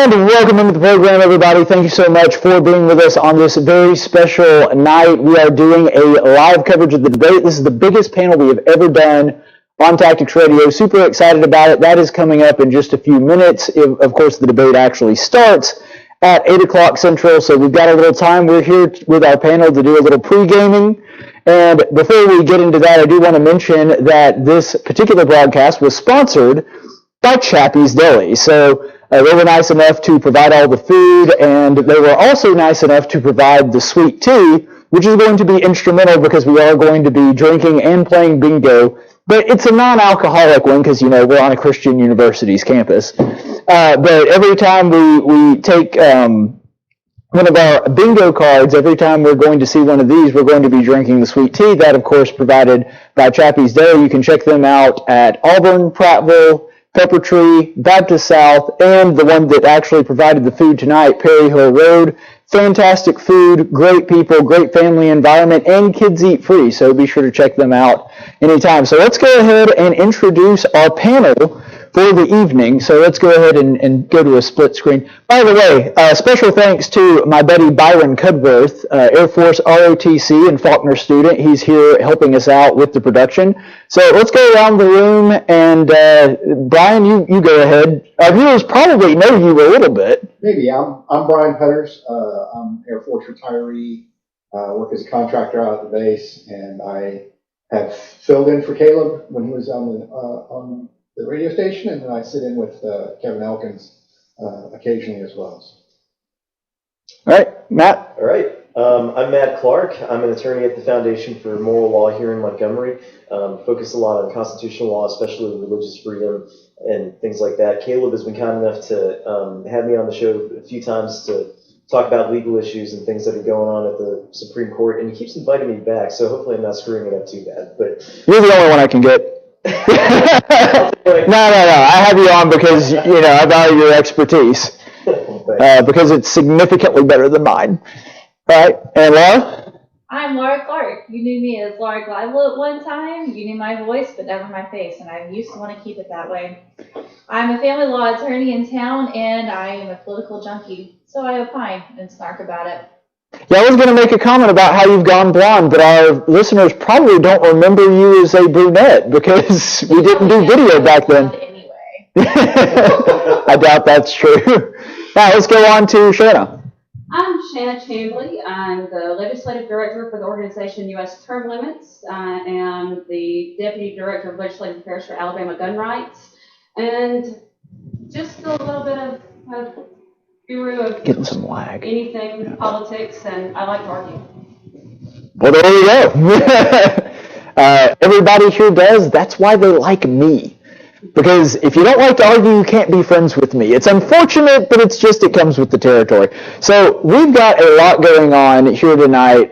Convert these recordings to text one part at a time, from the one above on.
And welcome into the program, everybody. Thank you so much for being with us on this very special night. We are doing a live coverage of the debate. This is the biggest panel we have ever done on Tactics Radio. Super excited about it. That is coming up in just a few minutes. Of course, the debate actually starts at 8 o'clock Central, so we've got a little time. We're here with our panel to do a little pre-gaming. And before we get into that, I do want to mention that this particular broadcast was sponsored by Chappie's Deli. So they were nice enough to provide all the food, and they were also nice enough to provide the sweet tea, which is going to be instrumental because we are going to be drinking and playing bingo. But it's a non-alcoholic one because, you know, we're on a Christian university's campus. But every time we take one of our bingo cards, every time we're going to see one of these, we're going to be drinking the sweet tea. That, of course, provided by Chappie's Deli. You can check them out at Auburn, Prattville, Pepper Tree, Baptist South, and the one that actually provided the food tonight, Perry Hill Road. Fantastic food, great people, great family environment, and kids eat free, so be sure to check them out anytime. So let's go ahead and introduce our panel for the evening. So let's go ahead and go to a split screen. By the way, special thanks to my buddy Byron Cudworth, Air Force ROTC and Faulkner student. He's here helping us out with the production. So let's go around the room, and Brian, you go ahead. Our viewers probably know you a little bit. Maybe. I'm Brian Petters. I'm Air Force retiree, work as a contractor out at the base, and I have filled in for Caleb when he was on the radio station, and then I sit in with Kevin Elkins occasionally as well. All right, Matt. All right. I'm Matt Clark. I'm an attorney at the Foundation for Moral Law here in Montgomery. Focus a lot on constitutional law, especially religious freedom and things like that. Caleb has been kind enough to have me on the show a few times to talk about legal issues and things that are going on at the Supreme Court, and he keeps inviting me back, so hopefully I'm not screwing it up too bad. But you're the only one I can get. No. I have you on because, you know, I value your expertise. Because it's significantly better than mine. All right, and Laura? I'm Laura Clark. You knew me as Laura Gleivel at one time. You knew my voice, but never my face, and I used to want to keep it that way. I'm a family law attorney in town, and I am a political junkie, so I opine and snark about it. Yeah, I was going to make a comment about how you've gone blonde, but our listeners probably don't remember you as a brunette because we didn't do video back then. Anyway. I doubt that's true. Now, let's go on to Shanna. I'm Shanna Chambly. I'm the legislative director for the organization U.S. Term Limits. I am the deputy director of legislative affairs for Alabama Gun Rights. And just a little bit of guru of getting some lag. Anything politics, and I like to argue. Well, there you go. Everybody here does. That's why they like me. Because if you don't like to argue, you can't be friends with me. It's unfortunate, but it's just, it comes with the territory. So we've got a lot going on here tonight.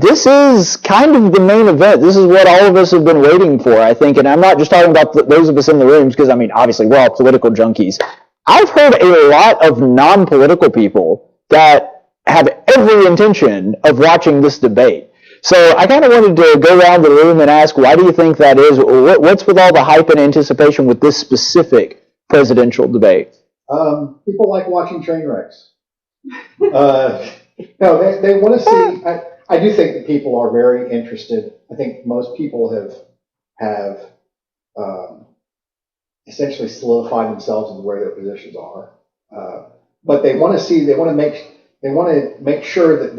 This is kind of the main event. This is what all of us have been waiting for, I think. And I'm not just talking about those of us in the rooms, because, I mean, obviously, we're all political junkies. I've heard a lot of non-political people that have every intention of watching this debate. So I kind of wanted to go around the room and ask, why do you think that is? What's with all the hype and anticipation with this specific presidential debate? People like watching train wrecks. No, they want to see. I do think that people are very interested. I think most people have essentially solidified themselves in where their positions are. But they want to see. They want to make sure that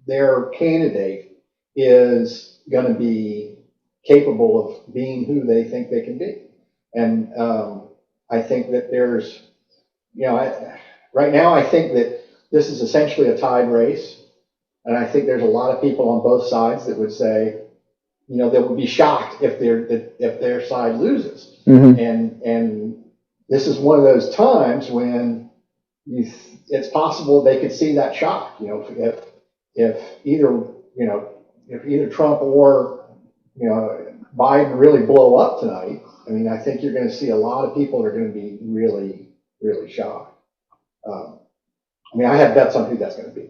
their candidate is going to be capable of being who they think they can be. And I think that there's, right now I think that this is essentially a tied race. And I think there's a lot of people on both sides that would say, they would be shocked if their side loses. Mm-hmm. And this is one of those times when it's possible they could see that shock. If either Trump or Biden really blow up tonight, I mean, I think you're going to see a lot of people are going to be really, really shocked. I have bets on who that's going to be.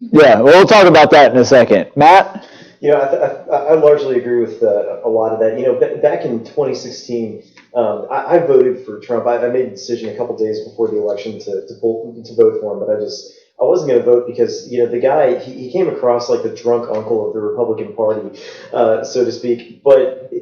Yeah, well, we'll talk about that in a second. Matt, I largely agree with a lot of that. Back in 2016, I voted for Trump. I made a decision a couple days before the election to vote for him, but I wasn't going to vote because the guy he came across like the drunk uncle of the Republican Party, so to speak. But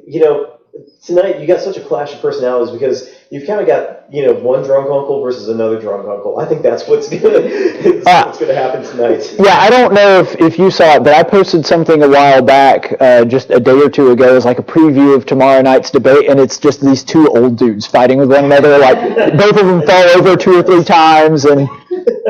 tonight you got such a clash of personalities because you've kind of got one drunk uncle versus another drunk uncle. I think that's what's gonna happen tonight. Yeah, I don't know if you saw it, but I posted something a while back, just a day or two ago, as like a preview of tomorrow night's debate, and it's just these two old dudes fighting with one another. Like both of them fall over 2 or 3 times, and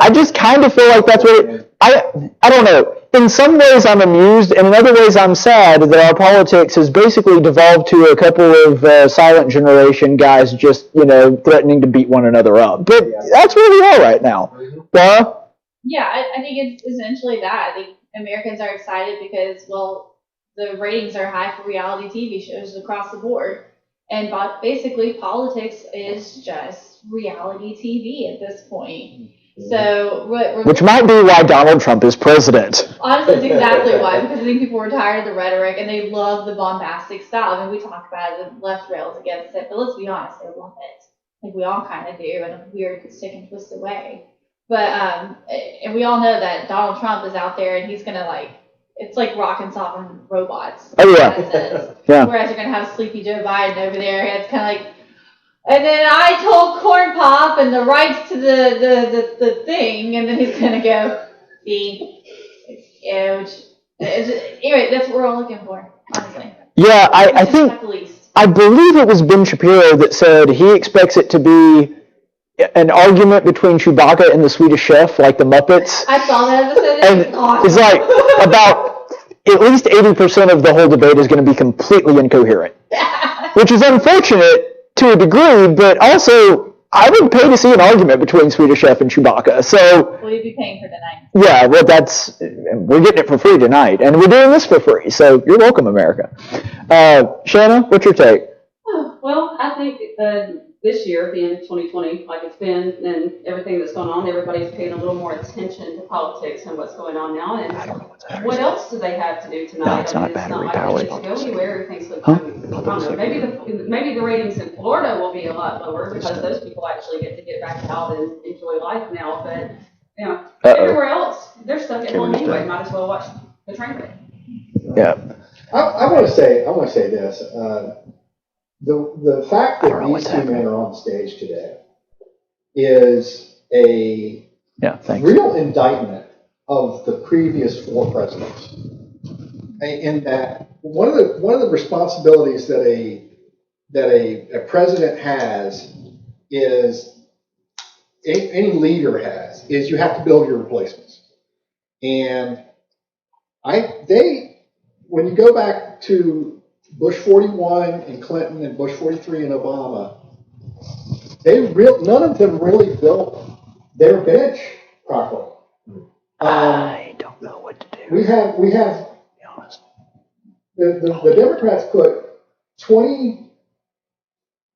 I just kind of feel like that's what I don't know. In some ways I'm amused, and in other ways I'm sad that our politics has basically devolved to a couple of silent generation guys just, threatening to beat one another up. But that's where we are right now. Laura? Yeah, I think it's essentially that. I think Americans are excited because, well, the ratings are high for reality TV shows across the board. And basically, politics is just reality TV at this point. So, which might be why Donald Trump is president. Honestly, it's exactly why, because I think people were tired of the rhetoric and they love the bombastic style. I mean, we talk about it, the left rails against it, but let's be honest, they love it. Like we all kind of do in a weird, sick and twisted way. But and we all know that Donald Trump is out there and he's gonna it's like rock and soften robots. Oh yeah. Yeah. Whereas you're gonna have sleepy Joe Biden over there. It's kind of like. And then I told Corn Pop and the rights to the thing, and then he's gonna go, see, it's huge. Anyway, that's what we're all looking for, honestly. Yeah, I think, I believe it was Ben Shapiro that said he expects it to be an argument between Chewbacca and the Swedish Chef, like the Muppets. I saw that episode. And awesome. It's like about at least 80% of the whole debate is going to be completely incoherent, which is unfortunate to a degree, but also I would pay to see an argument between Swedish Chef and Chewbacca. So, will you be paying for tonight? Yeah, well, we're getting it for free tonight, and we're doing this for free. So you're welcome, America. Shanna, what's your take? Well, I think this year, being 2020, like it's been, and everything that's going on, everybody's paying a little more attention to politics and what's going on now. And I don't know what's that. what else do they have to do tonight? No, it's not battery powered. It's not like they get to go anywhere. Everything's looking. I don't know. Maybe the ratings in Florida will be a lot lower because those people actually get to get back out and enjoy life now. But everywhere else, they're stuck at home anyway. Might as well watch the train wreck. Yeah. I want to say this. The fact that these two men are on stage today is a real indictment of the previous 4 presidents. In that one of the responsibilities that a president has is any leader has is you have to build your replacements. And when you go back to Bush 41 and Clinton and Bush 43 and Obama, none of them really built their bench properly. I don't know what to do. We have be honest. The Democrats put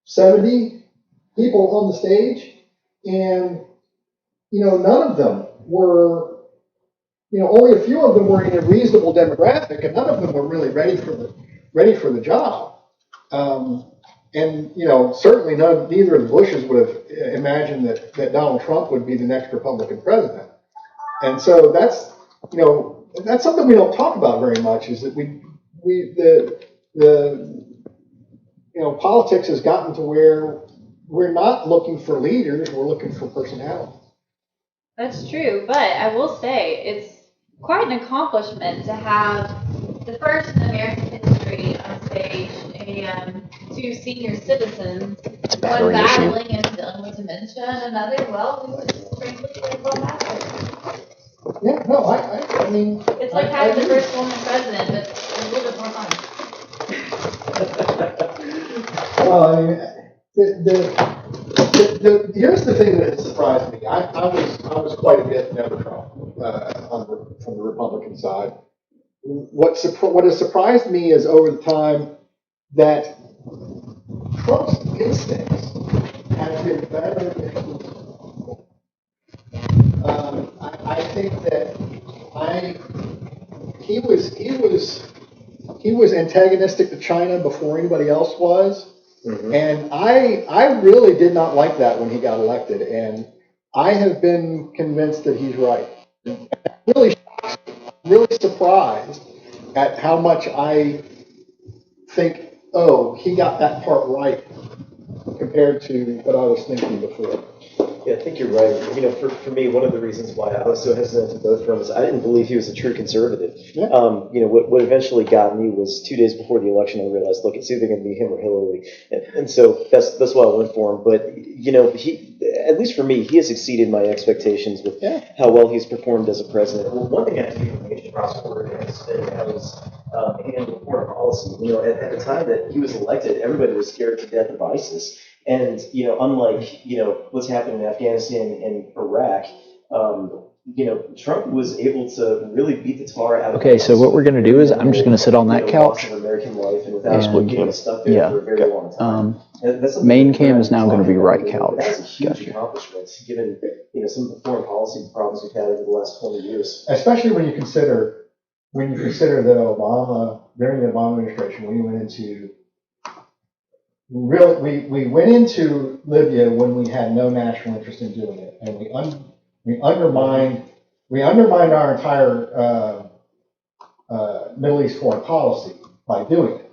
70 people on the stage, and none of them were. Only a few of them were in a reasonable demographic, and none of them were really ready for the job. And certainly neither of the Bushes would have imagined that Donald Trump would be the next Republican president. And so that's something we don't talk about very much, is that politics has gotten to where we're not looking for leaders, we're looking for personality. That's true, but I will say it's quite an accomplishment to have the first in American history on stage and 2 senior citizens, one battling and dealing with dementia, and another, who was just frankly bombastic. Yeah, no, I mean... It's like having the first woman president, but a little bit more fun. Well, I mean, here's the thing that surprised me. I was quite a bit never Trump from the Republican side. What has surprised me is over the time that Trump's instincts have been better than I think that he was he was antagonistic to China before anybody else was. Mhm. And I really did not like that when he got elected, and I have been convinced that he's right. Really, really surprised at how much I think, oh, he got that part right compared to what I was thinking before. Yeah, I think you're right. You know, for me, one of the reasons why I was so hesitant to vote for him is I didn't believe he was a true conservative. Yeah. You know, what eventually got me was 2 days before the election, I realized, look, it's either going to be him or Hillary. And so that's why I went for him. But, you know, he, at least for me, he has exceeded my expectations with Yeah. how well he's performed as a president. Well, one thing I do think is Ross has been how he's handled foreign policy. You know, at the time that he was elected, everybody was scared to death of ISIS. And, you know, unlike, you know, what's happened in Afghanistan and Iraq, you know, Trump was able to really beat the tar out of Okay, so what we're gonna do is I'm just gonna sit on that you know, loss couch. of American life and without And, getting stuck there yeah. for a very long time. And that's something main that cam is now gonna be talking right about, but couch. That's a huge Gotcha. accomplishment, given, you know, some of the foreign policy problems we've had over the last 20 years. Especially when you consider that Obama, during the Obama administration, we went into we went into Libya when we had no national interest in doing it, and we undermined our entire Middle East foreign policy by doing it,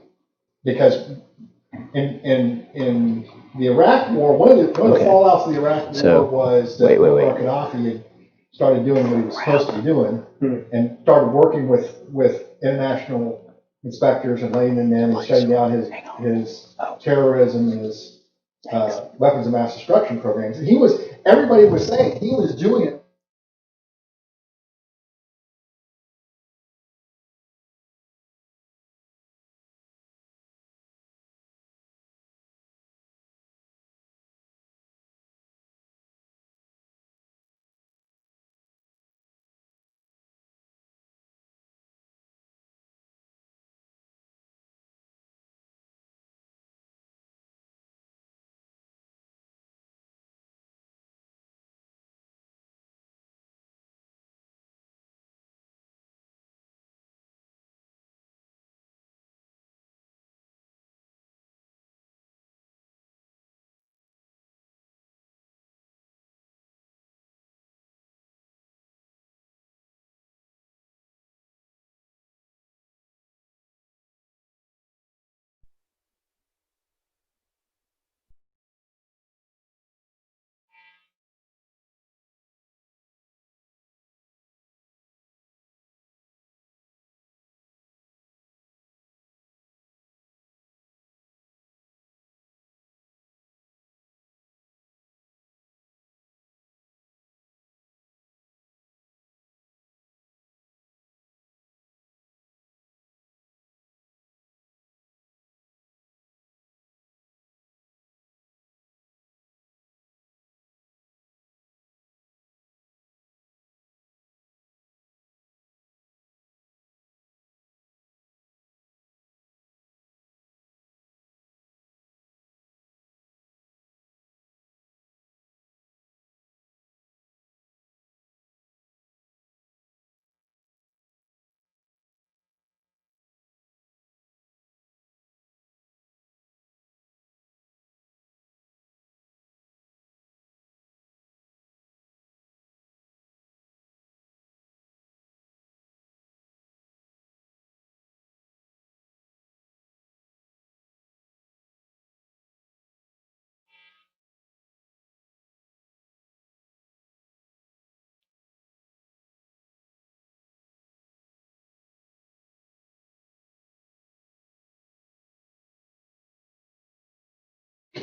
because in the Iraq War, one of the Okay. fallouts of the Iraq So, War was that wait. Muammar Gaddafi had started doing what he was supposed to be doing, and started working with international inspectors and laying them in and shutting down his terrorism and his weapons of mass destruction programs. And everybody was saying he was doing it.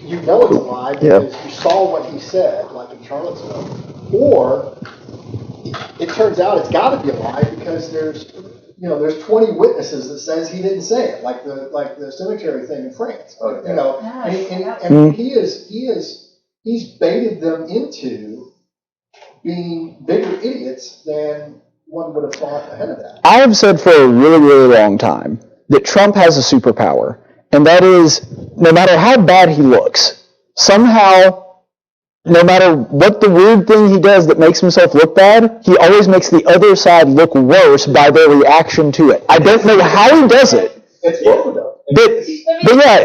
You know it's a lie because you saw what he said, like in Charlottesville, or it turns out it's got to be a lie because there's 20 witnesses that says he didn't say it, like the cemetery thing in France. Okay. You know, and he's baited them into being bigger idiots than one would have thought ahead of that. I have said for a really, really long time that Trump has a superpower, and that is no matter how bad he looks, somehow, no matter what the weird thing he does that makes himself look bad, he always makes the other side look worse by their reaction to it. I don't know how he does it. It's both of them. But- But yeah,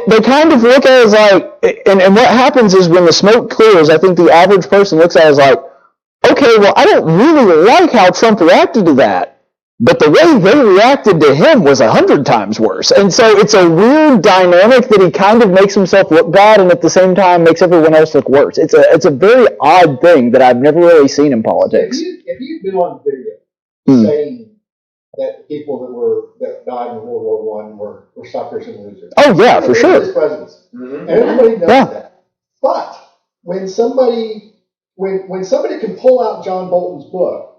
they kind of look at it as like, and what happens is when the smoke clears, I think the average person looks at it as like, okay, well, I don't really like how Trump reacted to that, but the way they reacted to him was 100 times worse. And so it's a weird dynamic that he kind of makes himself look bad and at the same time makes everyone else look worse. It's a very odd thing that I've never really seen in politics. If you'd been on video Hmm. saying that people that died in World War I were suckers and losers. Oh yeah, for sure. His presidency. Mhm. And everybody knows Yeah. that. But when somebody can pull out John Bolton's book,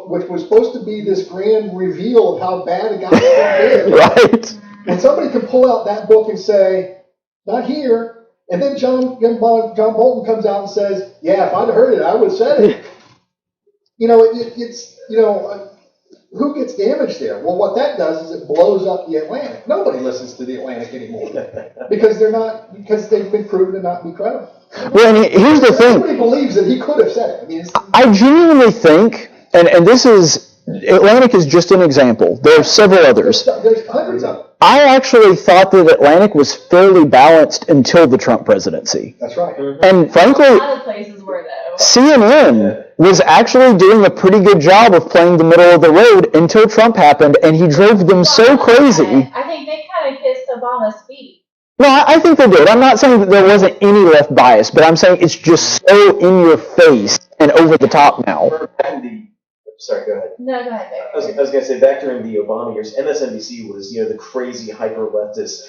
which was supposed to be this grand reveal of how bad a guy Trump is, Right? when somebody can pull out that book and say, not here, and then John Bolton comes out and says, yeah, if I'd heard it, I would have said it. It's who gets damaged there? Well, what that does is it blows up the Atlantic. Nobody listens to the Atlantic anymore because they've been proven to not be credible. Well, and here's the thing. Nobody believes that he could have said it. I mean, I genuinely think, and this is, Atlantic is just an example. There are several others. there's hundreds of them. I actually thought that Atlantic was fairly balanced until the Trump presidency. That's right. And frankly, A lot of places were though. CNN was actually doing a pretty good job of playing the middle of the road until Trump happened, and he drove them so crazy. I think they kind of kissed Obama's feet. No, I think they did. I'm not saying that there wasn't any left bias, but I'm saying it's just so in your face and over the top now. Sorry, go ahead. No, go ahead, Vic. I was going to say, back during the Obama years, MSNBC was, the crazy hyper-leftist,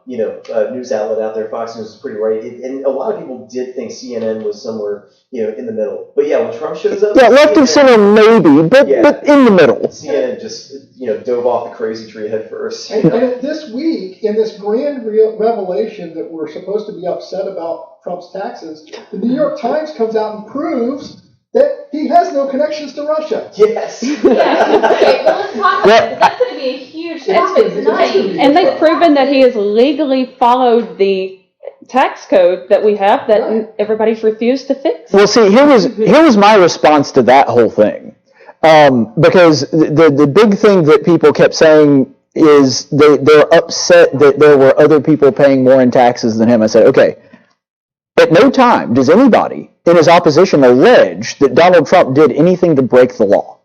news outlet out there. Fox News was pretty right. And a lot of people did think CNN was somewhere, in the middle. But yeah, when Trump shows up, Yeah, left of center maybe, but in the middle. CNN just, dove off the crazy tree head first. And this week, in this grand revelation that we're supposed to be upset about Trump's taxes, the New York Times comes out and proves that he has no connections to Russia. Yes. Yeah, okay, well, let's talk about it, 'cause that's going to be a huge topic tonight. And they've proven that he has legally followed the tax code that we have that everybody's refused to fix. Well, see, here was my response to that whole thing, because the big thing that people kept saying is they're upset that there were other people paying more in taxes than him. I said, okay, at no time does anybody in his opposition allege that Donald Trump did anything to break the law.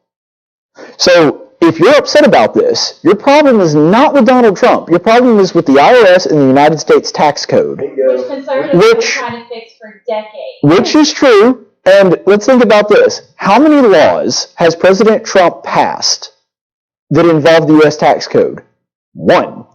So if you're upset about this, your problem is not with Donald Trump. Your problem is with the IRS and the United States tax code. Bingo. Which conservatives have been trying to fix for decades. Which is true, and let's think about this. How many laws has President Trump passed that involve the U.S. tax code? One.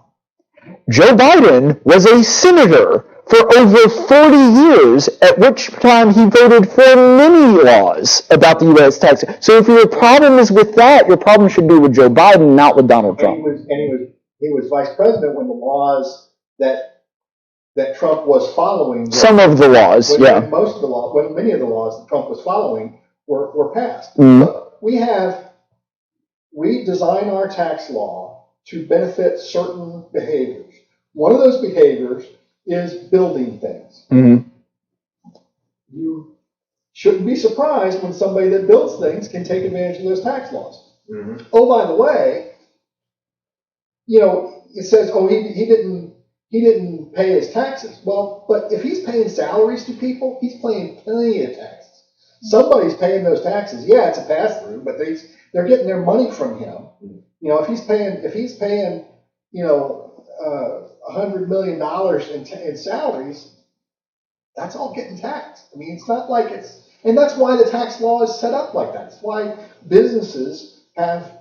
Joe Biden was a senator for over 40 years, at which time he voted for many laws about the U.S. tax code. So if your problem is with that, your problem should be with Joe Biden, not with Donald And Trump. he was vice president when the laws that Trump was following. Some of the laws, when yeah. Most of the laws, when many of the laws that Trump was following were passed. Mhm. Look, we design our tax law to benefit certain behaviors. One of those behaviors is building things. Mhm. You shouldn't be surprised when somebody that builds things can take advantage of those tax laws. Mhm. Oh, by the way, it says, oh, he didn't pay his taxes. Well, but if he's paying salaries to people, he's paying plenty of taxes. Somebody's paying those taxes. Yeah, it's a pass through, but they're getting their money from him. If he's paying, $100 million in salaries, that's all getting taxed. I mean, it's not like and that's why the tax law is set up like that. That's why businesses have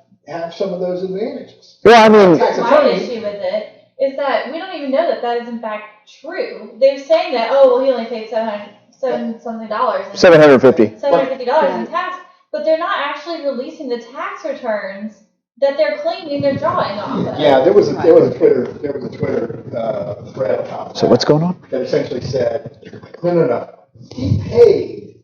some of those advantages. Well, I mean, Tax My attorney, issue with it is that we don't even know that is in fact true. They're saying that, oh, well, he only paid $700 something dollars. $750. $750 in tax, but they're not actually releasing the tax returns that they're claiming they're drawing off of. yeah, there was a Twitter thread about So what's going on? that essentially said, no. He paid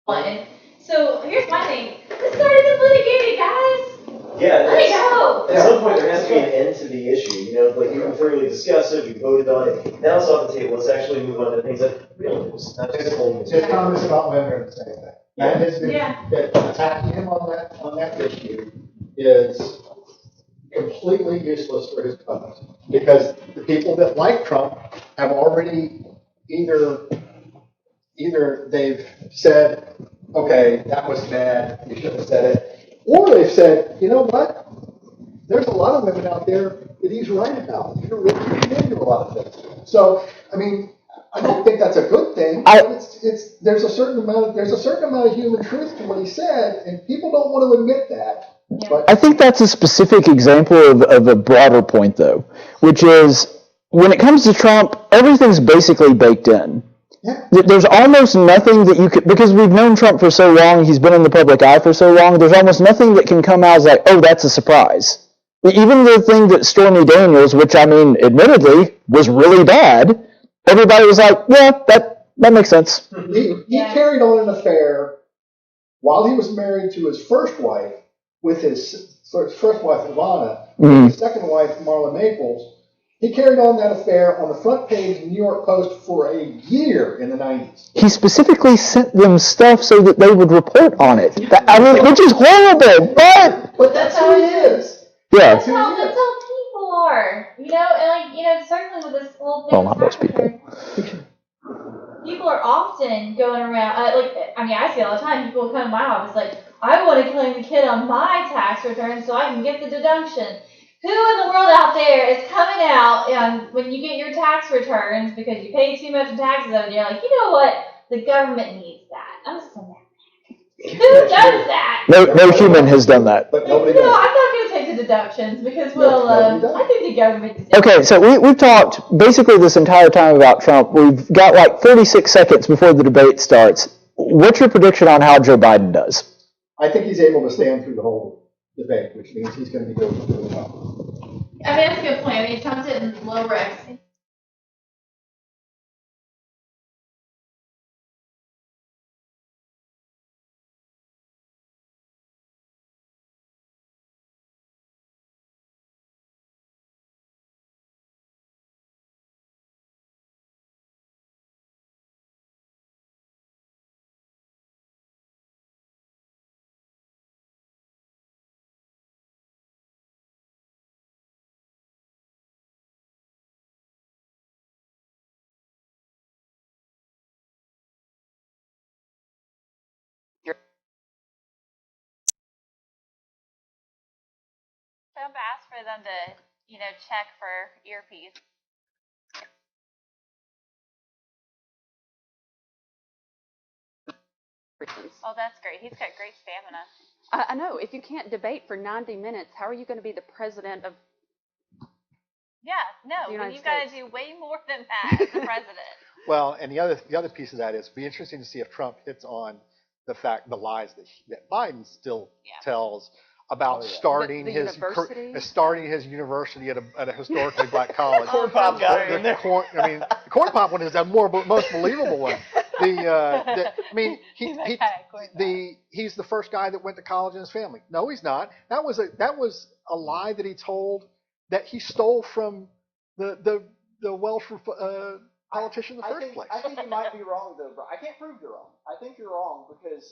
one. So here's my thing. This started as litigated, guys. Yeah, Let it go. at some point there has to be an end to the issue, like you thoroughly discussed it, we voted on it, now it's off the table, let's actually move on to things like real news, not just old news. His comments about women are the same thing. That has been, Yeah. that attacking him on that issue is completely useless for his cause. Because the people that like Trump have already either they've said, okay, that was bad, you shouldn't have said it, or they've said, you know what? There's a lot of women out there that he's right about. You're really into a lot of things. So, I mean, I don't think that's a good thing. But there's a certain amount of human truth to what he said, and people don't want to admit that. Yeah. But I think that's a specific example of a broader point, though, which is when it comes to Trump, everything's basically baked in. yeah, There's almost nothing that you could, because we've known Trump for so long, he's been in the public eye for so long, there's almost nothing that can come out as like, oh, that's a surprise. Even the thing that Stormy Daniels, which I mean, admittedly, was really bad, everybody was like, yeah, that makes sense. he Yeah. carried on an affair while he was married to his first wife with his first wife, Ivana, Mhm. his second wife, Marla Maples. He carried on that affair on the front page of the New York Post for a year in the 90s. He specifically sent them stuff so that they would report on it. I mean, which is horrible, But that's who he is. yeah. That's how people are. And certainly with this whole thing. Well, with not most tax people. return, people are often going around, I see all the time, people come to my office like, I want to claim the kid on my tax return so I can get the deduction. Who in the world out there is coming out when you get your tax returns because you pay too much in taxes and you're like, you know what, the government needs that. I'm just saying that. Who does that? No human has done that. But nobody No, does. I'm not going to take the deductions because, nobody does. I think the government does. Okay, so we've talked basically this entire time about Trump. We've got like 36 seconds before the debate starts. What's your prediction on how Joe Biden does? I think he's able to stand through the whole debate, which means he's going to be doing really well. That's a good point. Trump didn't lower everything. Trump asked for them to, check for earpiece. Oh, that's great. He's got great stamina. I know, if you can't debate for 90 minutes, how are you going to be the president of Yeah, no, The United you've got to States. do way more than that as the president. Well, and the other piece of that is it'd be interesting to see if Trump hits on the lies that Biden still tells about starting The his university? at a historically black college. Corn pop guy in there. The corn pop one is the most believable one. He's the first guy that went to college in his family. No, he's not. That was a lie that he told that he stole from the Welsh politician in the first place. I think you might be wrong, though, bro. I can't prove you're wrong. I think you're wrong because,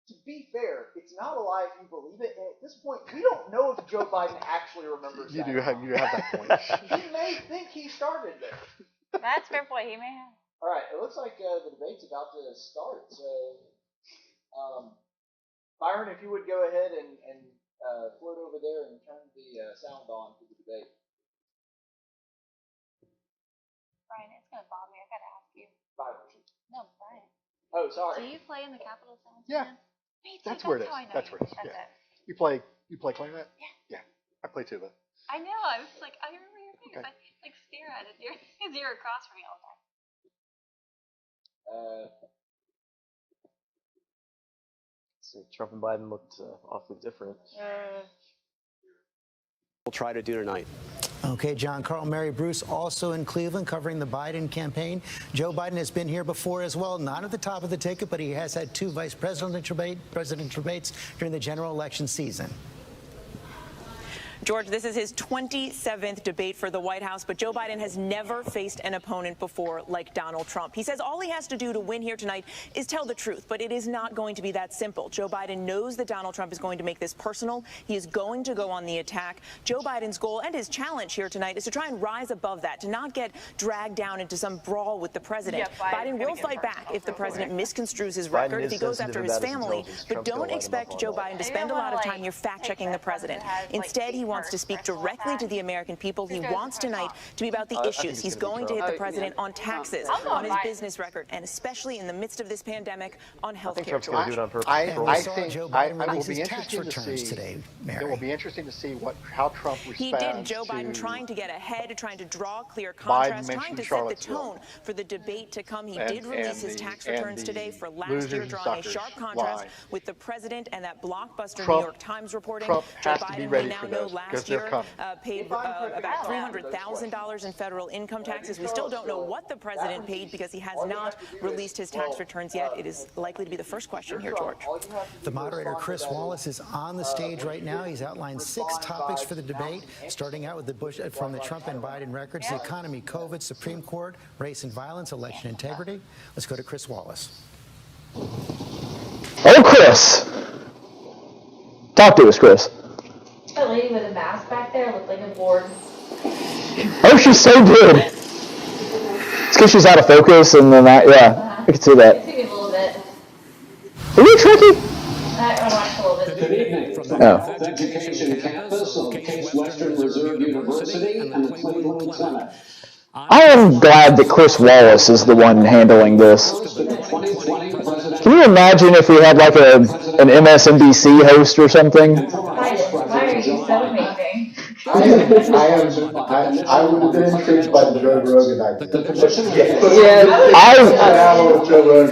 to be fair, it's not a lie if you believe it. And at this point, we don't know if Joe Biden actually remembers You that. do have that point. He may think he started there. That's a fair point. He may have. All right, it looks like the debate's about to start. So, Byron, if you would go ahead and float over there and turn the sound on for the debate. Brian, it's going to bother me. I got to ask you. Byron. No, Brian. Oh, Do sorry. you play in the Capitol Sound? Yeah. Me too. That's where it is. How I know That's you. where it is. That's Yeah. it. You play clarinet? Yeah. I play tuba. I know. I was like, I remember your face. Okay. I stare at it. You're across from me all the time. So Trump and Biden looked awfully different. We'll try to do tonight. Okay, John, Carl, Mary Bruce also in Cleveland covering the Biden campaign. Joe Biden has been here before as well, not at the top of the ticket, but he has had 2 vice presidential debates during the general election season. George, this is his 27th debate for the White House, but Joe Biden has never faced an opponent before like Donald Trump. He says all he has to do to win here tonight is tell the truth, but it is not going to be that simple. Joe Biden knows that Donald Trump is going to make this personal. He is going to go on the attack. Joe Biden's goal and his challenge here tonight is to try and rise above that, to not get dragged down into some brawl with the president. Biden will fight back if the president misconstrues his record, if he goes after his family, but don't expect Joe Biden to spend a lot of time here fact-checking the president. Instead, he wants to speak directly to the American people. He wants tonight to be about the issues. He's going to hit the president on taxes, on his business record, and especially in the midst of this pandemic, on health care. I think it will be interesting to see. It will be interesting to see how Trump responds. He did. Joe Biden trying to get ahead, trying to draw clear contrast, trying to set the tone for the debate to come. He did release his tax returns today for last year, drawing a sharp contrast with the president and that blockbuster New York Times reporting. Joe Biden, we now know last year paid about $300,000 in federal income taxes. We still don't know what the president paid because he has not released his tax returns yet. It is likely to be the first question here, George. The moderator, Chris Wallace, is on the stage right now. He's outlined 6 topics for the debate, starting out with the from the Trump and Biden records, the economy, COVID, Supreme Court, race and violence, election integrity. Let's go to Chris Wallace. Oh, Chris. Talk to us, Chris. That lady with a mask back there looked like a board. Oh, she's so good. It's because she's out of focus, and then I can see that. It took me a little bit. Are you tricky? I watched a little bit. Good evening from the Health Education campus of Case Western Reserve University and the Cleveland Clinic. I am glad that Chris Wallace is the one handling this. Can you imagine if we had like an MSNBC host or something? Why are you so amazing? I would have been intrigued by the Joe Rogan idea.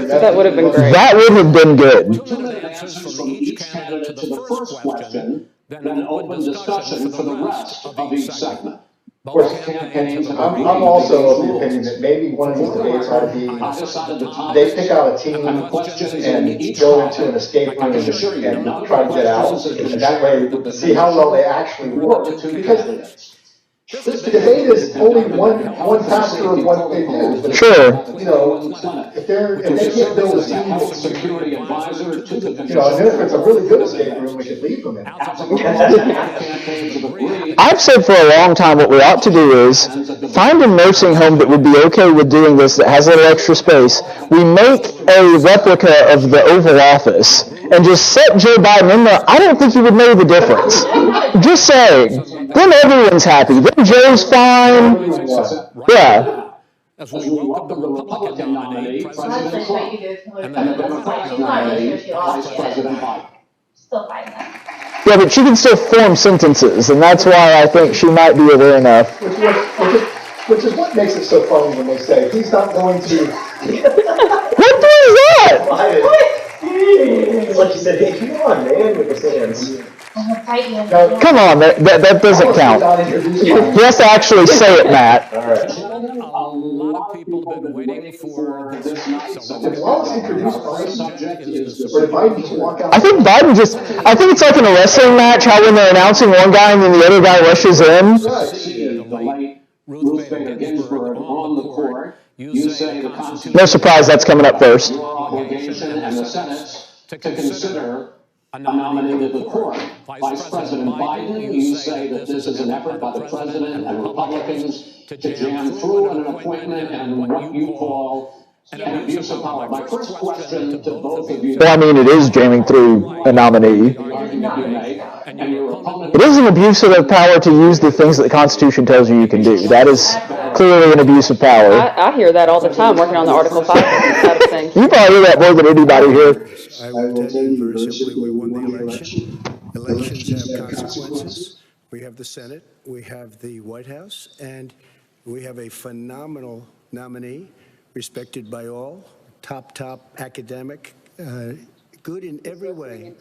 That would have been great. That would have been good. 2 minutes from each candidate to the first question, then an open discussion for the rest of each segment. Both campaigns I'm also of the opinion that maybe one of these debates ought to be, they pick out a team and go into an escape room and try to get out. And that way, see how well they actually work. Because this debate is only one factor of what they do. But sure. If they can't build a team, security advisor to the and if it's a really good escape room, we should leave them in. I've said for a long time what we ought to do is find a nursing home that would be okay with doing this, that has a little extra space. We make a replica of the Oval Office and just set Joe Biden in there. I don't think he would know the difference. Just saying. Then everyone's happy. Then Joe's fine. Yeah. As we welcome the Republican nominee, President Trump, and the Democratic nominee, Vice President Biden. Still fighting that. Yeah, but she can still form sentences, and that's why I think she might be aware enough. Which is what makes it so funny when they say, he's not going to... What is that? It's like you said, hey, come on, man, with the hands. No, Come on, that doesn't count. He has to actually say it, Matt. All right. A lot of people have been waiting for this night. Did Wallace introduce Biden? Or did Biden just walk out? I think it's like in a wrestling match, how when they're announcing one guy and then the other guy rushes in. The late Ruth Bader Ginsburg on the court. You say the Constitution. No surprise that's coming up first. Your obligation and the Senate's to consider a nominee to the court. Vice President Biden, you say that this is an effort by the President and Republicans to jam through an appointment and what you call an abuse of power. My first question to both of you. Well, I mean, it is jamming through a nominee. It is an abuse of power to use the things that the Constitution tells you can do. That is clearly an abuse of power. I hear that all the time working on the Article 5 side of things. You probably hear that more than anybody here. I will tell you very simply, we won the election. Elections have consequences. We have the Senate, we have the White House, and we have a phenomenal nominee, respected by all, top academic, good in every way,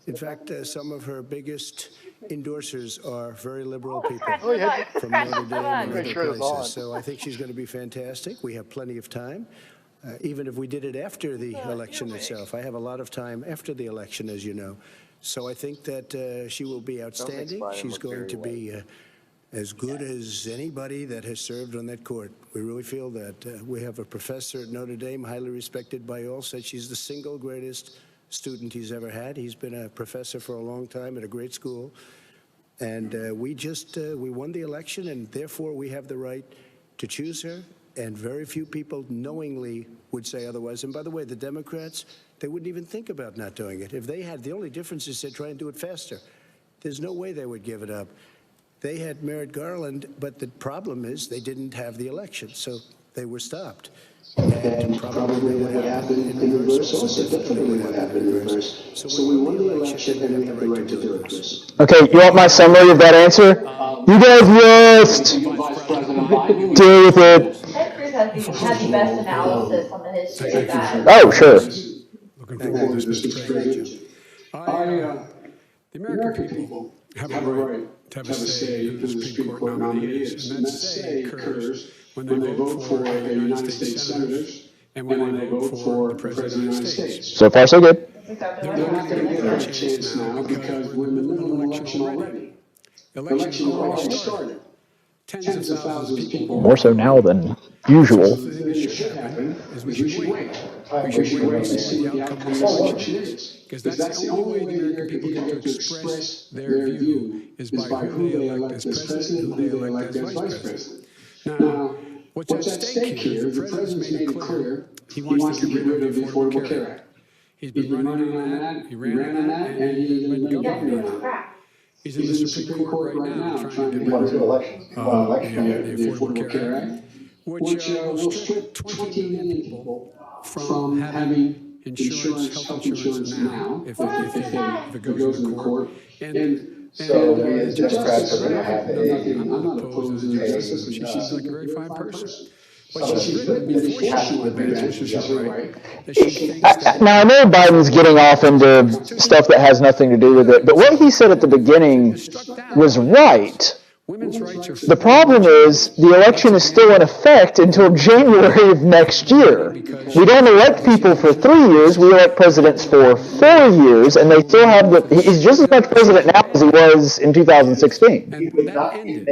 In fact, some of her biggest endorsers are very liberal people Oh, yeah. from Notre Dame and Make other sure it's on. places. So I think she's going to be fantastic. We have plenty of time. Even if we did it after the election itself. I have a lot of time after the election, as you know. So I think that she will be outstanding. She's going to be as good as anybody that has served on that court. We really feel that. We have a professor at Notre Dame, highly respected by all, said she's the single greatest student he's ever had. He's been a professor for a long time at a great school. And we won the election, and therefore we have the right to choose her. And very few people knowingly would say otherwise. And by the way, the Democrats, they wouldn't even think about not doing it. If they had, the only difference is they try and do it faster. There's no way they would give it up. They had Merrick Garland, but the problem is they didn't have the election, so they were stopped. And probably what would happen in reverse also definitely would happen in reverse. So we won the election and we have the right to do it, Chris. Okay, you want my summary of that answer? You guys just deal with it. Ted Cruz had the best analysis on the history of that. Oh, sure. Looking forward to this, Mr. President. The American people have a right to have a say who the Supreme Court nominee is, and that say occurs when they vote for the United States senators and when they vote for the President of the United States. So far, so good. They're not going to get their chance now because we're in the middle of an election already. The election already started. Tens of thousands of people. More so now than usual. The thing that should happen is we should wait. We should wait and see what the outcome of the election is. Because that's the only way the American people get to express their view is by who they elect as president, who they elect as vice president. Now, what's at stake here, the president's made it clear he wants to get rid of the Affordable Care Act. He's been running on that, he ran on that, and he's been governing on that. He's in the Supreme Court right now trying to get rid of the Affordable Care Act, which will strip 20 million people from having insurance, health insurance now, if it goes in the court. So we as Democrats are going to have I'm not opposed to the justice, but she seems like a very fine person. But she's written before she went there, which is right, that she thinks that... Now, I know Biden's getting off into stuff that has nothing to do with it, but what he said at the beginning was right. The problem is the election is still in effect until January of next year. We don't elect people for 3 years. We elect presidents for 4 years, and they still have he's just as much president now as he was in 2016. And that ended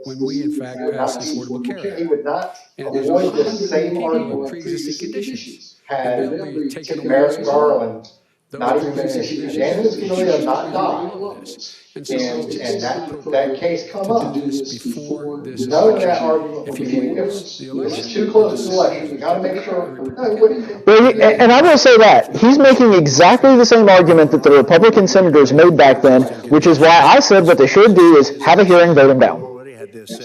when we, in fact, passed the Affordable Care Act. He would not And there's avoid the 100 same people argument with pre-existing conditions. had And they'll be taken away Merrick from Garland those not even pre-existing finished. conditions. Janice Scalia not died. And so And that case come up. to do this before this None of that election. argument will If be he any wins different. the This election, is too close to the election. We gotta make sure. And I will say that he's making exactly the same argument that the Republican senators made back then, which is why I said what they should do is have a hearing, vote him down.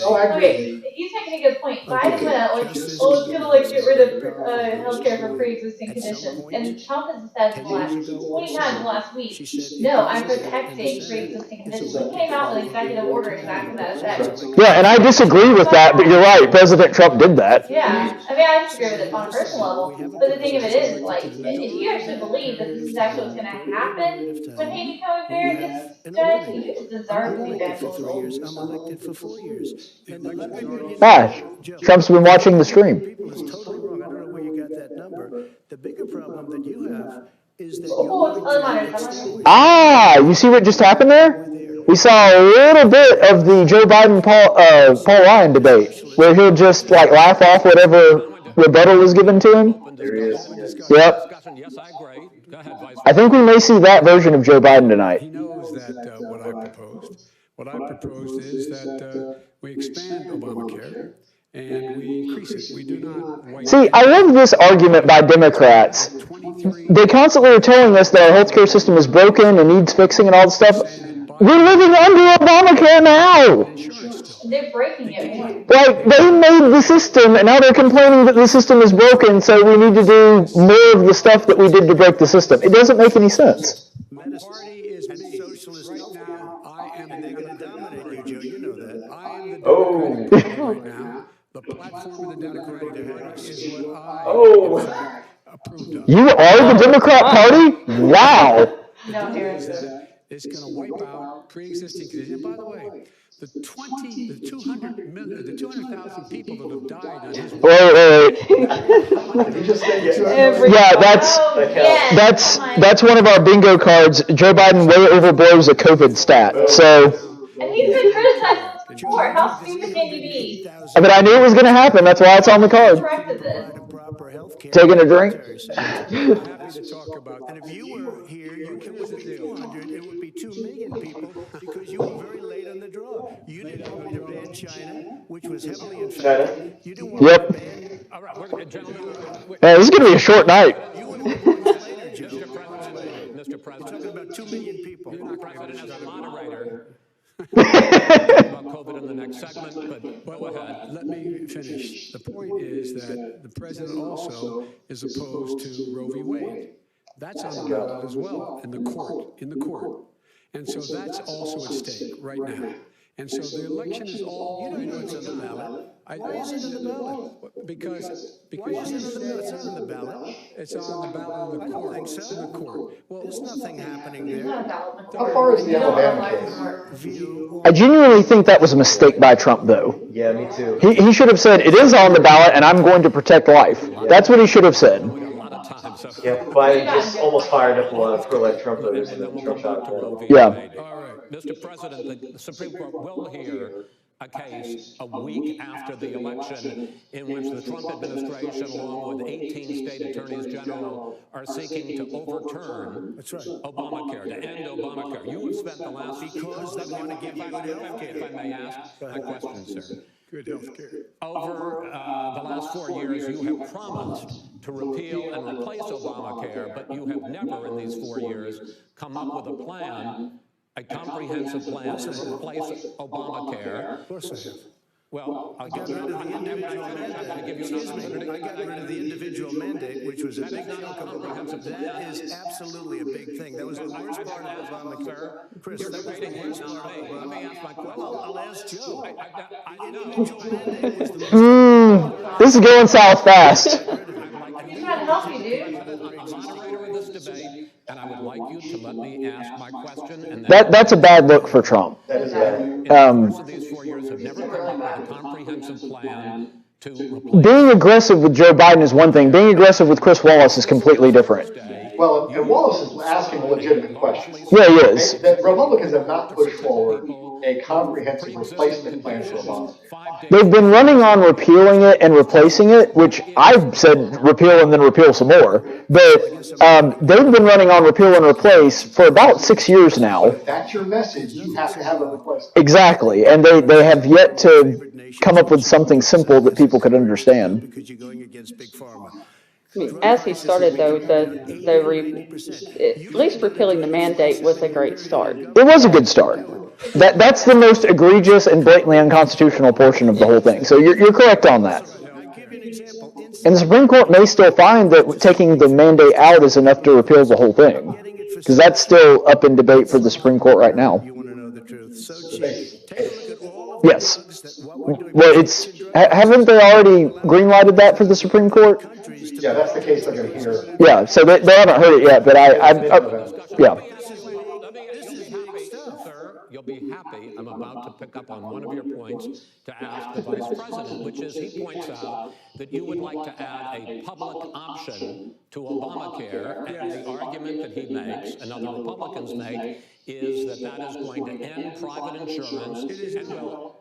Oh, I agree. Okay, he's making a good point. Biden went out like, oh, it's gonna get rid of healthcare for pre-existing conditions, and Trump has said in the last 20 times in the last week, no, I'm protecting pre-existing conditions. He came out with an executive order exactly that effect. Yeah, and I disagree with that, but you're right. President Trump did that. Yeah, I mean, I disagree with it on a personal level, but the thing of it is, like, if you actually believe that this is actually what's gonna happen when he becomes America's judge, you just deserve to be bamboozled. I'm elected for 4 years. Trump's been watching the stream. It's totally wrong. I don't know where you got that number. The bigger problem that you have is that You see what just happened there? We saw a little bit of the Joe Biden Paul Ryan debate, where he'll just like laugh off whatever rebuttal was given to him. There he is. Yep. I think we may see that version of Joe Biden tonight. He knows that what I proposed. What I proposed is that we expand Obamacare and we increase it. We do not wait. See, I love this argument by Democrats. They constantly are telling us that our healthcare system is broken and needs fixing and all this stuff. We're living under Obamacare now. They're breaking it more. Like, they made the system, and now they're complaining that the system is broken, so we need to do more of the stuff that we did to break the system. It doesn't make any sense. my party is socialist right now. I am, and they're going to dominate you, Joe. You know that. I am the Democratic Party right now. The platform of the Democratic Party is what I approved of. You are the Democrat Party? Wow. No, Harris. is going to wipe out pre-existing conditions. And by the way, the 200,000 people that have died on his Wait. Did you just say Yeah, that's one of our bingo cards. Joe Biden way overblows a COVID stat. So. And he's been criticized before. How stupid can you be? But I knew it was going to happen. That's why it's on the card. Corrected this. Taking a drink. And if you were here, you could was 200, it would be 2 million people because you were very late on the draw. You didn't want me to ban China, which was heavily infected. You didn't want Yep. to ban. All right, gentlemen. This is going to be a short night. Mr. President, talking about 2 million people. You're not president as a moderator. About COVID in the next segment, but go ahead. Let me finish. The point is that the president also is opposed to Roe v. Wade. That's on the ballot as well in the court. And so that's also at stake right now. And so the election is all. You know it's on the ballot. Why is it on the ballot? Because why is it on the ballot? It's not on the ballot. It's on the ballot in the court. In the court. Well, there's nothing happening there. How far is the Alabama case? I genuinely think that was a mistake by Trump, though. Yeah, me too. He should have said, it is on the ballot, and I'm going to protect life. That's what he should have said. Yeah, Biden just almost fired up a lot of pro-life Trump voters and then Trump shot them. Yeah. All right, Mr. President, the Supreme Court will hear a case a week after the election in which the Trump administration, along with 18 state attorneys general, are seeking to overturn Obamacare, to end Obamacare. You have spent the last because they want to give you good health care. If I may ask my question, sir. Good health care. Over the last 4 years, you have promised to repeal and replace Obamacare, but you have never in these 4 years come up with a plan, a comprehensive plan to replace Obamacare. Of course I have. Well, I got rid of the individual mandate. Excuse me. I got rid of the individual mandate, which was a big chunk of Obamacare. That is absolutely a big thing. That was the worst part of Obamacare. Chris, that was the worst part of Obamacare. Let me ask my question. Well, I'll ask Joe. I know. This is going south fast. He's trying to help you, dude. I'm a moderator of this debate, and I would like you to let me ask my question. And That's a bad look for Trump. That is bad. in the course of these 4 years, have never come up with a comprehensive plan to replace. Being aggressive with Joe Biden is one thing. Being aggressive with Chris Wallace is completely different. Well, and Wallace is asking a legitimate question. Yeah, he is. The Republicans have not pushed forward a comprehensive replacement plan for Obamacare. They've been running on repealing it and replacing it, which I've said repeal and then repeal some more. But they've been running on repeal and replace for about 6 years now. If that's your message, you have to have a replacement. Exactly. And they have yet to come up with something simple that people could understand. Because you're going against Big Pharma. I mean, as he started, though, at least repealing the mandate was a great start. It was a good start. That's the most egregious and blatantly unconstitutional portion of the whole thing. So you're correct on that. And the Supreme Court may still find that taking the mandate out is enough to repeal the whole thing. Because that's still up in debate for the Supreme Court right now. You want to know the truth. So, Yes. Well, haven't they already green-lighted that for the Supreme Court? Yeah, that's the case they're going to hear. Yeah, so they haven't heard it yet, but yeah. Sir, you'll be happy. I'm about to pick up on one of your points to ask the Vice President, which is he points out that you would like to add a public option to Obamacare, and the argument that he makes and other Republicans make is that that is going to end private insurance and will,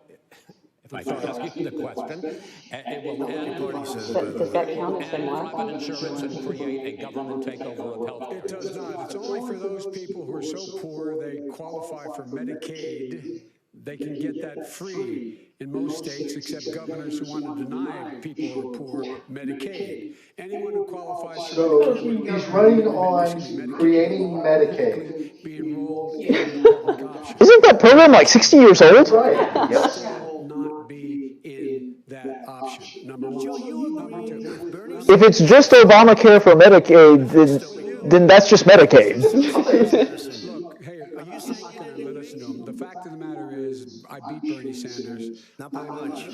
if I could ask you the question, it will end Does that count as private insurance and create a government takeover of health care. it does not. It's only for those people who are so poor they qualify for Medicaid. They can get that free in most states, except governors who want to deny people who are poor Medicaid. Anyone who qualifies for So Medicaid, he's running on creating Medicaid. be enrolled in the public option. Isn't that program like 60 years old? Right. Yep. Will not be in that option. Number one. Number two, Bernie If it's just Obamacare for Medicaid, then that's just Medicaid. Look, hey, are you still not going to let us know? The fact of the matter is, I beat Bernie Sanders. Not by much.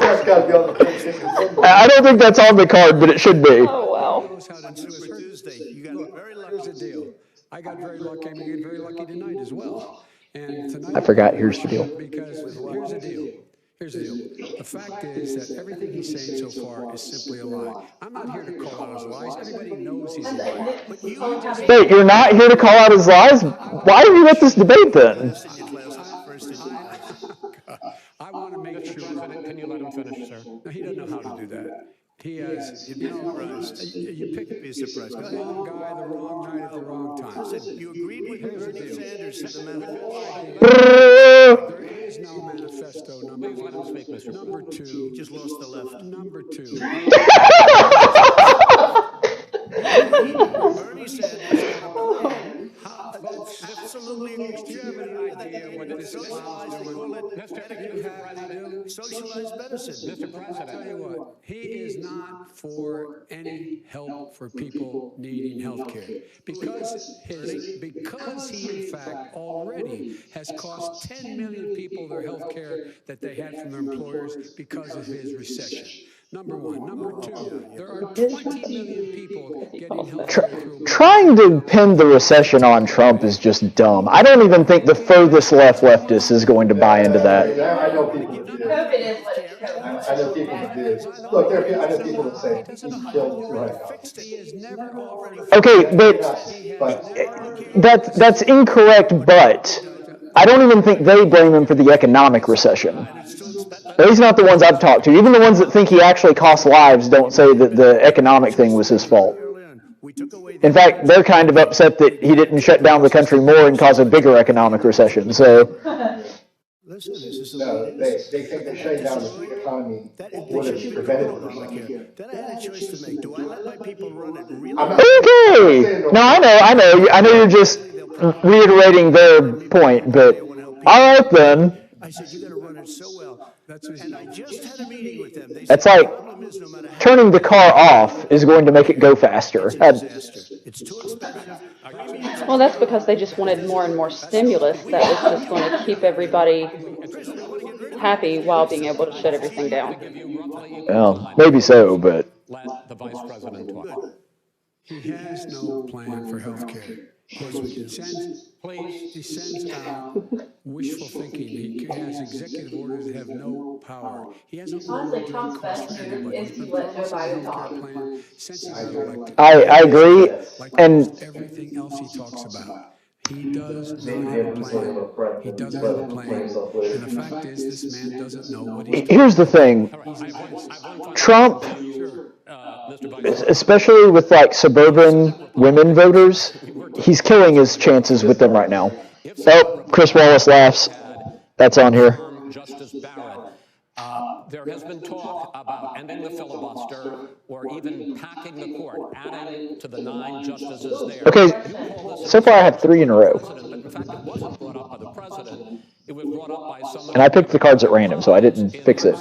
That's got to be on the case. I don't think that's on the card, but it should be. Oh, wow. Tuesday. You got very lucky. Here's the deal. got very lucky. I'm going to get very lucky tonight as well. And tonight, I forgot. Here's the deal. Because here's the deal. Here's the deal. The fact is that everything he's saying so far is simply a lie. I'm not here to call out his lies. Everybody knows he's a liar. But you just... Wait, you're not here to call out his lies? Why are you at this debate then? I want to make sure. Can you let him finish, sir? No, he doesn't know how to do that. He has, you picked me as surprised. The wrong guy, the wrong night at the wrong time. Listen, you agreed with Bernie Sanders to the manifesto. There is no manifesto. Number two. You just lost the left. Number two. Bernie Sanders. That's absolutely extravagant idea. What the socialized, they call it socialized medicine. Mr. President, I'll tell you what, he is not for any help for people needing health care. Because he, in fact, already has cost 10 million people their health care that they had from their employers because of his recession. Number one. Number two, there are 20 million people getting health care through... Trying to pin the recession on Trump is just dumb. I don't even think the furthest leftist is going to buy into that. I know people who do. COVID is what it's COVID. I know people who do. Look, I know people that say he's killed 200,000. Okay, but that's incorrect, but I don't even think they blame him for the economic recession. At least not the ones I've talked to. Even the ones that think he actually cost lives don't say that the economic thing was his fault. In fact, they're kind of upset that he didn't shut down the country more and cause a bigger economic recession. So, No, they think that shutting down the economy would have prevented it. Then I had a choice to make. Do I let my people run it really? okay. No, I know you're just reiterating their point, but all right then. I said, you got to run it so well. And I just had a meeting with them. That's like turning the car off is going to make it go faster. It's too expensive. Well, that's because they just wanted more and more stimulus that was just going to keep everybody happy while being able to shut everything down. Well, maybe so, but... Let the vice president talk. He has no plan for health care. Of course, he sends out wishful thinking. He has executive orders that have no power. He hasn't Honestly, Trump's best move is to let Joe Biden talk. I agree, and everything else he talks about. He does not have a plan. He doesn't have a plan. And the fact is, this man doesn't know what he's doing. Here's the thing. Trump, especially with like suburban women voters, he's killing his chances with them right now. Oh, Chris Wallace laughs. That's on here. Justice Barrett, there has been talk about ending the filibuster or even packing the court, adding to the 9 justices there. Okay, so far I have 3 in a row. In fact, it wasn't brought up by the president. It was brought up by someone. And I picked the cards at random, so I didn't fix it.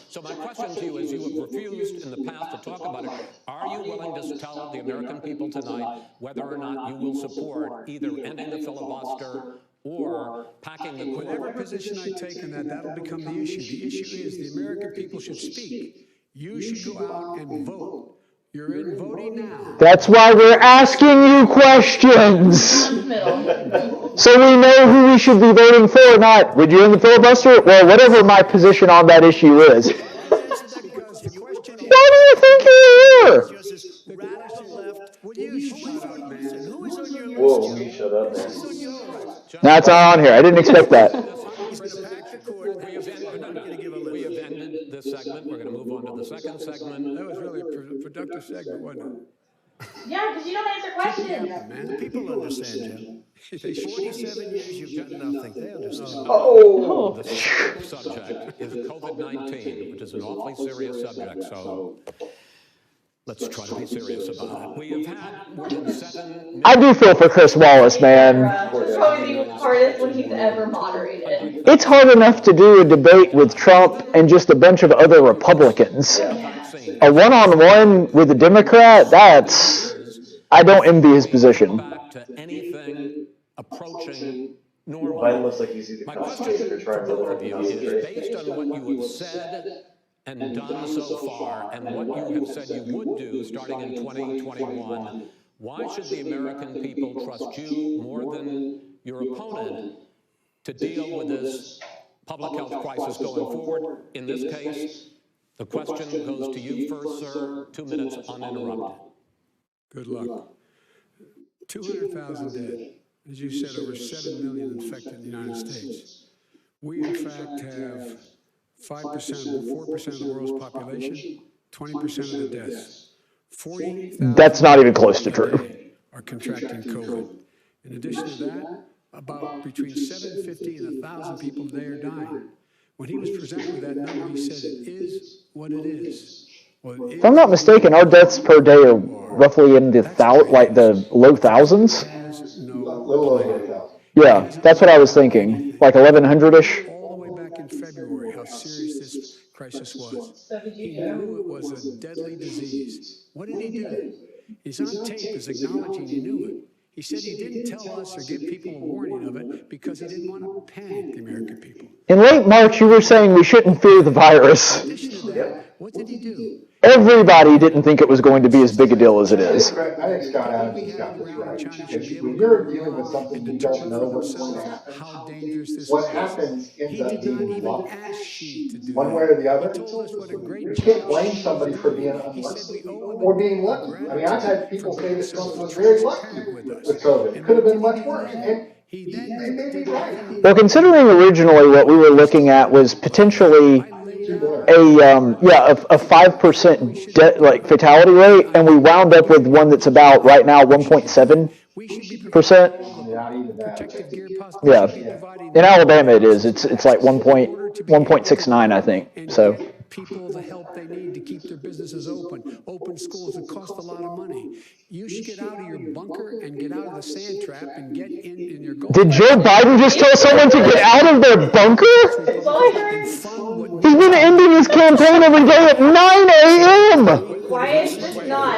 So my question to you is, you have refused in the past to talk about it. Are you willing to tell the American people tonight whether or not you will support either ending the filibuster or packing the court? Whatever position I take in that'll become the issue. The issue is the American people should speak. You should go out and vote. You're in voting now. That's why we're asking you questions. So we know who we should be voting for or not. Would you end the filibuster? Well, whatever my position on that issue is. Why do you think you're here? Whoa, will you shut up, man? No, it's not on here. I didn't expect that. We have ended this segment. We're going to move on to the second segment. That was really a productive segment, wasn't it? Yeah, because you don't answer questions. Man, people understand, Jim. 47 years, you've done nothing. They understand. The second subject is COVID-19, which is an awfully serious subject, so let's try to be serious about it. We have had more than 7... I do feel for Chris Wallace, man. It's probably the hardest one he's ever moderated. It's hard enough to do a debate with Trump and just a bunch of other Republicans. A one-on-one with a Democrat, I don't envy his position. Anything approaching normal. Biden looks like he's either My question constipated or trying to to you is, based on what you have said and done so far, and what you have said you would do starting in 2021, Why should the American people trust you more than your opponent to deal with this public health crisis going forward? In this case, the question goes to you first, sir. 2 minutes uninterrupted. Good luck. 200,000 dead. As you said, over 7 million infected in the United States. We, in fact, have 5%, 4% of the world's population, 20% of the deaths. 40,000 That's not even close to true. are contracting COVID. In addition to that, about between 750 and 1,000 people a day are dying. When he was presented with that number, he said it is what it is. Well, If I'm not mistaken, our deaths per day are roughly in the the low thousands. Yeah, that's what I was thinking, like 1,100-ish. All the way back in February, how serious this crisis was. He knew it was a deadly disease. What did he do? He's on tape as acknowledging he knew it. He said he didn't tell us or give people a warning of it because he didn't want to panic the American people. In late March, you were saying we shouldn't fear the virus. In addition to that, what did he do? Everybody didn't think it was going to be as big a deal as it is. I think Scott Adams got this right. Because when you're dealing with something you don't know what's going to happen, How dangerous this what was. happens ends He up did not being even luck, ask you to do one that. way or the other. He told us what a great You job can't blame somebody for being He said unlucky we owe him or being lucky. I mean, I've had people say that Trump was very lucky with COVID. It could have been much worse. And they may be right. Well, considering originally what we were looking at was potentially a 5% fatality rate, and we wound up with one that's about right now 1.7%. Not even that. Yeah, in Alabama it is. It's like 1.69, I think. So. People the help they need to keep their businesses open schools that cost a lot of money. You should get out of your bunker and get out of the sand trap and get in your goal. Did Joe Biden just tell someone to get out of their bunker? He's been ending his campaign every day at 9 a.m. Why is this not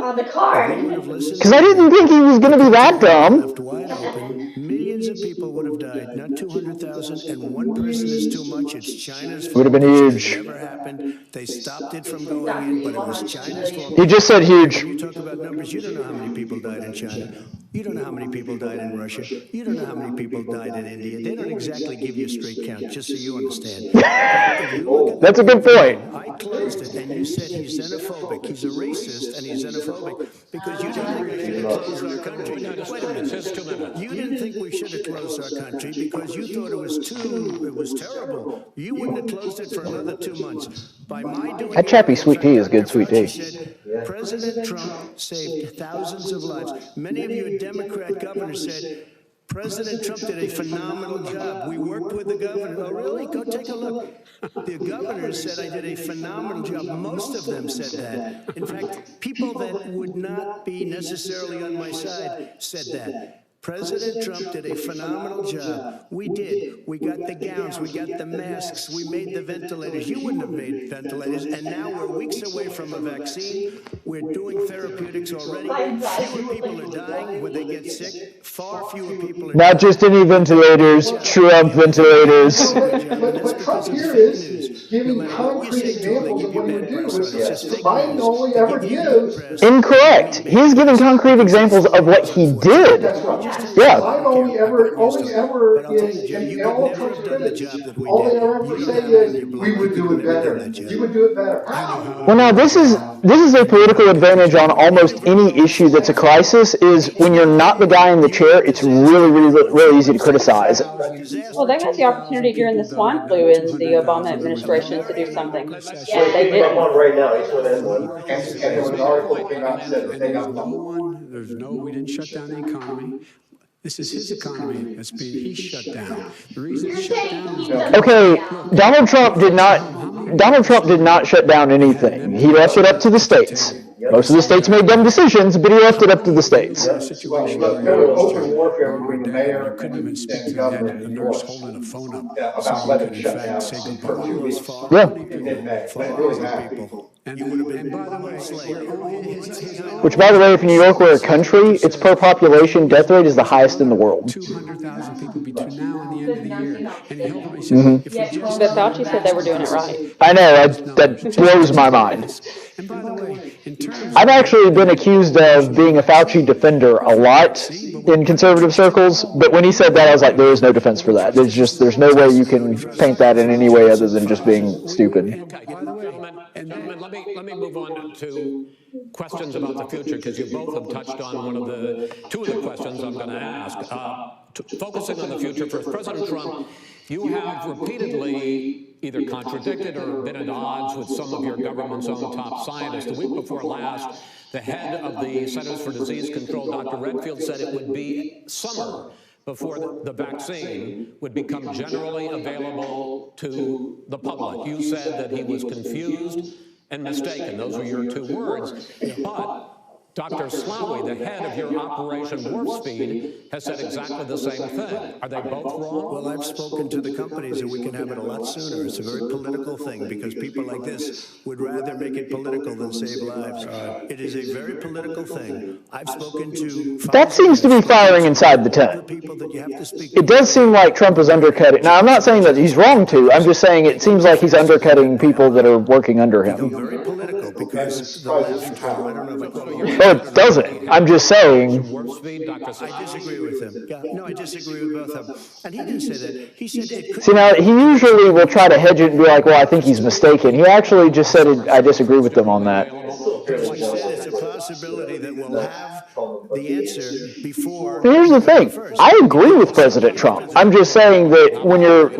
on the card? Because I didn't think he was going to be that dumb. Left wide open, millions of people would have died, not 200,000, and one person is too much. It's China's fault. Would have been huge. It never happened. They stopped it from going in, but it was China's fault. He just said huge. When you talk about numbers, you don't know how many people died in China. You don't know how many people died in Russia. You don't know how many people died in India. They don't exactly give you a straight count, just so you understand. That's a good point. I closed it, and you said he's xenophobic. He's a racist, and he's xenophobic because you didn't think we should have closed our country. Wait a minute. You didn't think we should have closed our country because you thought it was terrible. You wouldn't have closed it for another 2 months. By my doing That chappy sweet tea is good sweet tea. said, President Trump saved thousands of lives. Many of you Democrat governors said, President Trump did a phenomenal job. We worked with the governor. Oh, really? Go take a look. The governors said I did a phenomenal job. Most of them said that. In fact, people that would not be necessarily on my side said that. President Trump did a phenomenal job. We did. We got the gowns. We got the masks. We made the ventilators. You wouldn't have made ventilators. And now we're weeks away from a vaccine. We're doing therapeutics already. Fewer people are dying when they get sick. Far fewer people are Not just any ventilators, Trump ventilators. What Trump here is giving concrete examples of what he would do. Biden only ever gives. Incorrect. He's giving concrete examples of what he did. That's right. Yeah. Biden only ever is, and all of Trump's critics, all they ever say is, we would do it better. You would do it better. How? Well, now this is a political advantage on almost any issue that's a crisis. Is when you're not the guy in the chair, it's really easy to criticize. Well, they had the opportunity during the swine flu in the Obama administration to do something. And they I'm didn't. on right now, H1N1. And there was an article that came out and said that they got we didn't shut down the economy. This is his economy he's shut down. The reason it's shut down is Okay, Donald Trump did not shut down anything. He left it up to the states. Most of the states made dumb decisions, but he left it up to the states. There was open warfare between the mayor and the governor in New York holding a phone up about whether to shut down for 2 weeks. Yeah. It didn't matter, but it really mattered. And by the way, Which, by the way, if New York were a country, its per population death rate is the highest in the world. 200,000 people between now and the end of the year. And he held up, he said, if we just But Fauci said they were doing it right. I know, that blows my mind. And by the way, in terms I've actually been accused of being a Fauci defender a lot in conservative circles, but when he said that, I was like, there is no defense for that. There's no way you can paint that in any way other than just being stupid. Okay, by the way, gentlemen, let me move on to questions about the future, because you both have touched on two of the questions I'm going to ask. Focusing on the future, first, President Trump, you have repeatedly either contradicted or been at odds with some of your government's own top scientists. The week before last, the head of the Centers for Disease Control, Dr. Redfield, said it would be summer before the vaccine would become generally available to the public. You said that he was confused and mistaken. Those were your two words. But Dr. Slaoui, the head of your Operation Warp Speed, has said exactly the same thing. Are they both wrong? Well, I've spoken to the companies and we can have it a lot sooner. It's a very political thing because people like this would rather make it political than save lives. It is a very political thing. I've spoken to... That seems to be firing inside the tent. It does seem like Trump is undercutting. Now, I'm not saying that he's wrong to. I'm just saying it seems like he's undercutting people that are working under him. Very political because the left, I don't know if Oh, it doesn't. I'm just saying. I disagree with him. Yeah, no, I disagree with both of them. And he didn't say that. He said it could... See, now, he usually will try to hedge it and be like, well, I think he's mistaken. He actually just said, I disagree with them on that. He said it's a possibility that we'll have the answer before... But here's the thing. I agree with President Trump. I'm just saying that when you're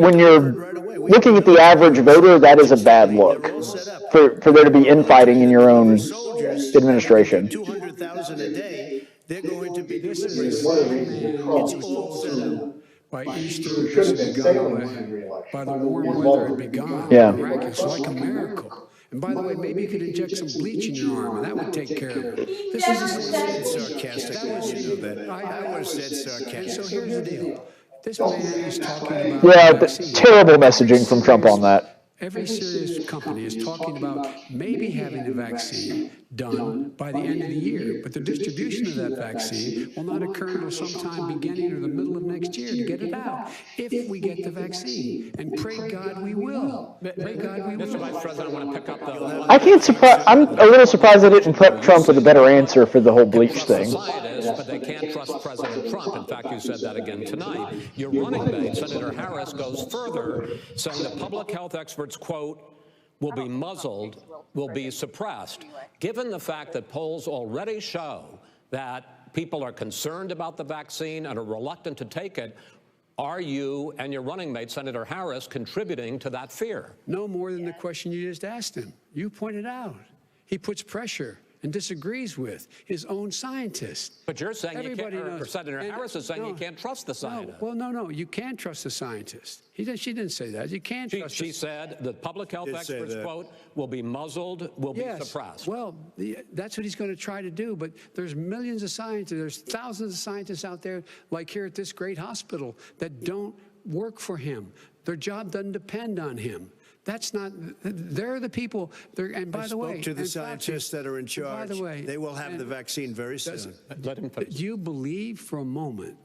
looking at the average voter, that is a bad look for there to be infighting in your own administration. 200,000 a day, they're going to be... It's one of the reasons that Trump It's all set up. By Easter, who it should have has been begun sailing away. to re-election. By the warm weather, it begun. Yeah. Miraculous, like a miracle. And by the way, maybe you could inject some bleach in your arm, and that would take care of it. This is sarcastic. You know that. I would have said sarcastic. So here's the deal. This man is talking about Yeah, but terrible messaging from Trump on that. Every serious company is talking about maybe having the vaccine done by the end of the year, but the distribution of that vaccine will not occur until sometime beginning or the middle of next year to get it out, if we get the vaccine. And pray God we will. Pray God we will. Mr. Vice President, I want to pick up the... I can't surprise. I'm a little surprised they didn't prep Trump with a better answer for the whole bleach thing. Scientists, but they can't trust President Trump. In fact, you said that again tonight. Your running mate, Senator Harris, goes further, saying that public health experts, quote, will be muzzled, will be suppressed. Given the fact that polls already show that people are concerned about the vaccine and are reluctant to take it, are you and your running mate, Senator Harris, contributing to that fear? No more than the question you just asked him. You pointed out. He puts pressure and disagrees with his own scientists. But you're saying Everybody you can't, or knows. Senator And Harris is saying no, you can't trust the scientists. No, you can't trust the scientists. She didn't say that. You can't trust She said that public health experts, quote, will be muzzled, will be suppressed. Well, that's what he's going to try to do, but there's millions of scientists, there's thousands of scientists out there, like here at this great hospital, that don't work for him. Their job doesn't depend on him. That's not, they're the people, and by the way. I spoke to the scientists that are in charge. By the way. They will have the vaccine very soon. Let him finish. Do you believe for a moment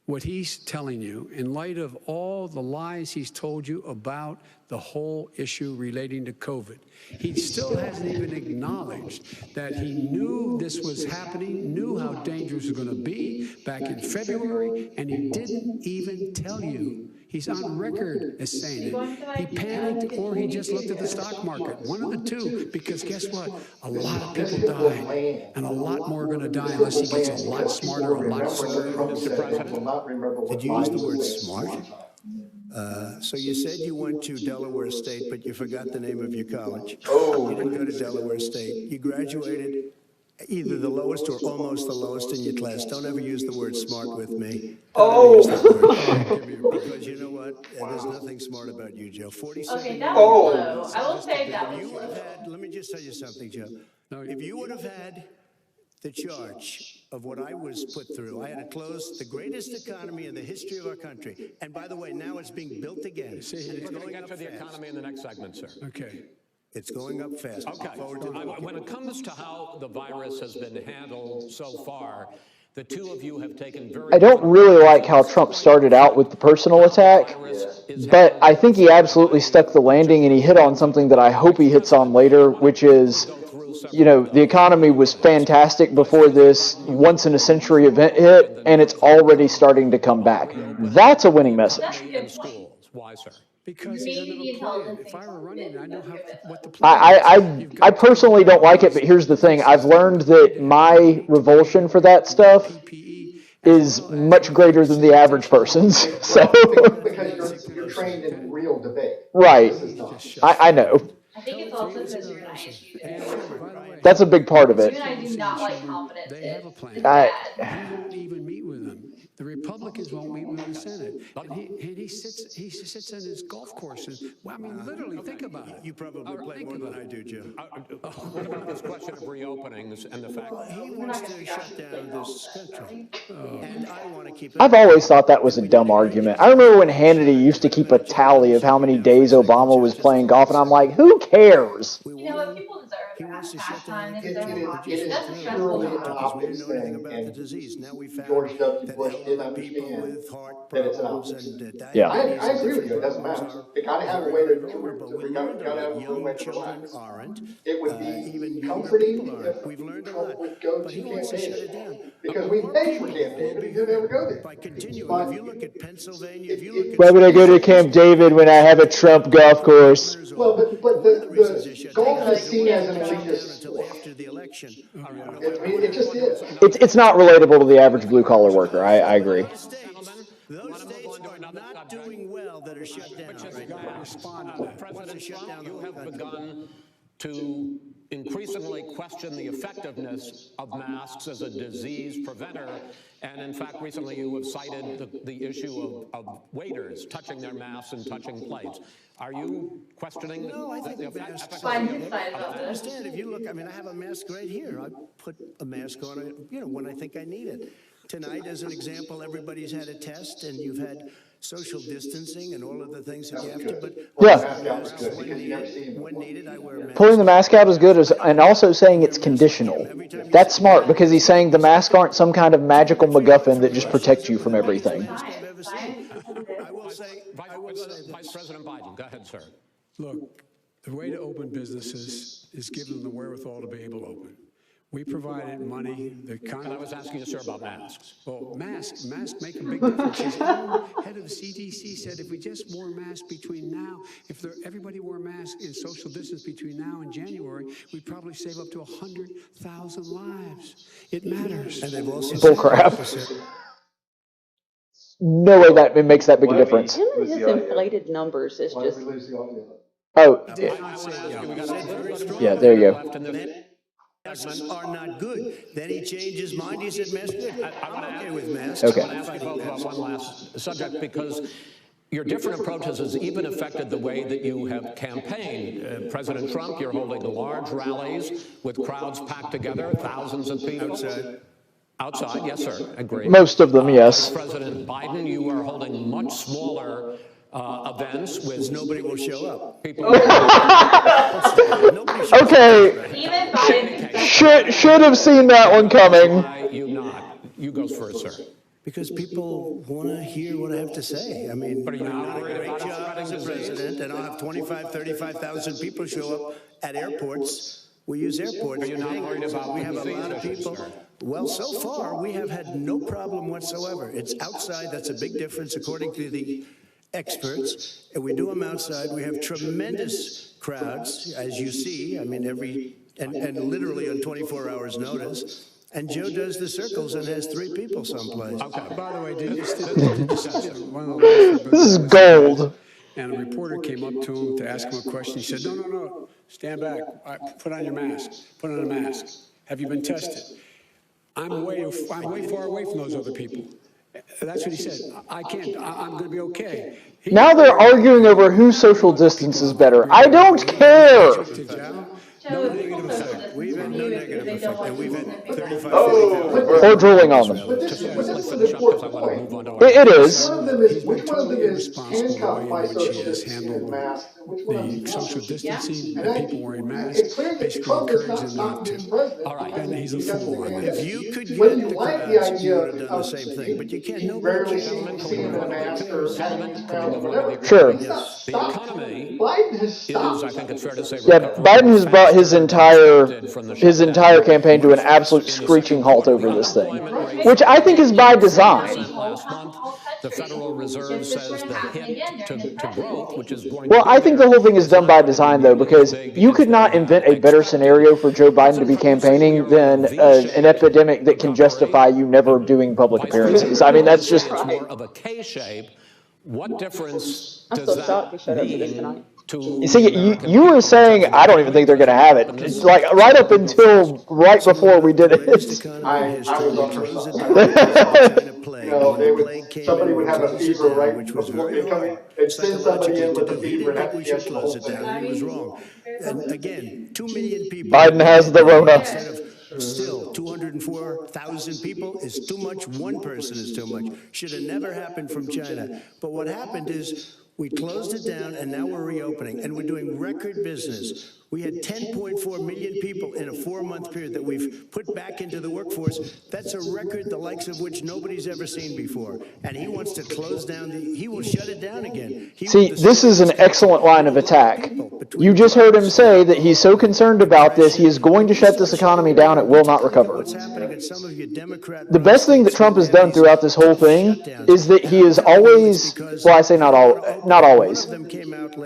what he's telling you in light of all the lies he's told you about the whole issue relating to COVID? He still hasn't even acknowledged that he knew this was happening, knew how dangerous it was going to be back in February, and he didn't even tell you. He's on record as saying it. He panicked or he just looked at the stock market. One of the two, because guess what? A lot of people died, and a lot more are going to die unless he gets a lot smarter, a lot smarter. Did you use the word smart? So you said you went to Delaware State, but you forgot the name of your college. You didn't go to Delaware State. You graduated either the lowest or almost the lowest in your class. Don't ever use the word smart with me. Because you know what? There's nothing smart about you, Joe. 47. Okay, that was low. I will say that was low. Let me just tell you something, Joe. If you would have had the charge of what I was put through, I had to close the greatest economy in the history of our country. And by the way, now it's being built again. See, We're going to get to the economy in the next segment, sir. Okay. It's going up fast. Okay. When it comes to how the virus has been handled so far, the two of you have taken very... I don't really like how Trump started out with the personal attack, but I think he absolutely stuck the landing, and he hit on something that I hope he hits on later, which is, you know, the economy was fantastic before this once-in-a-century event hit, and it's already starting to come back. That's a winning message. Why, sir? Because Maybe the intelligence if I were running, I know what the plan I personally don't like it, but here's the thing. I've learned that my revulsion for that stuff is much greater than the average person's. So Because you're trained in real debate. right. This is not. I know. I think it's also because you're an ISU. That's a big part of You it. and I do not like confidence. They have a plan. I- He won't even meet with them. The Republicans won't meet with the Senate. And he sits on his golf courses. Well, I mean, literally, think about it. You probably play more than I do, Joe. What about this question of reopenings and the fact that... He wants to shut down this country. And I want to keep it. I've always thought that was a dumb argument. I remember when Hannity used to keep a tally of how many days Obama was playing golf, and I'm like, who cares? You know what? People deserve He wants to shut pastime. down They It deserve is hobbies. That's a stressful purely an job. we didn't optics know anything thing, about the and disease. Now we found George W. that Bush didn't elderly people understand with heart that it's an problems optics. and Yeah. diabetes I and agree with you, it different doesn't matter. problems They gotta have a way very to, normal, but we we gotta learned have a a lot. Young way to children relax. aren't. It would Even be younger comforting people aren't. if We've learned a Trump lot. would go But to he wants to shut it campaign. down. Because But we more paid for people campaign, will he be didn't ever go there. by continuing. But If you look at Pennsylvania, if you look at... Why would I go to Camp David when I have a Trump golf course? Well, but the golf is seen as an elitist until sport. after the election. It just is. It's not relatable to the average blue-collar worker. I agree. Those states are not doing well that are shut down right now. Respond to that. President Trump, you have begun to increasingly question the effectiveness of masks as a disease preventer. And in fact, recently you have cited the issue of waiters touching their masks and touching plates. Are you questioning No, I think the masks. I'm excited about I this. understand. If you look, I mean, I have a mask right here. I put a mask on, when I think I need it. Tonight, as an example, everybody's had a test, and you've had social distancing and all of the things that you have to. But Yeah. when needed, I wear a mask. Pulling the mask out is good, and also saying it's conditional. That's smart, because he's saying the masks aren't some kind of magical MacGuffin that just protects you from everything. I will say, Vice President Biden, go ahead, sir. Look, the way to open businesses is give them the wherewithal to be able to open. We provided money, the And I was asking you, sir, about masks. well, masks make a big difference. His own head of the CDC said if we just wore masks between now, if everybody wore masks in social distance between now and January, we'd probably save up to 100,000 lives. It matters. and they've also Bullcrap. No way that it makes that big a difference. Him and his inflated numbers is Why did just, we lose the audio? Oh, Yeah, yeah, there you go. masks are not good. Then he changed his mind. He said, masks good. I'm okay with masks. Okay. I want to ask you both about one last subject, because your different approaches has even affected the way that you have campaigned. President Trump, you're holding large rallies with crowds packed together, thousands of people. Outside, yes, sir, agree. Most of them, yes. President Biden, you are holding much smaller events with Nobody will show up. people. Okay, Even Biden. should have seen that one coming. You not. You go first, sir. Because people want to hear what I have to say. I mean, But are you I've not done a worried great about job spreading as a disease? president, and I'll have 35,000 people show up at airports. We use airports. Are you not worried about We have a disease lot of issues, people. sir? Well, so far, we have had no problem whatsoever. It's outside. That's a big difference, according to the experts. And we do them outside. We have tremendous crowds, as you see. I mean, and literally on 24 hours notice. And Joe does the circles and has 3 people someplace. Okay. By the way, did you one of the This is gold. And a reporter came up to him to ask him a question. He said, no, stand back. Put on your mask. Put on a mask. Have you been tested? I'm way far away from those other people. That's what he said. I can't. I'm going to be okay. Now they're arguing over whose social distance is better. I don't care. No negative effect. We've had no negative effect, and we've had 35. Or drooling on them. But this is an important point. It is. Which one of them is handcuffed by social distancing and masks? Which one of them The is social not? distancing, And and people wearing masks, it's clear that basically Trump is encourage them not to. being president. All right, and he's a fool on If that. You could Whether get you the like the crowds, idea you would have done of the same thing, but you can't. you Nobody rarely can. see him in a mask or having him crowd or whatever. Sure. He's not The stopped. economy Biden has is, stopped. I think it's fair to say, Yeah, recovering Biden has brought his faster entire than expected from the shutdown. campaign to an absolute screeching halt over this thing, which I think is by design. Last month, the Federal Reserve says the hit to growth, which is going Well, to I think the whole thing is done by design, though, because you could not invent a better scenario for Joe Biden to be campaigning than an epidemic that can justify you never doing public appearances. I mean, that's just. more of a K shape. What difference I'm does still shocked he that showed up for this mean tonight. to You see, American you were people? saying I don't even think they're going to have it. It's like right up until right before we did it. I was on her side. You know, they would, somebody would have a fever right before they come in. They'd send somebody in with a fever and have to get the whole thing. He was wrong. And again, 2 million people. Biden has the Rona. Instead of still 204,000 people is too much. One person is too much. Should have never happened from China. But what happened is we closed it down, and now we're reopening, and we're doing record business. We had 10.4 million people in a 4-month period that we've put back into the workforce. That's a record the likes of which nobody's ever seen before. And he wants to close down he will shut it down again. See, this is an excellent line of attack. You just heard him say that he's so concerned about this, he is going to shut this economy down. It will not recover. What's happening in some of your Democrat. The best thing that Trump has done throughout this whole thing is that he is always, well, I say not always.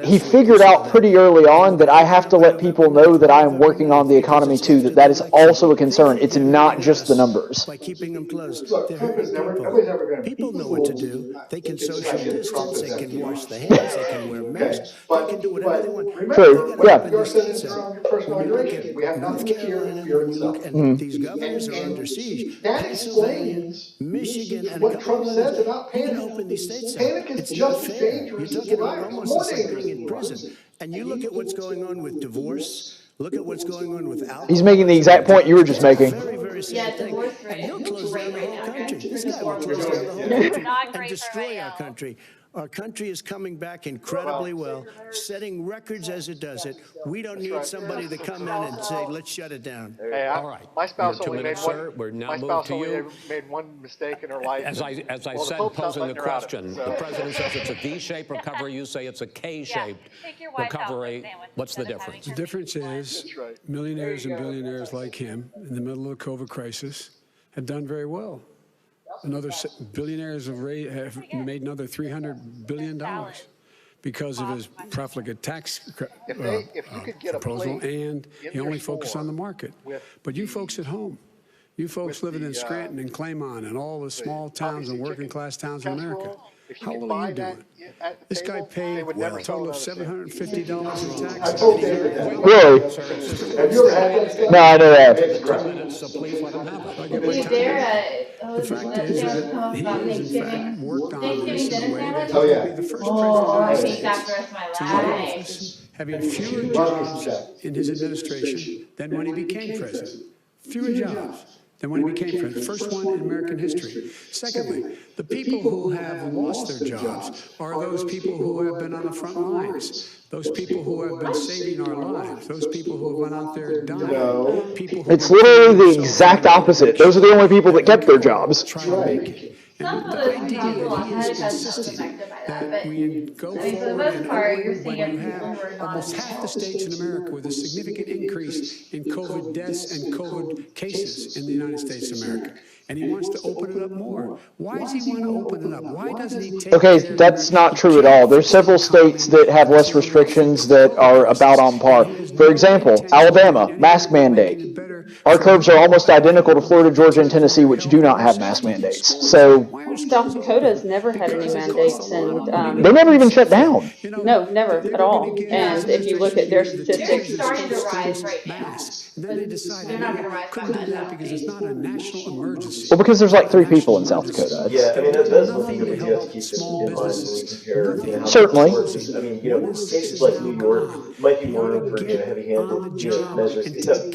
He figured out pretty early on that I have to let people know that I am working on the economy too, that is also a concern. It's not just the numbers. By keeping them closed. Look, They're Trump is hurting never, people. nobody's ever going to People know what to do. They can social distance, they can wash their hands, they can wear masks, they can do whatever they want. Remember, True, yeah. you're sitting there on your first inauguration. We have nothing to fear. You're yourself. And these governors are under siege. That explains Michigan, and what Trump says about you panic. can open these states up. Panic is It's just not as fair. dangerous You're as talking the about virus. almost More the same dangerous thing in than the virus. prison. And you look at what's going on with divorce. Look at what's going on with alcohol. He's making the exact point you were just making. Very, very sad thing. divorce And rate he'll is close down great the right whole now. country. This guy will close down the whole country and destroy our country. Our country is coming back incredibly well, setting records as it does it. We don't need somebody to come in and say, let's shut it down. Hey, All right. my spouse Your 2 only made minutes, one. sir. We're now My moved spouse to only you. made one mistake in her life. As I Well, the said, Pope's not posing the letting her out of it, question, so- the president says it's a V-shaped recovery. You say it's a K-shaped recovery. What's the difference? The difference is That's right. millionaires and billionaires like him in the middle of the COVID crisis have done very well. Billionaires have made another $300 billion because of his profligate tax If you could get a proposal, plate and in he their only focused on the market. with But you folks at home, you folks living in the, Scranton and Claymont and all the small towns and working class towns in America, casserole, if you how could well are buy you that doing? at the This guy table, paid they would a never sell total of another thing. $750 in I taxes. told David that. Really? Have you ever had that? No, I know that. It's great. Minutes, so please let him have it. Do you dare The fact is that he has in fact worked on this in a way that he Oh, will yeah. be the first Oh, I president think that's the rest of my to life. leave office having fewer jobs in his administration than when he became president. Fewer jobs than when he became president. First one in American history. Secondly, the people who have lost their jobs are those people who have been on the front lines. Those people who have been saving our lives. Those people who have gone out there dying. People who It's literally the exact opposite. Those are the only people that kept their jobs. Some of those people ahead of us suspected by that, but we go I mean, for the forward most and part, you're when seeing you people have who are not. almost half the states in America with a significant increase in COVID deaths and COVID cases in the United States of America. And he wants to open it up more. Why does he want to open it up? Why doesn't he take Okay, that's not true at all. There's several states that have less restrictions that are about on par. For example, Alabama, mask mandate. Our curves are almost identical to Florida, Georgia, and Tennessee, which do not have mask mandates. So South Dakota's never had any mandates, and they never even shut down. no, never at all. And if you look at their They're statistics, starting to rise right now. And then they decided They're not gonna rise couldn't back do to that that because it's not a national emergency. Well, because there's like 3 people in South Dakota. Yeah, I mean, that's one thing that we do have to keep in mind when we compare, how Certainly. this works. I mean, cases like New York might be more for, heavy-handed, measures,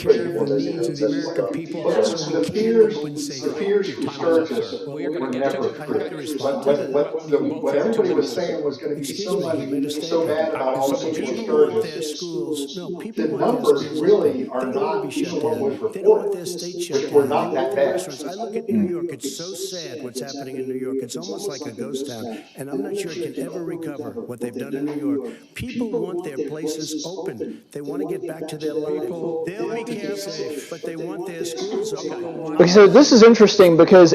putting people in those neighborhoods, such as like, The fears from Sturgis were never true. What everybody was saying was going to be so bad about all the people in Sturgis. The numbers really are not even what was reported, which were not that bad. I look at New York, it's so sad what's happening in New York. It's almost like a ghost town, and I'm not sure it can ever recover what they've done in New York. People want their places open. They want to get back to their life. They'll be careful, but they want their schools open. Okay, so this is interesting because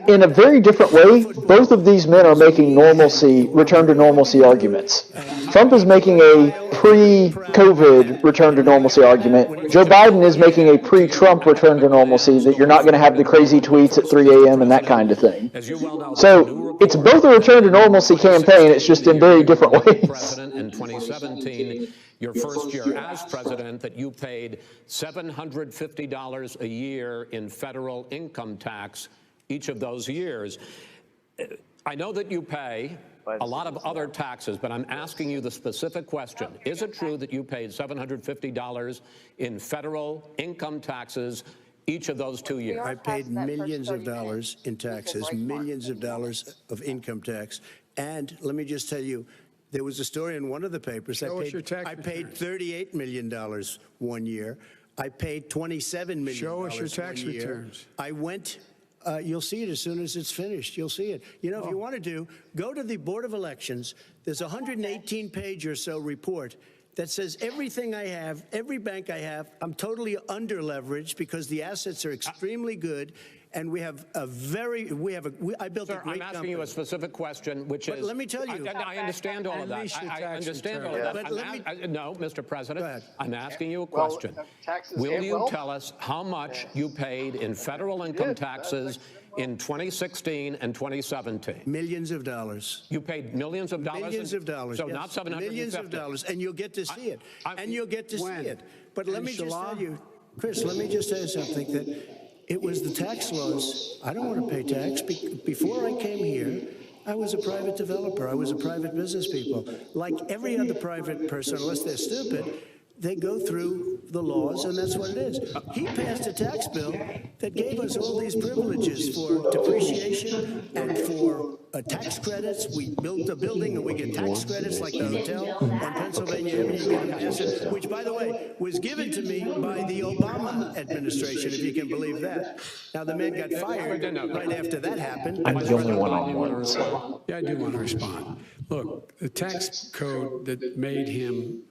in a very different way, both of these men are making return to normalcy arguments. Trump is making a pre-COVID return to normalcy argument. Joe Biden is making a pre-Trump return to normalcy, that you're not going to have the crazy tweets at 3 a.m. and that kind of thing. So it's both a return to normalcy campaign, it's just in very different ways. President in 2017, your first year as president, that you paid $750 a year in federal income tax each of those years. I know that you pay a lot of other taxes, but I'm asking you the specific question. Is it true that you paid $750 in federal income taxes each of those 2 years? I paid millions of dollars in taxes, millions of dollars of income tax. And let me just tell you, there was a story in one of the papers. I paid $38 million one year. I paid $27 million. Show us your tax returns. I went. You'll see it as soon as it's finished. You'll see it. You know, if you want to go to the Board of Elections. There's a 118-page or so report that says everything I have, every bank I have, I'm totally under leveraged because the assets are extremely good. And I built a great company. I'm asking you a specific question, which is. Let me tell you. I understand all of that. I understand all of that. No, Mr. President, I'm asking you a question. Will you tell us how much you paid in federal income taxes in 2016 and 2017? Millions of dollars. You paid millions of dollars? Millions of dollars. So yes. not 750? Millions of dollars, and you'll get to see it. And you'll get to see it. But let me just tell you, Chris, let me just tell you something that. It was the tax laws. I don't want to pay tax. Before I came here, I was a private developer. I was a private business people. Like every other private person, unless they're stupid, they go through the laws, and that's what it is. He passed a tax bill that gave us all these privileges for depreciation and for tax credits. We built a building and we get tax credits like the hotel on Pennsylvania Avenue, you get a massive, which, by the way, was given to me by the Obama administration, if you can believe that. Now, the man got fired right after that happened. I'm the only one on board. So. Yeah, I do want to respond. Look, the tax code that made him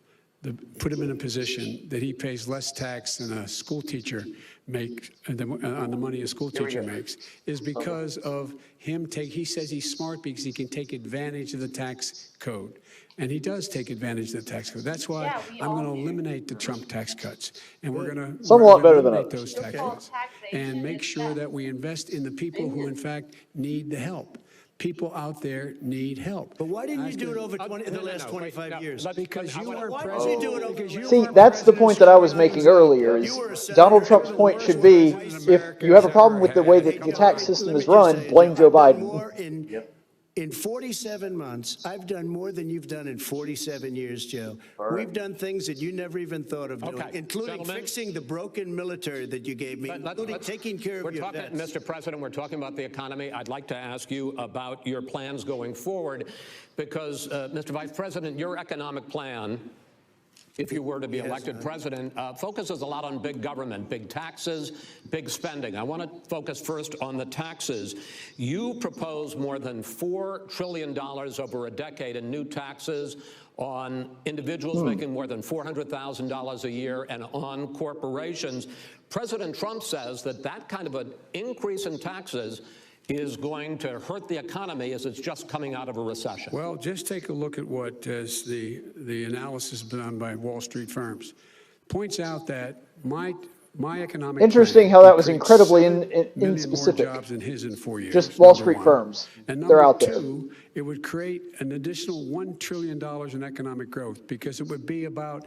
put him in a position that he pays less tax than a school teacher makes on the money a school teacher makes is because of him he says he's smart because he can take advantage of the tax code. And he does take advantage of the tax code. That's why I'm going to eliminate the Trump tax cuts. And we're going to eliminate those tax cuts and make sure that we invest in the people who, in fact, need the help. People out there need help. But why didn't you do it over the last 25 years? Because you weren't president. See, that's the point that I was making earlier, is Donald Trump's point should be, if you have a problem with the way that the tax system is run, blame Joe Biden. In 47 months, I've done more than you've done in 47 years, Joe. We've done things that you never even thought of doing, including fixing the broken military that you gave me, including taking care of your vets. Mr. President, we're talking about the economy. I'd like to ask you about your plans going forward, because, Mr. Vice President, your economic plan, if you were to be elected president, focuses a lot on big government, big taxes, big spending. I want to focus first on the taxes. You propose more than $4 trillion over a decade in new taxes on individuals making more than $400,000 a year and on corporations. President Trump says that kind of an increase in taxes is going to hurt the economy as it's just coming out of a recession. Well, just take a look at what is the analysis done by Wall Street firms. Points out that my My economic Interesting plan how that was would create incredibly 7 million more inspecific. jobs than his in 4 years. Just Wall number Street one. firms. And They're number out there. two, it would create an additional $1 trillion in economic growth because it would be about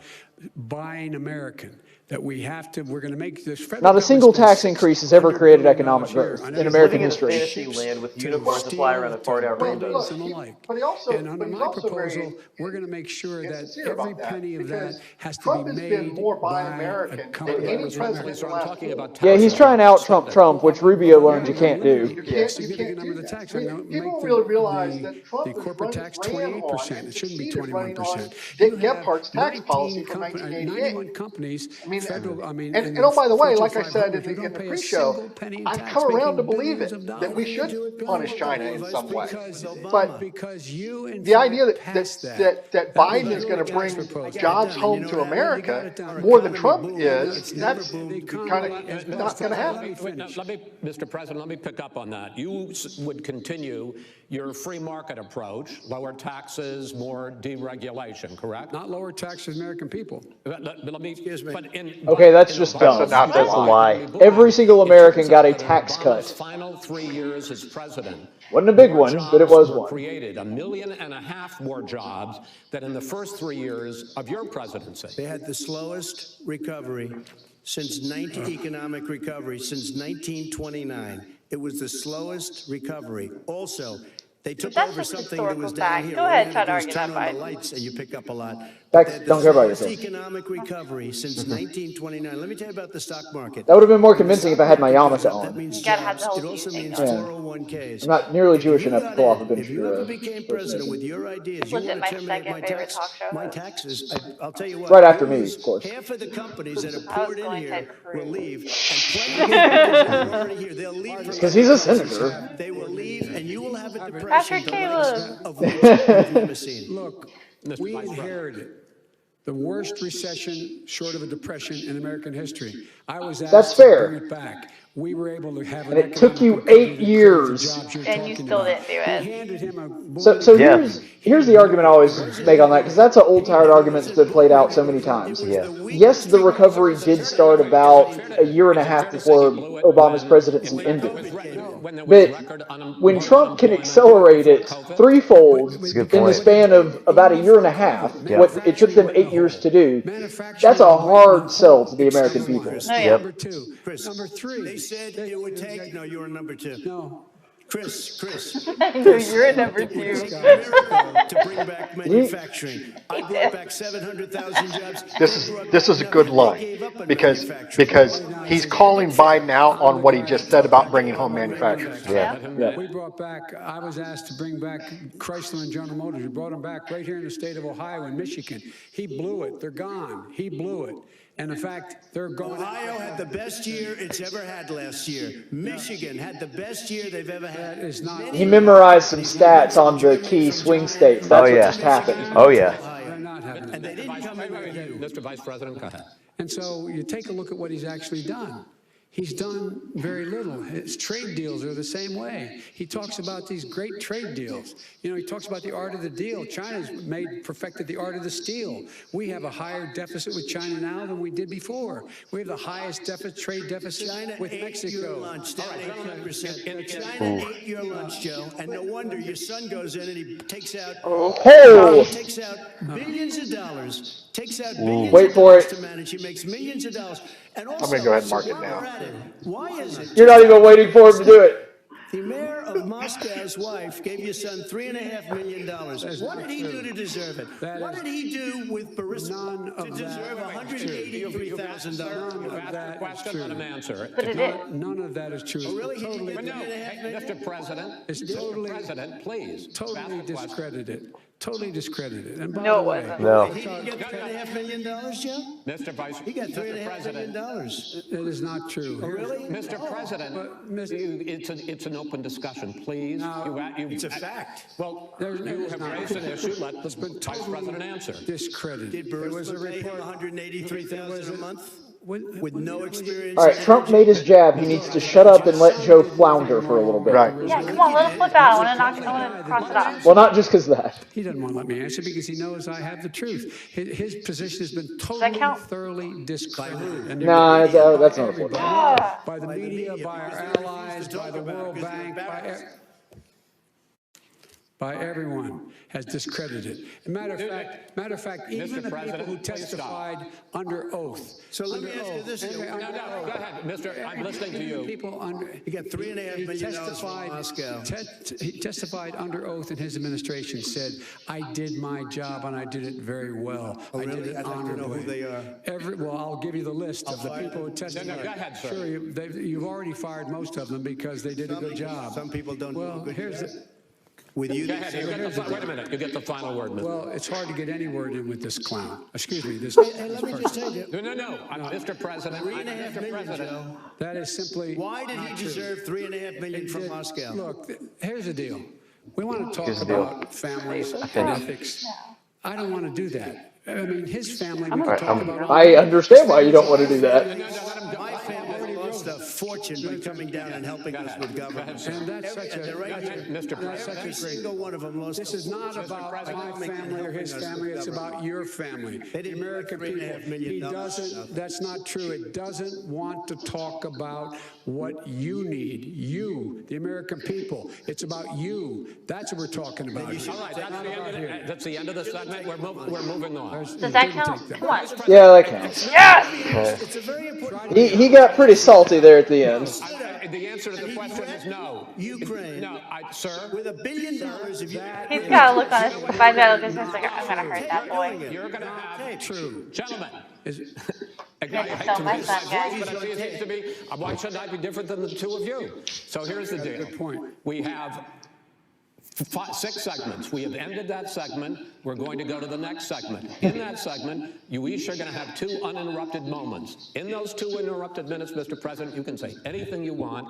buying American. That we're going to make this federal Not a single government tax spend increase has ever $600 created billion economic a year growth on in everything American Living in a history. fantasy land with to unicorns that fly around a fart out steel, rainbows. buildings and the like. But he also, And under but he's my also proposal, very we're going to make sure that insincere every about that, penny of that because has to Trump be has made been more buy by American a than company any that was president American. in the last 4 years. Yeah, he's trying to out Trump, which Rubio learned you can't do. You can't Significant number do of the that. tax. People Make really realize that Trump the is corporate tax ran on 28%. and It shouldn't be succeeded running on 21%. Dick You have Gephardt's tax 19 policy from company- 1988. 91 companies, I mean, federal, I mean, and in oh, by the way, Fortune like I said 500 who in don't the pay a pre-show, single penny in I've tax, come around to making believe billions it, of that we dollars. should punish China in some way. But Because you, in the idea that, passed that Biden is going to bring jobs home to America more than Trump is, that's kind of not going to happen. Mr. President, let me pick up on that. You would continue your free market approach, lower taxes, more deregulation, correct? Not lower taxes American people. Let me, but in, Okay, that's just dumb. That's a lie. Every single American got a tax Obama's cut. final 3 years as president. Wasn't a big more one, but it jobs was were one. created, 1.5 million more jobs than in the first 3 years of your presidency. They had the slowest recovery economic recovery since 1929. It was the slowest recovery. Also, they took That's over just something that was historical down fact. here. Go All ahead, you try to have to do is argue that turn on the fight. lights and you pick up a lot. Facts They had don't the care about slowest yourself. economic recovery since 1929. Let me tell you about the stock market. That would have been more convincing if I had my yarmulke That on. means You gotta have jobs. the It whole also thing means going. 401ks. I'm not nearly If Jewish you enough to got pull off a in, Ben if you ever Shapiro became president with your ideas, you Was it want my to terminate second my favorite talk show? my taxes. I'll tell you what. Right after me, lose of course. Half of the companies that have I was poured in going here Ted will Cruz. leave, and plenty of companies that are already here. They'll leave for because he's a other companies. senator. They will leave, and you will have a depression Patrick the likes Caleb. of which you've never seen. Look, we inherited the worst recession short of a depression in American history. I was asked That's to fair. bring it back. We were able to have And it took you 8 years. And you still didn't do it. He handed him a So Yeah. here's the argument I always make on that, because that's an old tired argument that's been played out so many times. Yeah. Yes, the recovery did start about a year and a half before Obama's presidency ended. But when Trump can accelerate it threefold a good in the point. span of about a year and a half, what it took them 8 years to do, that's a hard sell to the American people. Oh, yeah. Number two. Chris, Number three. They said it would take. No, you were number two. No. Chris. I know you're number two. To bring back manufacturing. I brought back 700,000 jobs. This is a good line because he's calling Biden out on what he just said about bringing home manufacturing. Yeah. We brought back, I was asked to bring back Chrysler and General Motors. We brought them back right here in the state of Ohio and Michigan. He blew it. They're gone. He blew it. And in fact, they're going. Ohio had the best year it's ever had last year. Michigan had the best year they've ever had. That is not. He memorized some stats on the key swing states. That's what just happened. Oh, yeah. They're not having And they didn't come in with you. Mr. Vice President, go ahead. And so you take a look at what he's actually done. He's done very little. His trade deals are the same way. He talks about these great trade deals. You know, he talks about the art of the deal. China's perfected the art of the steal. We have a higher deficit with China now than we did before. We have the highest trade deficit China with ate Mexico. your lunch. Down 18%. China ate your lunch, Joe. And no wonder your son goes in and he takes out billions of dollars. Takes out billions Wait of for dollars it. to manage. He makes millions of dollars. And also, I'm going to go ahead and mark it while now. we're at it, why is it? You're not even waiting for him to do it. The mayor of Moscow's wife gave your son $3.5 million. What did he do to deserve it? What did he do with Burisma to deserve $183,000? None of that is true. Let him answer. But it is. None of that is true. Oh, really? He didn't Totally, get No, $3.5 million? Mr. President, it's Mr. totally, President, please. totally Ask the question. discredited. Totally discredited. And by No, the it way, wasn't. No. He didn't get $3.5 million, Joe? Mr. Vice, He got Mr. $3.5 President, million. it is not true. Really? Mr. President, But, Mr. it's an open discussion, please. No, It's a fact. Well, There's- you there's have not. raised an issue, let the It's been Vice totally President answer. discredited. Did There was a Burisma pay him report. $183,000 a month? with no experience. All right, Trump made his jab. He needs to shut up and let Joe flounder for a little bit. Right. Yeah, come on, let it flip out. I want to cross it off. Well, not just because of that. He doesn't want to let me answer because he knows I have the truth. His position has been Does that totally, count? thoroughly discredited. And Nah, that's not a flip. by the media, by our allies, by the World Bank, by everyone has discredited. Matter of fact, even the people who testified under oath. So let me ask you this. No, go ahead, Mr. I'm listening to you. People under. You got $3.5 million from Moscow. He testified under oath in his administration. Said, "I did my job and I did it very well. Oh, I really? did it I'd like to know honorably." who they are. Well, I'll give you the list of the people who testified. No, go ahead, sir. Sure, you've already fired most of them because they did a good job. Some people don't do a Well, good here's job. the. With you, Go ahead, wait a minute, you get the final word, Mr. Well, it's hard to get any word in with this clown. Excuse me, this. Hey, let me just tell you. No, Mr. President, $3.5 million, Joe. That is simply. Why did he deserve $3.5 million from Moscow? Look, here's the deal. We want to talk about families and ethics. I don't want to do that. I mean, his family. We can talk about. I understand why you don't want to do that. My family lost a fortune by coming down and helping us with government. And that's such a. Mr. President. Every single one of them lost. This is not about my family or his family. It's about your family, the American people. He doesn't. That's not true. It doesn't want to talk about what you need. You, the American people. It's about you. That's what we're talking about. All right, that's the end of the segment. We're moving on. Does that count? Come on. Yeah, that counts. Yes! It's a very important. He got pretty salty there at the end. The answer to the question is no. Ukraine. No, sir. With $1 billion of you. He's got to look on his, if I've got to look at his, like, I'm going to hurt that boy. You're going to have True. Gentlemen. I You have to hate sell to my raise son, my guys. voice, but I see it seems to be, why shouldn't I be different than the two of you? So here's the deal. Good point. We have 6 segments. We have ended that segment. We're going to go to the next segment. In that segment, you each are going to have 2 uninterrupted moments. In those 2 uninterrupted minutes, Mr. President, you can say anything you want.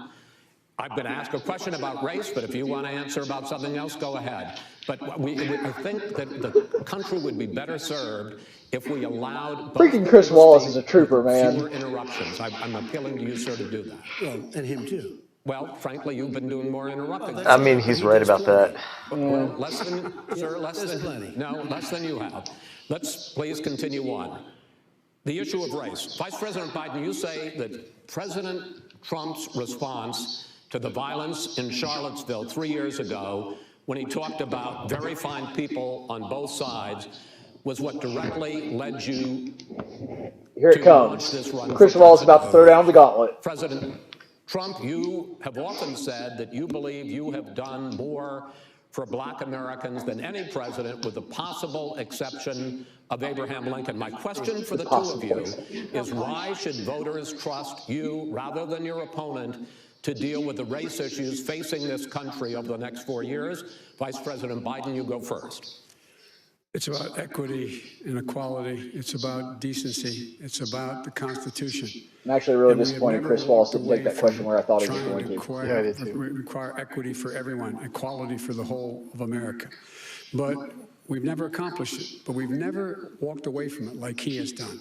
I'm going to ask a question about race, but if you want to answer about something else, go ahead. But I think that the country would be better served if we allowed Freaking Chris Wallace is a trooper, man. fewer interruptions. I'm appealing to you, sir, to do that. Well, and him too. Well, frankly, you've been doing more interrupting. I mean, he's right about that. Well, less than, sir, There's plenty. no, less than you have. Let's please continue on. The issue of race. Vice President Biden, you say that President Trump's response to the violence in Charlottesville 3 years ago, when he talked about very fine people on both sides, was what directly led you Here it to comes. launch this run. Chris Wallace about to throw down the gauntlet. President Trump, you have often said that you believe you have done more for Black Americans than any president, with the possible exception of Abraham Lincoln. My question for the two of you is, why should voters trust you rather than your opponent to deal with the race issues facing this country over the next 4 years? Vice President Biden, you go first. It's about equity and equality. It's about decency. It's about the Constitution. I'm actually really And we have disappointed never Chris Wallace didn't walked take that away question from where I thought he was trying going to to. acquire- Yeah, I did too. require equity for everyone, equality for the whole of America. But we've never accomplished it. But we've never walked away from it like he has done.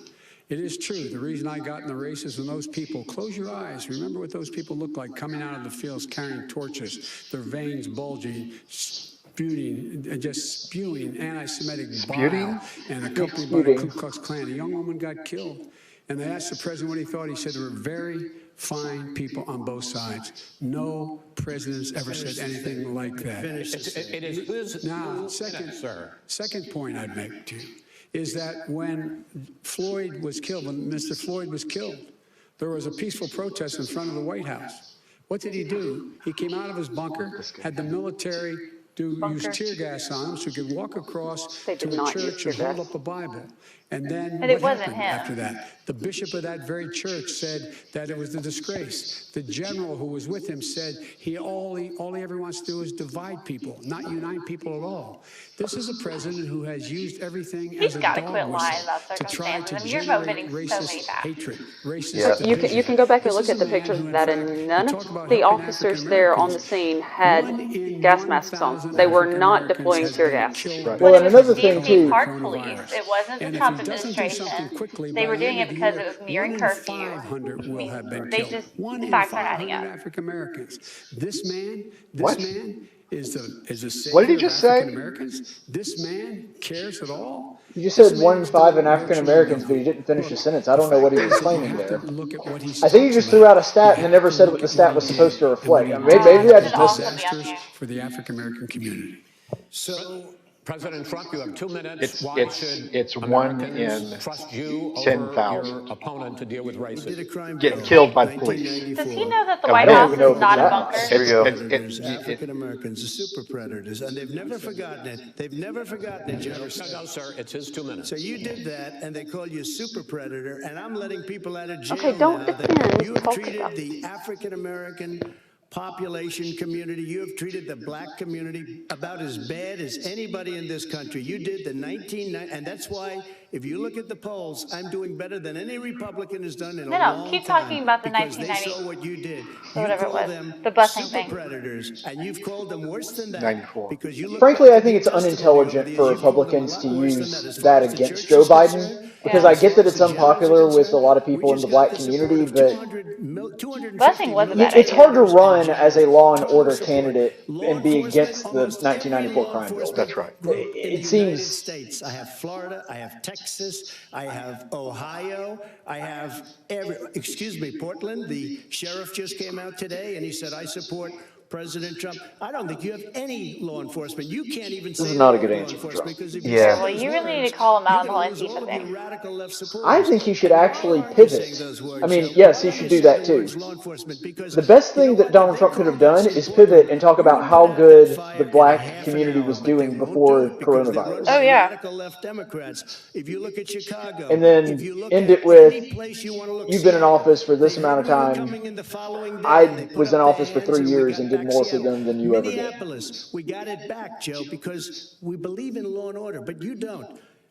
It is true. The reason I got in the race is when those people, close your eyes, remember what those people look like coming out of the fields carrying torches, their veins bulging, spewing, and just spewing anti-Semitic bile, and accompanied by the Ku Klux Klan. A young woman got killed. And they asked the president what he thought. He said there were very fine people on both sides. No president's ever said anything like that. It is his Now, sir. second point I'd make to you is that when Floyd was killed, when Mr. Floyd was killed, there was a peaceful protest in front of the White House. What did he do? He came out of his bunker, had the military use tear gas on him so he could walk across They to did a not use church tear and hold gas. up a Bible. And then And it what wasn't happened him. after that? The bishop of that very church said that it was a disgrace. The general who was with him said all he ever wants to do is divide people, not unite people at all. This is a president who has used everything He's as a gotta dog quit lying whistle about to try to circumstances. I mean, you're generate voting so many racist back. hatred, racist Yeah. division. You can go back and This look is at a the man pictures who, of that, in and fact, none we of talk about the helping officers there on the scene had One in gas masks on, 1,000 They were not deploying tear gas. Right. Well, and It was another the thing DC too. Park Police. It wasn't the And if Trump he doesn't do something administration. quickly, They by were the doing end it of the because year, it was nearing 1 in curfew. 500 will have been They killed. just, 1 the in facts aren't adding 500 up. African Americans. This What? man is a savior What did he of just say? African Americans. This man cares at all. You just said 1 in 5 in African Americans, but you didn't finish the sentence. I don't know what he was claiming there. Look at what he's I think you just threw out a stat and then never said what the stat was supposed to reflect. I mean, maybe I just missed it. disasters for the African American community. So, President Trump, you have 2 minutes. Why should It's 1 Americans in trust you over 10,000 your opponent to deal with did a racism? crime get bill, killed by the police. 1994. Does he know that the I White don't House even know is if not it's a that bunker? It's- Predators, it- African Americans, the super predators, and they've never forgotten it. They've never forgotten it, Joe. No, sir, it's his 2 minutes. So you did that, and they call you super predator, and I'm letting people out of jail Okay, don't now that defend, you have talk treated about the African American population community, you have treated the black community about as bad as anybody in this country. You did the 1990, and that's why, if you look at the polls, I'm doing better than any Republican has done in a No, long keep time. talking about the because they 1990 saw what you did. or whatever it You call was, them the busing super thing. predators, and you've called them worse than that. 94. Because you look Frankly, back I at think the it's testimony over unintelligent the for years, you've called them a Republicans lot to worse than use as that far as the against church Joe is Biden. concerned. Because Yeah. I get that it's As far as the unpopular generals are with a lot of concerned, people we in the just got black the support community, of but 250 Busing was a bad it's hard to idea. run as a law and order candidate and be against the 1994 crime bill. That's right. Group in the It United seems States. I have Florida, I have Texas, I have Ohio, I have excuse me, Portland. The sheriff just came out today and he said, I support President Trump. I don't think you have any law enforcement. You can't even say This is not a the good word answer law for enforcement, Trump. because if you Yeah. say Well, those you really need words, to call him out on the you're whole gonna lose Antifa all of your thing. radical left supporters. I think he should And why actually aren't you saying pivot. those words, I mean, Joe? yes, Why he don't should you do say that the too. words law enforcement? Because The best you know thing that what? Donald If Trump they could have called done us is supporters, pivot and talk we about would how put out good fire the in black half an community hour, was but they doing won't before do it because they're run coronavirus. by Oh, yeah. radical left Democrats. If you look at Chicago, And if then you look end at it with, any place you want to look, you've been in Seattle, office for this they amount heard of we were time. coming in the following day. They I put was in up their office for hands 3 and we years got and did back more for Seattle. them than you ever did. Minneapolis, we got it back, Joe, because we believe in law and order, but you don't.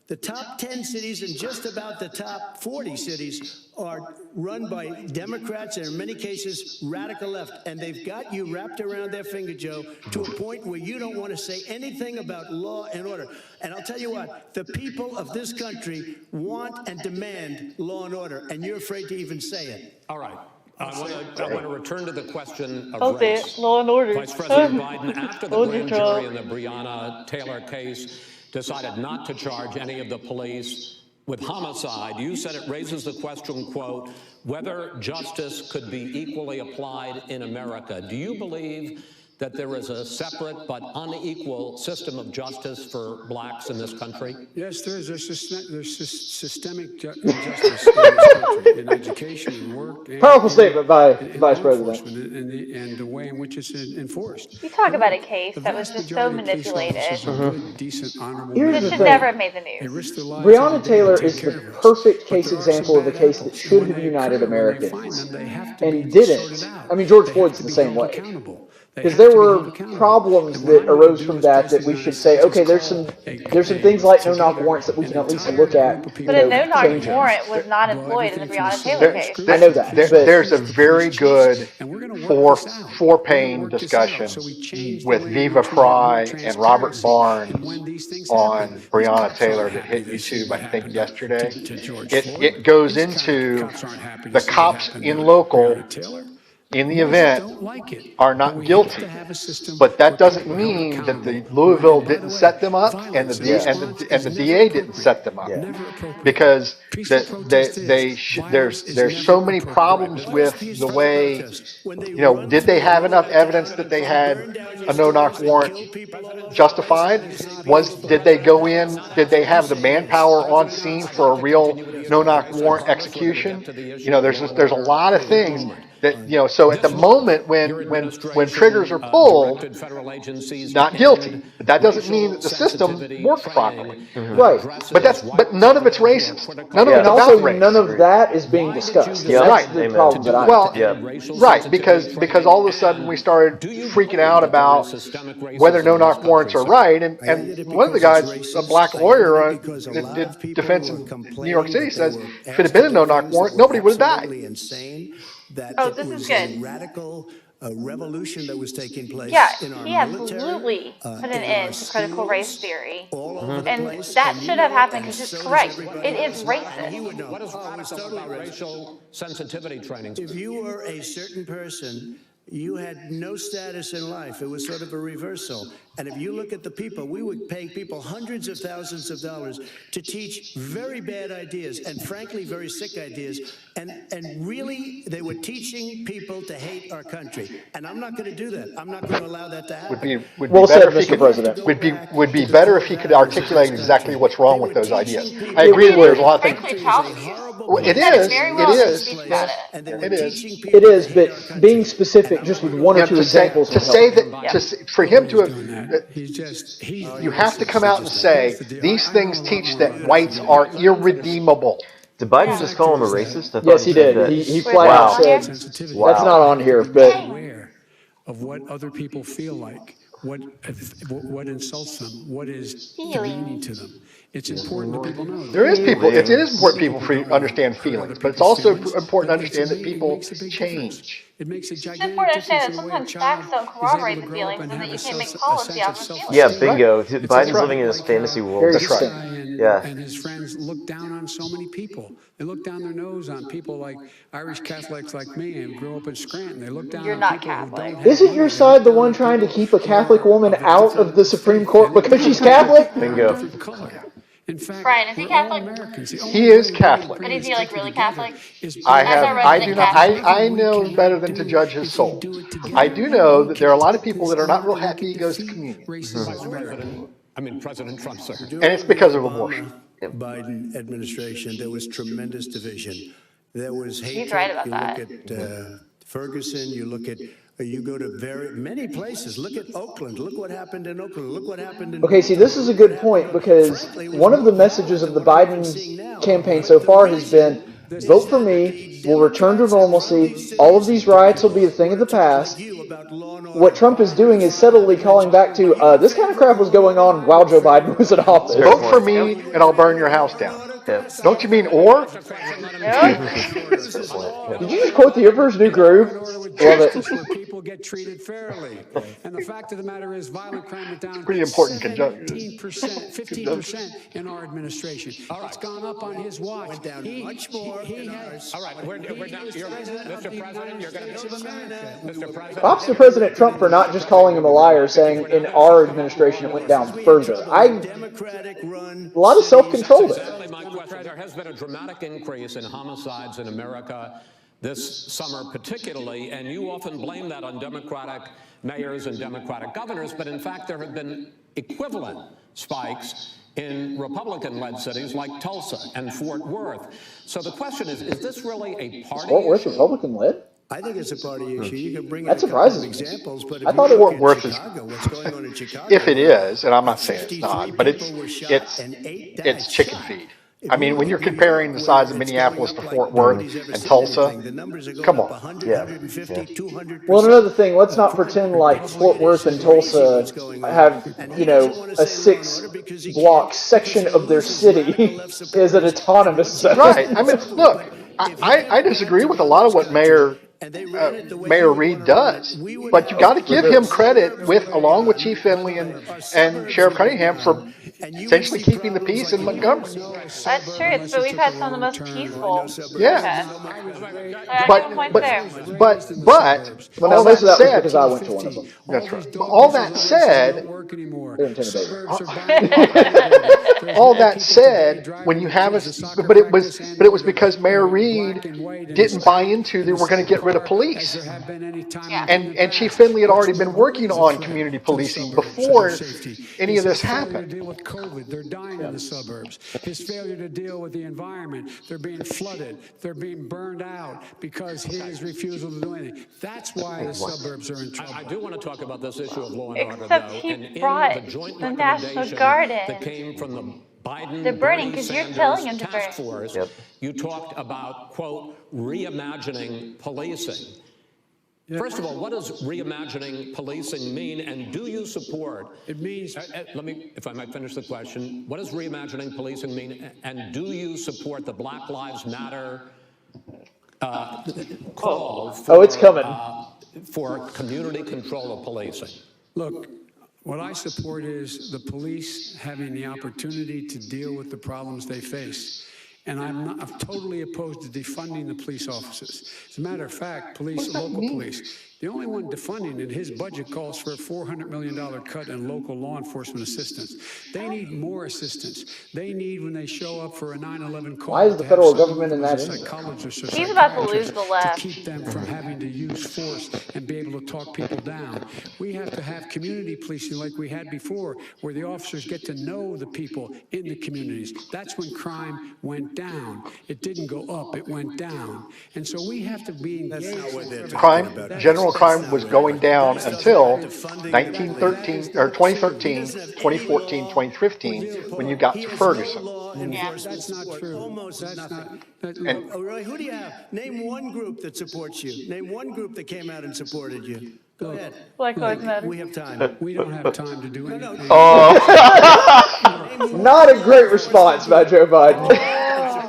The top 10 cities and just about the top 40 cities are run by Democrats and in many cases radical left. And they've got you wrapped around their finger, Joe, to a point where you don't want to say anything about law and order. And I'll tell you what, the people of this country want and demand law and order, and you're afraid to even say it. All right. I want to return to the question of Okay, race. law and order. Vice President Biden, after the Hold grand your jury jaw. in the Breonna Taylor case decided not to charge any of the police with homicide, you said it raises the question, quote, whether justice could be equally applied in America. Do you believe that there is a separate but unequal system of justice for blacks in this country? Yes, there's systemic injustice in this country, in education, in work. And Powerful statement by in Vice law President. enforcement and the way in which it's enforced. You talk about a case The that was vast just so majority of police manipulated. officers are good, decent, honorable Here's men. the This should thing. never have made the They news. risk their lives Breonna every day to Taylor take is care the of us. perfect But case there are some example of a bad case that apples, should and have when they united occur, when they find Americans them, they have to be and didn't. sorted out. I mean, George They Floyd's have to the be same held way. accountable. They Because have there to be were held accountable. problems And what that I'm going arose to do from as that President we of the should United say, States okay, is there's some things like no-knock together warrants that we an can at least entire look at, group of you But people a know, no-knock change them. warrant was not Well, employed in the everything from Breonna the Taylor civil case. I know that, There's, but there's a very good And we're going to work this out. We're going to four-pane work this out. discussion So we change the with way in Viva which we have more Fry and Robert transparency. Barnes And when these things on happen, these Breonna cops Taylor aren't that happy hit to see YouTube, what I think happened yesterday. to George It Floyd. goes These into cops aren't happy to the see what cops happened in to local Breonna Taylor. in the Most event don't like it. are But not we have guilty. to have a system But that where doesn't people are held mean that the accountable. Louisville And by the didn't way, set them up and violence the in D, response and is the never DA didn't appropriate. set them up. Yeah. Never appropriate. Because Peaceful protest is. Violence is there's never so many appropriate. problems What is with peaceful the way, protest? When they you know, run did they through have the enough middle of evidence town that they and had burn down your a no-knock stores and warrant kill people all over the justified? place? That is Was, peaceful did they go protest. in, did they have the manpower on scene for a real no-knock warrant execution? You know, there's a lot of things that, you know, so at the moment when triggers are pulled, not guilty. But that doesn't mean that the system worked properly. right. But none of it's racist. None of And it's about also, race. none of that is being discussed. And Yeah. that's Right. the Amen. problem that I Well, have. right, because all of a sudden we started freaking out about whether no-knock warrants are right, and one of the guys, a black lawyer that did defense in New York City, says if it had been a no-knock warrant, nobody would have died. Insane that Oh, it this is was good. a radical revolution that was taking place Yeah, in our he military. absolutely put an in end our to critical race schools, theory. all over the And place. that And should you have know what? happened And because it's so does correct. everybody It is else. racist. He would know. What is Oh, it's radical totally about racist. racial sensitivity training? If you were a certain person, you had no status in life. It was sort of a reversal. And if you look at the people, we would pay people hundreds of thousands of dollars to teach very bad ideas and frankly very sick ideas. And really, they were teaching people to hate our country. And I'm not going to do that. I'm not going to allow that to happen. Would be Well better said, if he Mr. could, President. would be better if he could articulate exactly what's wrong with those ideas. I agree that would. there's a lot of things. Frankly, child abuse. Well, it He said is. very well It in his is. speech about it. And they were It is. teaching people It is, to but hate our country. being specific just with one or two To say, examples to would say help. that, for him to Doing have, that. He's just, you have to come out and say, these things teach that whites are irredeemable. Did Biden just call him a racist? I thought Yes, he said did. that. He Wait, flat that's out on here? said, sensitivity. that's not on here, but Aware of what other people feel like, what insults them, what is demeaning to them. It's important that people know. There is people, it is important people to understand feelings, but it's also important to understand that people change. It makes a It's gigantic important to difference understand in that the way a sometimes facts child don't corroborate is the able to grow up feelings and and that have you a can't make sense policy of off of feelings. Yeah, bingo. That's Biden's right. living in this fantasy world. Very That's right. distinct. Yeah. And his friends look down on so many people. They look down their nose on people like Irish Catholics like me and grew up in Scranton. They look down You're on not people who Catholic. don't have isn't money. your They side look the down one on trying to people keep a Catholic who are woman of a out of the different Supreme faith. Court They look because down she's on people Catholic? who are Bingo. of different color. In fact, Brian, is he we're all Catholic? Americans. The He only is way we Catholic. bring But is this he, like, country really together Catholic? is I As a have, I resident do not, Catholic. I know better than to judge his soul. I do know that there are a lot of people that are not real happy he goes to communion. President Trump, sir. And it's because of abortion. Biden administration, there was tremendous division. There was hatred. He's right about you that. look at Ferguson, you look at, you go to many places. Look at Oakland. Look what happened in Oakland. Look what happened in. Okay, see, this is a good point because one of the messages of the Biden campaign so far has been, vote for me, we'll return to normalcy, all of these riots will be a thing of the past. What Trump is doing is subtly calling back to, this kind of crap was going on while Joe Biden was in office. Vote for me and I'll burn your house down. Don't you mean or? Did you just quote the Emperor's New Groove? Love it. Where people get treated fairly. And the fact of the matter is, violent crime went down Pretty important conjunction. 15% in our administration. It's gone up on his watch. Went down much more than ours. All right, we're down. Mr. President, you're going to Mr. President. Props to President Trump for not just calling him a liar, saying in our administration it went down further. Democratic run. A lot of self-control there. Exactly my question. There has been a dramatic increase in homicides in America this summer particularly, and you often blame that on Democratic mayors and Democratic governors, but in fact there have been equivalent spikes in Republican-led cities like Tulsa and Fort Worth. So the question is this really a party Fort Worth issue? Republican-led? I think it's a party issue. You can bring in That a couple of surprises me. examples, but I if thought you it look Fort Worth at is- Chicago, what's going on in Chicago? If it is, and I'm not saying it's not, but 53 people were shot it's and 8 died. chicken feed. I mean, when you're comparing the size of Minneapolis to Fort Worth and Tulsa, come on. 150, 200%. Well, another thing, let's not pretend like Fort Worth and Tulsa have, a 6-block section of their city is an autonomous zone. Right. I mean, look, I disagree with a lot of what Mayor Reed does, but you got to give him credit along with Chief Finley and Sheriff Cunningham for essentially keeping the peace in Montgomery. That's true, but we've had some of the most peaceful Yeah. protests. But Well, now all most of that that was said, because I went to one of them. that's right. But all that said, They're intimidating. all that said, when you have but it was because Mayor Reed didn't buy into they were going to get rid of police, and Chief Finley had already been working on community policing before any of this happened. Deal with COVID, they're dying in the suburbs. His failure to deal with the environment, they're being flooded, they're being burned out because his refusal to do anything. That's why the suburbs are in trouble. I do want to talk about this issue of law and order, Except though. he And in brought the joint the National recommendation Guard that in. came from the Biden They're burning Bernie 'cause you're Sanders telling him to task burn. force, you talked about, quote, reimagining policing. First of all, what does reimagining policing mean, and do you support? It means, let me, if I might finish the question, what does reimagining policing mean, and do you support the Black Lives Matter call for, Oh, it's coming. for community control of policing. Look, what I support is the police having the opportunity to deal with the problems they face. And I'm totally opposed to defunding the police officers. As a matter of fact, local police, the only one defunding it, his budget calls for a $400 million cut in local law enforcement assistance. They need more assistance. They need, when they show up for a 9/11 call, Why is the federal government in that industry? He's about to lose the to left. keep them from having to use force and be able to talk people down. We have to have community policing like we had before, where the officers get to know the people in the communities. That's when crime went down. It didn't go up, it went down. And so we have to be engaged. General crime was going down until 1913 or 2013, 2014, 2015, when you got to Ferguson. That's not true. Almost nothing. And- Roy, who do you have? Name one group that supports you. Name one group that came out and supported you. Go ahead. Black Lives Matter. We have time. We don't have time to do anything. Not a great response by Joe Biden.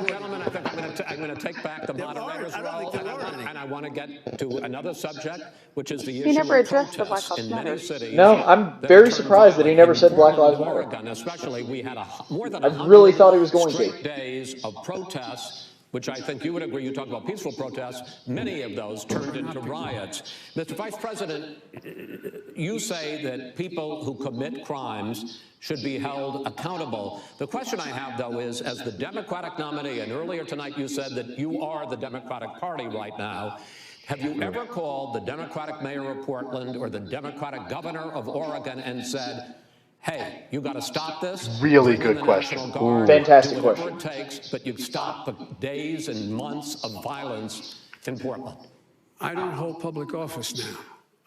Gentlemen, I think I'm going to take back the moderator's role, and I want to get to another subject, which is the issue never of addressed the Black protests Lives in many Matter. cities. No, I'm very surprised that he never said Black Lives Matter. Oregon, especially, we had more than I really thought he was going straight to. days of protests, which I think you would agree. You talk about peaceful protests. Many of those turned into riots. Mr. Vice President, you say that people who commit crimes should be held accountable. The question I have, though, is, as the Democratic nominee, and earlier tonight you said that you are the Democratic Party right now, have you ever called the Democratic mayor of Portland or the Democratic governor of Oregon and said, hey, you got to stop this? Really Bring in good the question. National Guard, Fantastic do whatever question. it takes, but you stop the days and months of violence in Portland. I don't hold public office now.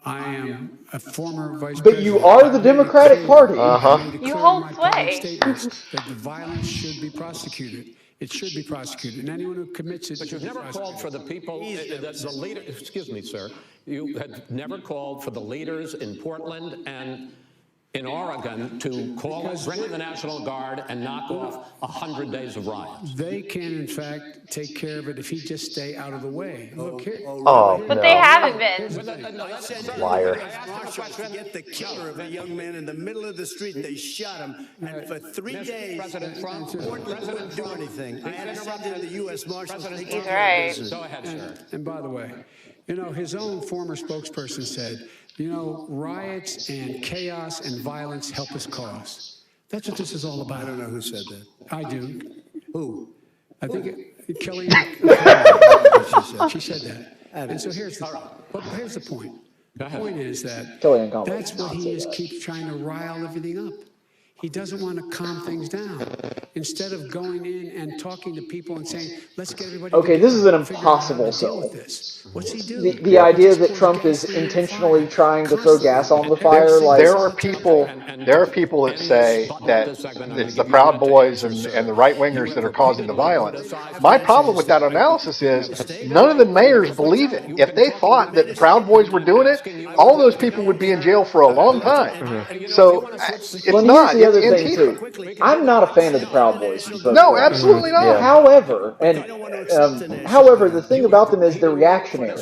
I am a former vice But president. you are the Democratic Party. You hold sway. That the violence should be prosecuted. It should be prosecuted, and anyone who commits it. But you've never called for the people, the leader. Excuse me, sir. You had never called for the leaders in Portland and in Oregon to bring in the National Guard and knock off 100 days of riots. They can, in fact, take care of it if he just stay out of the way. Look here. But they haven't been. Liar. Marshals to get the killer of a young man in the middle of the street. They shot him, and for 3 days, President Trump, Portland wouldn't do anything. I had to send in the U.S. Marshals. They He's took care of right. business. Go ahead, sir. And by the way, you know, his own former spokesperson said, you know, riots and chaos and violence help his cause. That's what this is all about. I don't know who said that. I do. Who? I think Kelly. She said that. And so here's the point. The point is that Kellyanne Conway that's did what not he say is that. keeps trying to rile everything up. He doesn't want to calm things down. Instead of going in and talking to people and saying, let's get everybody Okay, this is an together and figure out how to impossible deal sell. with this. What's he doing? The idea that Trump is intentionally trying to throw gas on the fire, like There are people that say that it's the Proud Boys and the right wingers that are causing the violence. My problem with that analysis is none of the mayors believe it. If they thought that Proud Boys were doing it, all those people would be in jail for a long time. So it's well, and not. here's the It's other thing Antifa. too. I'm not a fan of the Proud Boys. No, absolutely not. However, however, the thing about them is they're reactionary.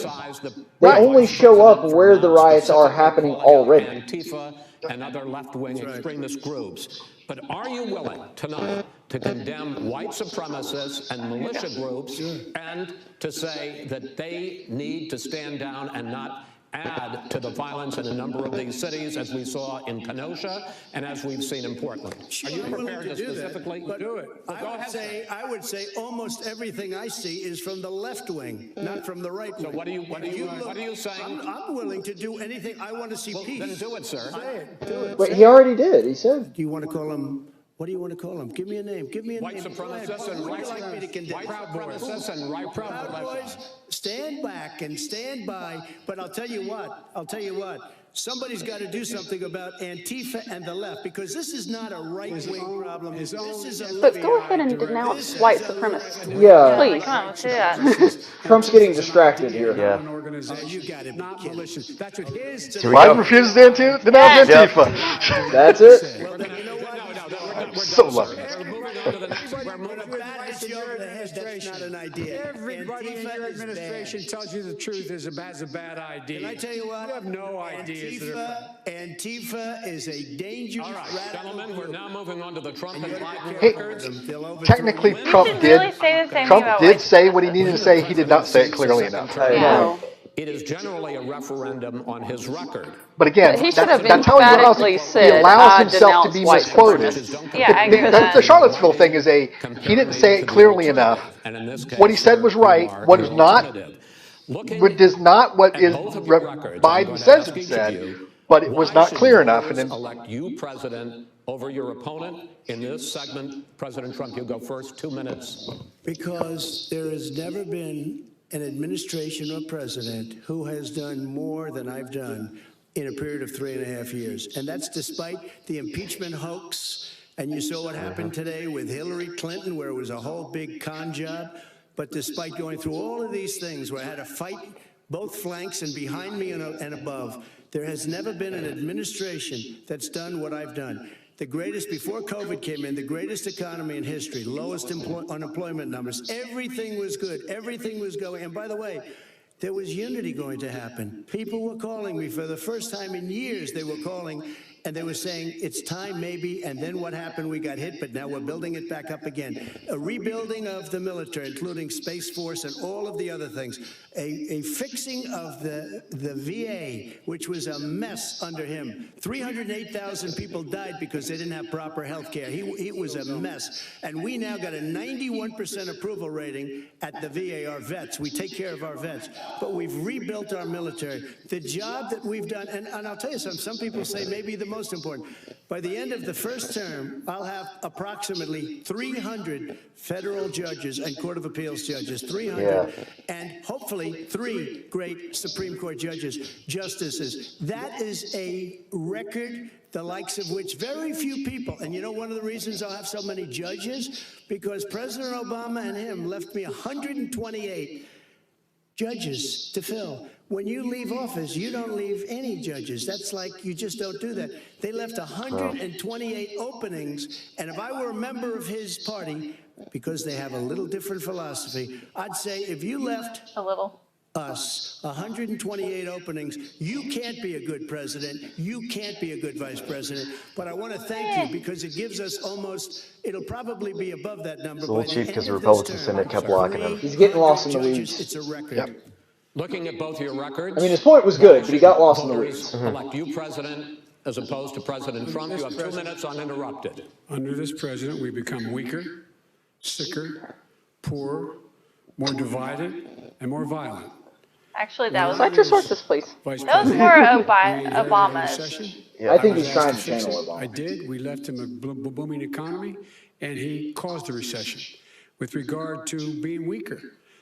They only show up where the riots are happening already. Antifa and other left-wing extremist groups. But are you willing tonight to condemn white supremacists and militia groups and to say that they need to stand down and not add to the violence in a number of these cities, as we saw in Kenosha and as we've seen in Portland? Are you prepared to specifically do it? I would say almost everything I see is from the left wing, not from the right wing. So what are you saying? I'm willing to do anything. I want to see peace. Then do it, sir. Say it. Do it. But he already did. He said. Do you want to call him? What do you want to call him? Give me a name. Give me a White name. supremacists and Who would you like me to condemn? Proud Boys and right Proud Boys, stand back and stand by. But I'll tell you what. Somebody's got to do something about Antifa and the left, because this is not a right-wing problem. This is a But go ahead and denounce white supremacists. Yeah. Please. Come on, let's do that. Trump's getting distracted here. Yeah. You got it. Not malicious. That's what his. Biden refuses to denounce Antifa. That's it. So lucky. on to the next. We're moving. That's not an idea. Everybody in your administration tells you the truth has a bad idea. Can I tell you what? You have no ideas. Antifa is a dangerous. All right, gentlemen, we're now moving on to the Trump and Biden Hey, records. technically, You Trump should did. really say the same thing Trump about did white say what he needed to say. He did not say it clearly enough. No. It is generally a referendum on his record. But again, He should have that's how he emphatically allows, he said, allows "I himself to be denounce white misquoted. supremacists." Yeah, I agree with that. The Charlottesville thing is he didn't say it clearly enough. What he said was right. What is not, does not what is Biden says it said, but it was not clear enough. And then Elect you president over your opponent in this segment. President Trump, you go first, 2 minutes. Because there has never been an administration or president who has done more than I've done in a period of 3.5 years. And that's despite the impeachment hoax. And you saw what happened today with Hillary Clinton, where it was a whole big con job. But despite going through all of these things, where I had to fight both flanks and behind me and above, there has never been an administration that's done what I've done. The greatest, before COVID came in, the greatest economy in history, lowest unemployment numbers. Everything was good. Everything was going. And by the way, there was unity going to happen. People were calling me for the first time in years. They were calling and they were saying, it's time maybe. And then what happened? We got hit, but now we're building it back up again. A rebuilding of the military, including Space Force and all of the other things. A fixing of the VA, which was a mess under him. 308,000 people died because they didn't have proper health care. It was a mess. And we now got a 91% approval rating at the VA, our vets. We take care of our vets. But we've rebuilt our military. The job that we've done, and I'll tell you something, some people say maybe the most important. By the end of the first term, I'll have approximately 300 federal judges and Court of Appeals judges, 300, and hopefully 3 great Supreme Court justices. That is a record, the likes of which very few people, and you know one of the reasons I'll have so many judges? Because President Obama and him left me 128 judges to fill. When you leave office, you don't leave any judges. That's like, you just don't do that. They left 128 openings, and if I were a member of his party, because they have a little different philosophy, I'd say if you left us 128 openings, you can't be a good president, you can't be a good vice president. But I want to thank you because it gives us almost, it'll probably be above that number. It's a little cheap because the Republican Senate kept blocking him. He's getting lost in the weeds. It's a record. Yep. Looking at both your records. I mean, his point was good, but he got lost in the weeds. Elect you president as opposed to President Trump. You have 2 minutes uninterrupted. Under this president, we become weaker, sicker, poorer, more divided, and more violent. Actually, that was Cite your sources, please. that was more Obama's. I think he's trying to channel I Obama. did. We left him a booming economy, and he caused a recession. With regard to being weaker,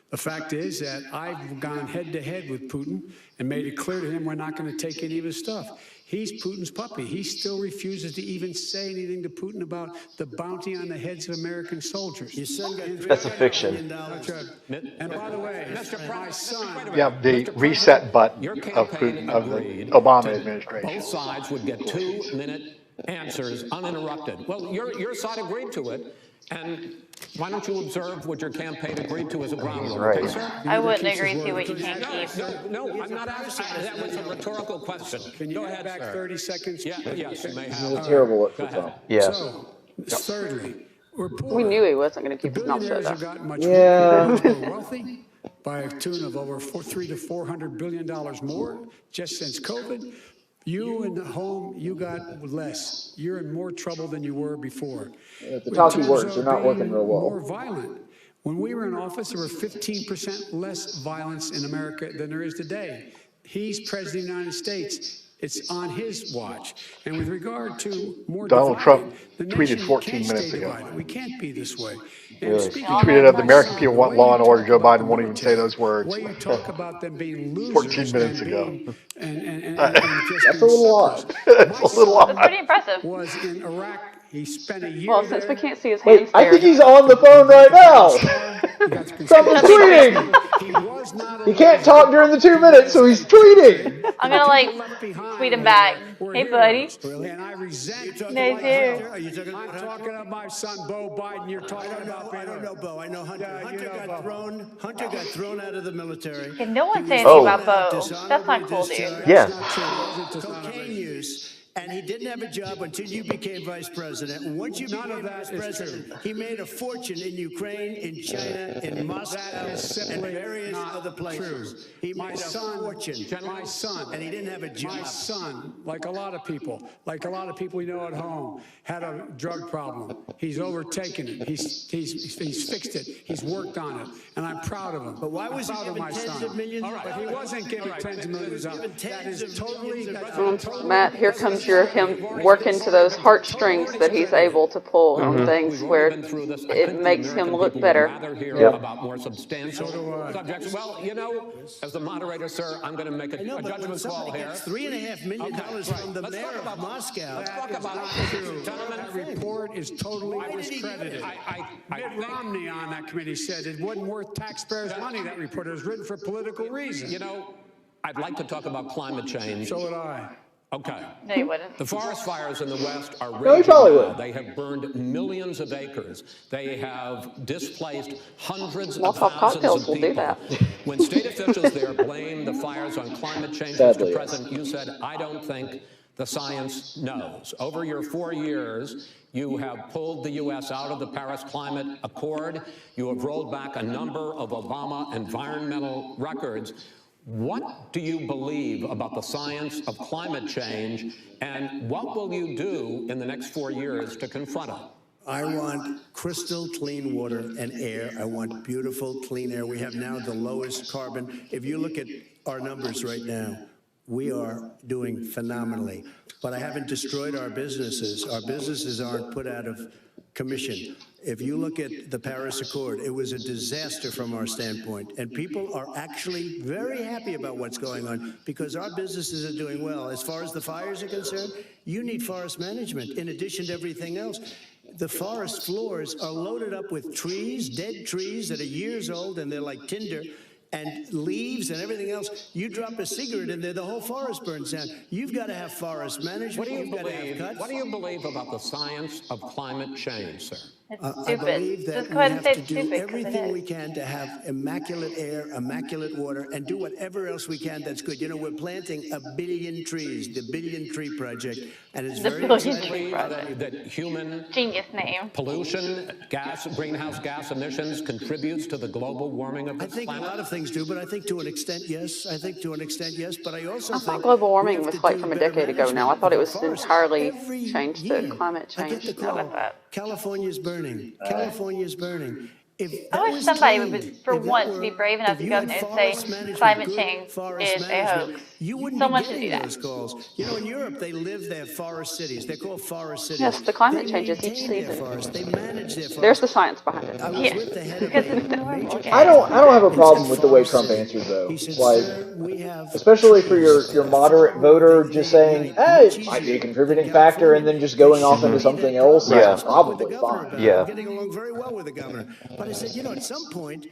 the fact is that I've gone head-to-head with Putin and made it clear to him we're not going to take any of his stuff. He's Putin's puppy. He still refuses to even say anything to Putin about the bounty on the heads of American soldiers. Your son got That's a fiction. And by the way, my son... Yeah, the reset button of Putin, of the Obama administration. Both sides would get 2-minute answers uninterrupted. Well, your side agreed to it, and why don't you observe what your campaign agreed to as a ground rule, okay, sir? I wouldn't agree to what you can't keep. No, I'm not asking. That was a rhetorical question. Can you go ahead, back sir. 30 seconds? Yeah, yes, you may He's have. terrible at football. Yes. So, thirdly, we're poor. We knew he wasn't going to keep his mouth shut, Billionaires have though. gotten much more wealthy by a tune of over $300 to $400 billion more just since COVID. You in the home, you got less. You're in more trouble than you were before. The talky words are not working real well. More violent. When we were in office, there were 15% less violence in America than there is today. He's president of the United States. It's on his watch. And with regard to more Donald Trump the tweeted nation 14 can't minutes stay ago. divided. We can't be this way. Really? speaking He tweeted, the American people want law and order. Joe Biden won't even say those the words. way you talk about them being losers 14 minutes and ago. being- and just That's a being little suckers. odd. It's a little That's odd. pretty impressive. Was in Iraq He spent a year Well, since we there. can't see his hands I there. think he's on the phone right now. Trump is tweeting. He can't talk during the 2 minutes, so he's tweeting. I'm gonna like tweet him back. Hey, buddy. And I resent. They do. I'm talking about my son, Beau Biden. You're talking about. I don't know, Bo. I know Hunter. Hunter got thrown out of the military. Yeah, no one's saying anything about Bo. That's not cool, dude. Yeah. Cocaine use. And he didn't have a job until you became vice president. And once you became vice president, he made a fortune in Ukraine, in China, in Moscow, and various other places. He made a fortune. My son. And he didn't have a job. My son, like a lot of people you know at home, had a drug problem. He's overtaken it. He's fixed it. He's worked on it, and I'm proud of him. But why was he proud of giving my tens son. of millions of But he wasn't giving tens of millions of dollars. That is totally. Matt, here comes him working to those heartstrings that he's able to pull on things where it makes him look better. About more substantial subjects. Well, you know, as the moderator, sir, I'm going to make a judgment call here. $3.5 million from the mayor of Moscow. Let's talk about it. That report is totally discredited. Mitt Romney on that committee said it wasn't worth taxpayers' money, that report. It was written for political reasons. You know, I'd like to talk about climate change. So would I. Okay. No, you wouldn't. The forest fires in the West are No, he raging probably now. would. They have burned millions of acres. They have displaced hundreds of Molotov thousands cocktails of will people. do that. When state officials there blame the fires on climate change, Sadly, Mr. yes. President, you said, I don't think the science knows. Over your 4 years, you have pulled the U.S. out of the Paris Climate Accord. You have rolled back a number of Obama environmental records. What do you believe about the science of climate change, and what will you do in the next 4 years to confront it? I want crystal clean water and air. I want beautiful, clean air. We have now the lowest carbon. If you look at our numbers right now, we are doing phenomenally. But I haven't destroyed our businesses. Our businesses aren't put out of commission. If you look at the Paris Accord, it was a disaster from our standpoint. And people are actually very happy about what's going on because our businesses are doing well. As far as the fires are concerned, you need forest management in addition to everything else. The forest floors are loaded up with trees, dead trees that are years old, and they're like tinder, and leaves and everything else. You drop a cigarette in there, the whole forest burns down. You've got to have forest management. What do you You've got to have cuts. What do you believe about the science of climate change, sir? It's I stupid. believe that Just we go ahead and have say to it's do stupid, 'cause it everything we is. can to have immaculate air, immaculate water, and do whatever else we can that's good. You know, we're planting 1 billion trees, the Billion Tree Project, and it's The very Billion exciting. Tree Project. That human Genius name. pollution, greenhouse gas emissions contributes to the global warming of the I think planet? a lot of things do, but I think to an extent, yes. I think to an extent, yes. But I also I think thought global we warming have was to like do from a better decade ago now. I management thought it of was the forest. entirely Every changed year, to climate I get change. the call. Not that. California's burning. California's burning. If I that wish was somebody cleaned, would, for if that once, were- be brave enough if to you go had and forest say management, climate good change forest is a management, hoax. you wouldn't Someone be should do getting that. those calls. You know, in Europe, they live their forest cities. They're called forest cities. Yes, the climate They changes each maintain their season. forests. They manage their forests. There's the science behind it. I was Yeah. with the head of Because a it's normal. major Okay. I don't have a problem with the way Forest Trump city. answered though. He said, Like, "Sir, we have especially for your moderate voter, just saying, hey, it might be a contributing factor, and then just going off into something else Yeah. is probably fine. Yeah. I'm getting along very well with the governor. But I said, you know, at some point,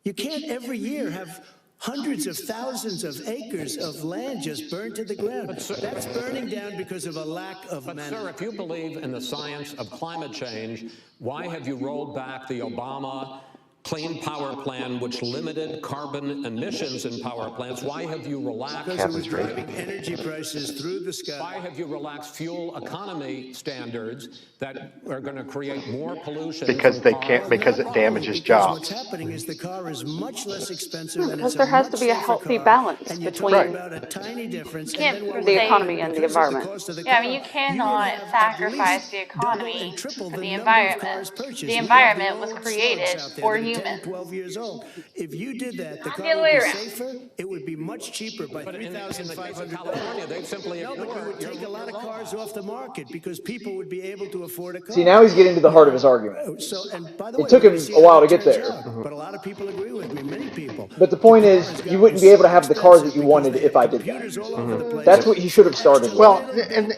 you can't every year have hundreds of thousands of acres of land just burned to the ground. That's burning down because of a lack of But, management. sir, if you believe in the science of climate change, why have you rolled back the Obama Clean Power Plan, which limited carbon emissions in power plants? Why have you relaxed? Because it was driving energy prices through the sky. Why have you relaxed fuel economy standards that are going to create more pollution? Because from they cars? can't, because it damages Because what's jobs. happening is the car is much less expensive and Because it's there a has much to be a safer healthy car, balance and you're between talking about a tiny difference. You can't and then what the we're economy doing, and the because of environment. cost of the Yeah, I mean, you car, cannot will have at sacrifice least the double economy and triple for the number of environment. cars purchased. The We have environment was old created slowbacks out there for that are 10, humans. 12 years old. If you did that, the Not the car other would way be around. safer, it would be much much cheaper by But in the case of $3,500. California, they've simply No, but it would take a lot of cars off the market because people would be able to afford a car. See, now he's getting to the heart of his argument. So, and by the It way, took we're him gonna see a how while that to get turns there. out. But a lot of people agree with me, many people. But the point is, you wouldn't be able to have the cars that you wanted if I did that. That's what he should have started with. Well, and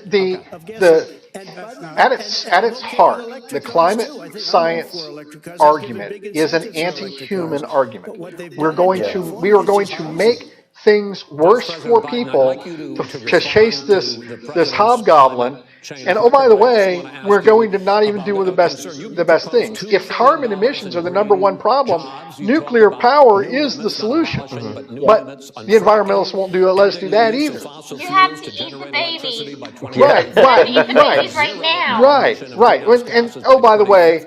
at its heart, the climate science argument is an anti-human argument. We are going to make things worse for people to chase this hobgoblin. And oh, by the way, we're going to not even do the best things. If carbon emissions are the number one problem, nuclear power is the solution. But the environmentalists won't let us do that either. You have to eat the baby. Right. Eat the babies right now. Right. And oh, by the way,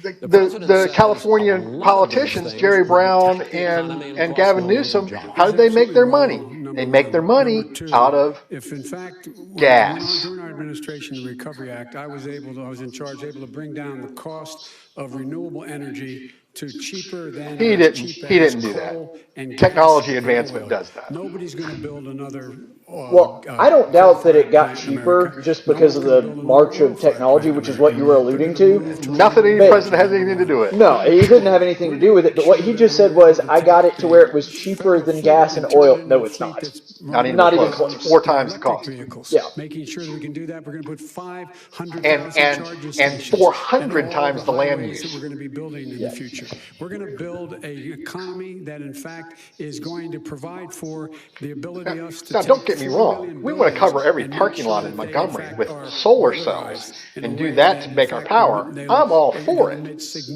the California politicians, Jerry Brown and Gavin Newsom, how did they make their money? They make their money out of If in fact, gas. during our administration, the Recovery Act, I was in charge, able to bring down the cost of renewable energy to cheaper than He didn't do that. Technology advancement does that. Nobody's going to build another. Well, I don't doubt that it got cheaper just because of the march of technology, which is what you were alluding to. Nothing any president has anything to do with it. No, he didn't have anything to do with it. But what he just said was, I got it to where it was cheaper than gas and oil. No, it's not. Not even close. 4 times the cost. Yeah. Making sure that we can do that, we're going to put 500,000 charging and stations 400 times the land highways use. that we're going to be building in the future. We're going to build an economy that, in fact, is going to provide for the ability of us to. Now, don't get me wrong. We want to cover every parking lot in Montgomery with solar cells and do that to make our power. I'm all for it.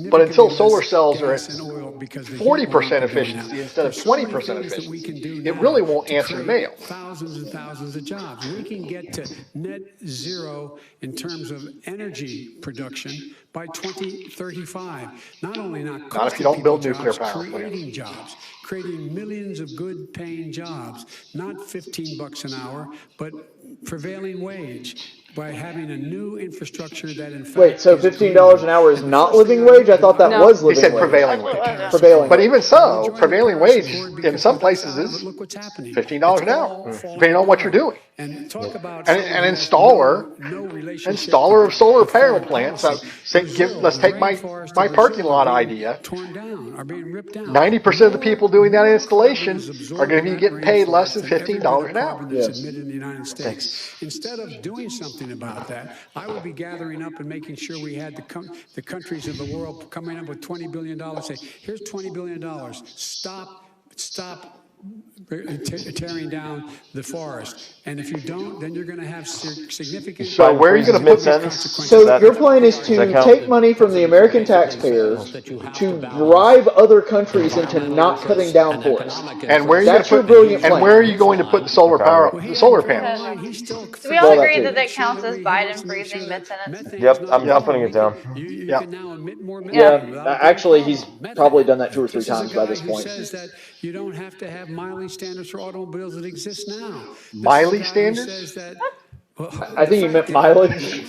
But until solar cells are at 40% efficiency instead of 20% efficiency, it really won't answer mail. Thousands and thousands of jobs. We can get to net zero in terms of energy production by 2035. Not only Not if you don't build nuclear power creating jobs, creating millions of good paying jobs, not $15 an hour, but prevailing wage. By having a new infrastructure that in fact. Wait, so $15 an hour is not living wage? I thought that was living wage. He said prevailing wage. Prevailing But wage. even so, prevailing wage in some places is $15 an hour, depending on what you're doing. And talk about an installer of solar panel plants. Let's take my parking lot idea. 90% of the people doing that installation are going to be getting paid less than $15 an hour. In the United States. Instead of doing something about that, I would be gathering up and making sure we had the countries of the world coming up with $20 billion. Say, here's $20 billion. Stop tearing down the forest. And if you don't, then you're going to have significant. So where are you going to put this? So your plan is to take money from the American taxpayers to bribe other countries into not cutting down forests. And where are you That's going your to brilliant put? plan. And where are you going to put the solar panels? Do we all agree that counts as Biden freezing mid-sentence? Yep, I'm putting it down. Yeah, actually, he's probably done that 2 or 3 times by this point. Says that you don't have to have mileage standards for automobiles that exist now. Mileage standards? I think he meant mileage.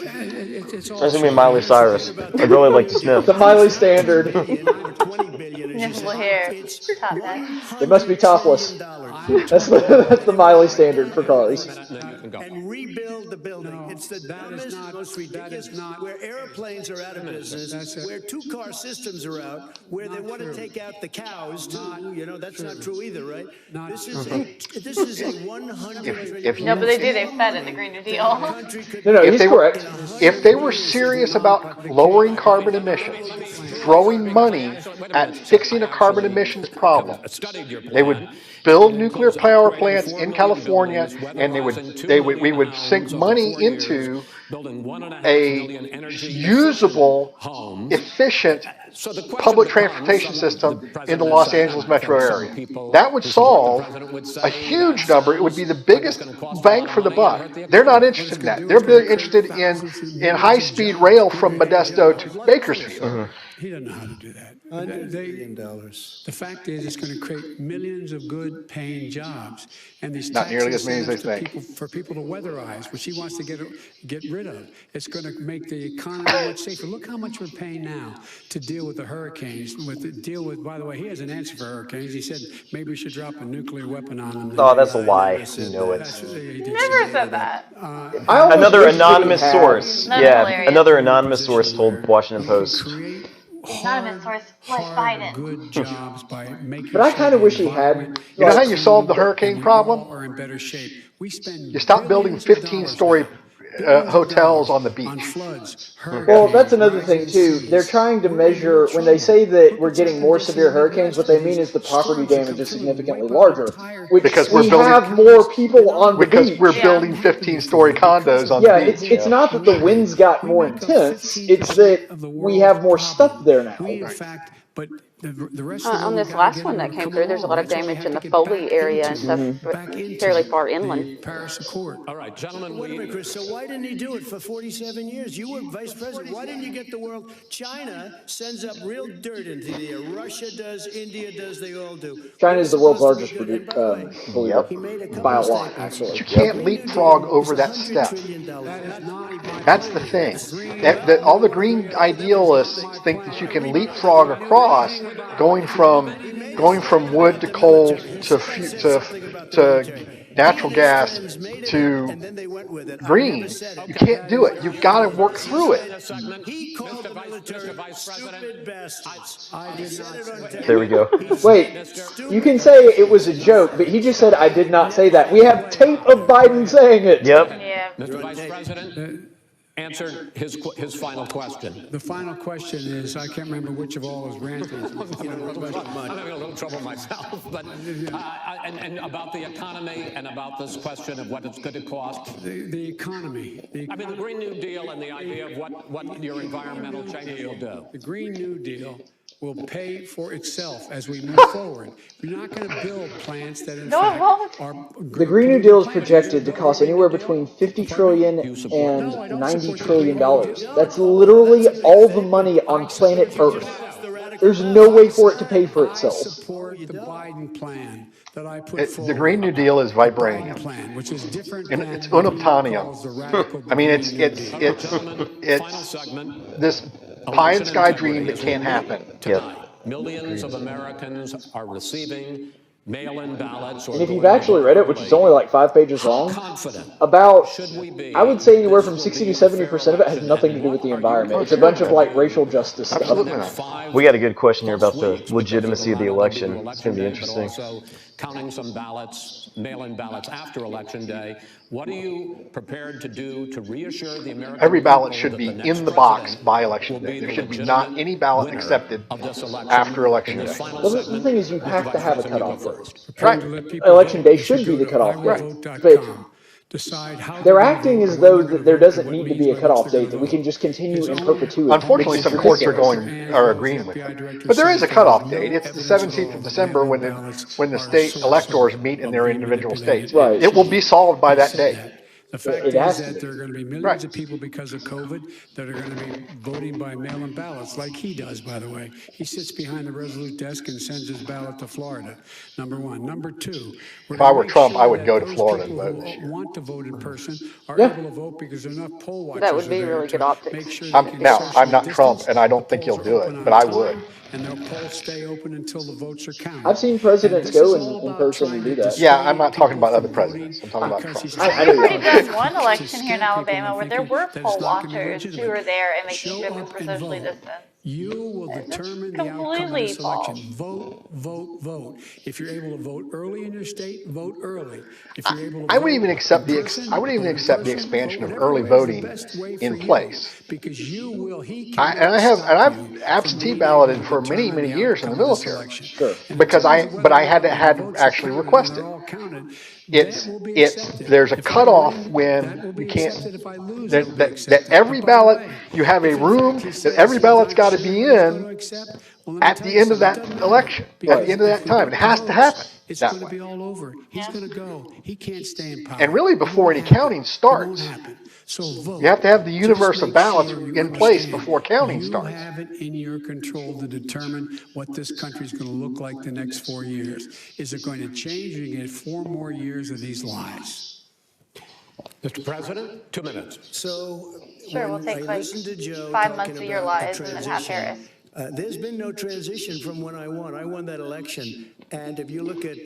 That's going to be Miley Cyrus. I'd really like to sniff. The Miley standard. Nipple hair. Top that. It must be topless. That's the Miley standard for cars. And rebuild the building. It's the dumbest, most ridiculous, where airplanes are out of business, where 2-car systems are out, where they want to take out the cows too. You know, that's not true either, right? This is a 100. No, but they do. They fed it the Green New Deal. No, he's correct. If they were serious about lowering carbon emissions, throwing money at fixing a carbon emissions problem, they would build nuclear power plants in California, and we would sink money into a usable, efficient public transportation system in the Los Angeles metro area. That would solve a huge number. It would be the biggest bang for the buck. They're not interested in that. They're interested in high-speed rail from Modesto to Bakersfield. He doesn't know how to do that. $100 billion. The fact is, it's going to create millions of good paying jobs. And these Not tax nearly as many as they incentives think. for people to weatherize, which he wants to get rid of. It's going to make the economy much safer. Look how much we're paying now to deal with the hurricanes, by the way, he has an answer for hurricanes. He said maybe we should drop a nuclear weapon on them. Oh, that's a lie. You know it. Never said that. Another anonymous source. That's Yeah, hilarious. another anonymous source told Washington Post. Anonymous source was Biden. Good jobs by making But I kind of wish he had. You know how you solve the hurricane problem? are in better shape. We spend You stop building 15-story hotels on the beach. Well, that's another thing too. They're trying to measure when they say that we're getting more severe hurricanes. What they mean is the property damage is significantly larger, which Because we're we building- have more people on the Because beach. we're building 15-story condos on Yeah, the beach. it's not that the winds got more intense. It's that we have more stuff there now. But the rest On this last one that came through, there's a lot of damage in the Foley area and stuff, but fairly far inland. Paris Accord. All right, gentlemen, Wait a minute, Chris. So why didn't he do it for 47 years? You were vice president. Why didn't you get the world? China sends up real dirt into the air. Russia does. India does. They all do. China is the world's largest polluter by a lot, actually. But you can't leapfrog over that step. That's the thing. That all the green idealists think that you can leapfrog across, going from wood to coal to natural gas to green. You can't do it. You've got to work through it. He called the military stupid bastards. There we go. Wait, you can say it was a joke, but he just said I did not say that. We have tape of Biden saying it. Yep. Yeah. Mr. Vice President answered his final question. The final question is, I can't remember which of all is ranting. I'm having a little trouble myself, but and about the economy and about this question of what it's going to cost. The economy. I mean, the Green New Deal and the idea of what your environmental change will do. The Green New Deal will pay for itself as we move forward. We're not going to build plants that, in No, it fact, won't. are The Green New Deal is projected to cost anywhere between $50 trillion and $90 trillion. That's literally all the money on planet Earth. There's no way for it to pay for itself. support the Biden plan that I put forward. The Green New Deal is vibranium. Plan, which is different And than it's what he unobtainium. calls the radical I mean, it's Final segment. this pie in the sky dream that can't happen. Tonight, millions of Americans are receiving mail-in ballots. Or And if you've actually read it, which is only like 5 pages long, about, I would say anywhere from 60 to 70% of it has nothing to do with the environment. It's a bunch of like racial justice stuff. We got a good question here about the legitimacy of the election. It's going to be interesting. Also, counting some ballots, mail-in ballots after Election Day. What are you prepared to do to reassure the American Every ballot people should that be the next in the box president by election will day. be There the should be legitimate not any ballot winner accepted of this election after election in day. this final Well, the segment? thing is, you Mr. have to Vice have a President, you cutoff go date. first. Right. Election day should be the cutoff date. But decide how they're acting as though that there doesn't need to be a cutoff date, that we can just continue in perpetuity. Unfortunately, which is some courts ridiculous. are agreeing with it. But there is a cutoff date. It's the 17th of December when the state electors meet in their individual states. Right. It will be solved by that day. The fact It is has to that be. there are going to be millions of people because of COVID that are going to be voting by mail-in ballots, like he does, by the way. He sits behind the Resolute desk and sends his ballot to Florida, number one. Number two, If I were Trump, I would go to Florida and vote who this year. want to vote in person are Yeah. able to vote because there are enough poll watchers. That would be are there really to good optics. make sure they I'm can not social Trump, distance. and I don't think The he'll polls do are it, open but on I time, would. And their polls stay open until the votes are counted. I've seen presidents And this go is all in about person trying and do to that. Yeah, I'm not talking about other presidents. I'm talking about Trump. I know We've already that. done one election here in Alabama where there were poll watchers who were there and making sure we were socially distanced. You will determine the outcome of completely this election. false. Vote, vote, vote. If you're able to vote early in your state, vote early. If you're able to I would vote even accept in the person, I would even vote in accept the person, expansion vote of whatever early way is the voting best way in for you. place. Because you will, he And cannot stop you I've from absentee being balloted able to for many determine the years in the outcome of this military. election. Sure. And Because in terms of but I whether had the to votes are actually counted request and it. they're all counted, It's that will be it's accepted. there's a If I cutoff win, that will when be you can't accepted. If I lose, it will be that accepted. every But by the ballot way, you have a if in room fact he that says every he's ballot's not got got to be in at the end of that election, at the end of that time. It has to happen It's that going to way. be all over. He's going to go. He can't stay in power. And really, before any counting starts, So vote. you have to have the universe Just of make ballots sure you in place understand before counting you starts. have it in your control to determine what this country's going to look like the next 4 years. Is it going to change? You get 4 more years of these lies. Mr. President, 2 minutes. So Sure, we'll when take I like listened to Joe 5 months talking of your about the lives and then have transition, Harris. there's been no transition from when I won that election. And if you look at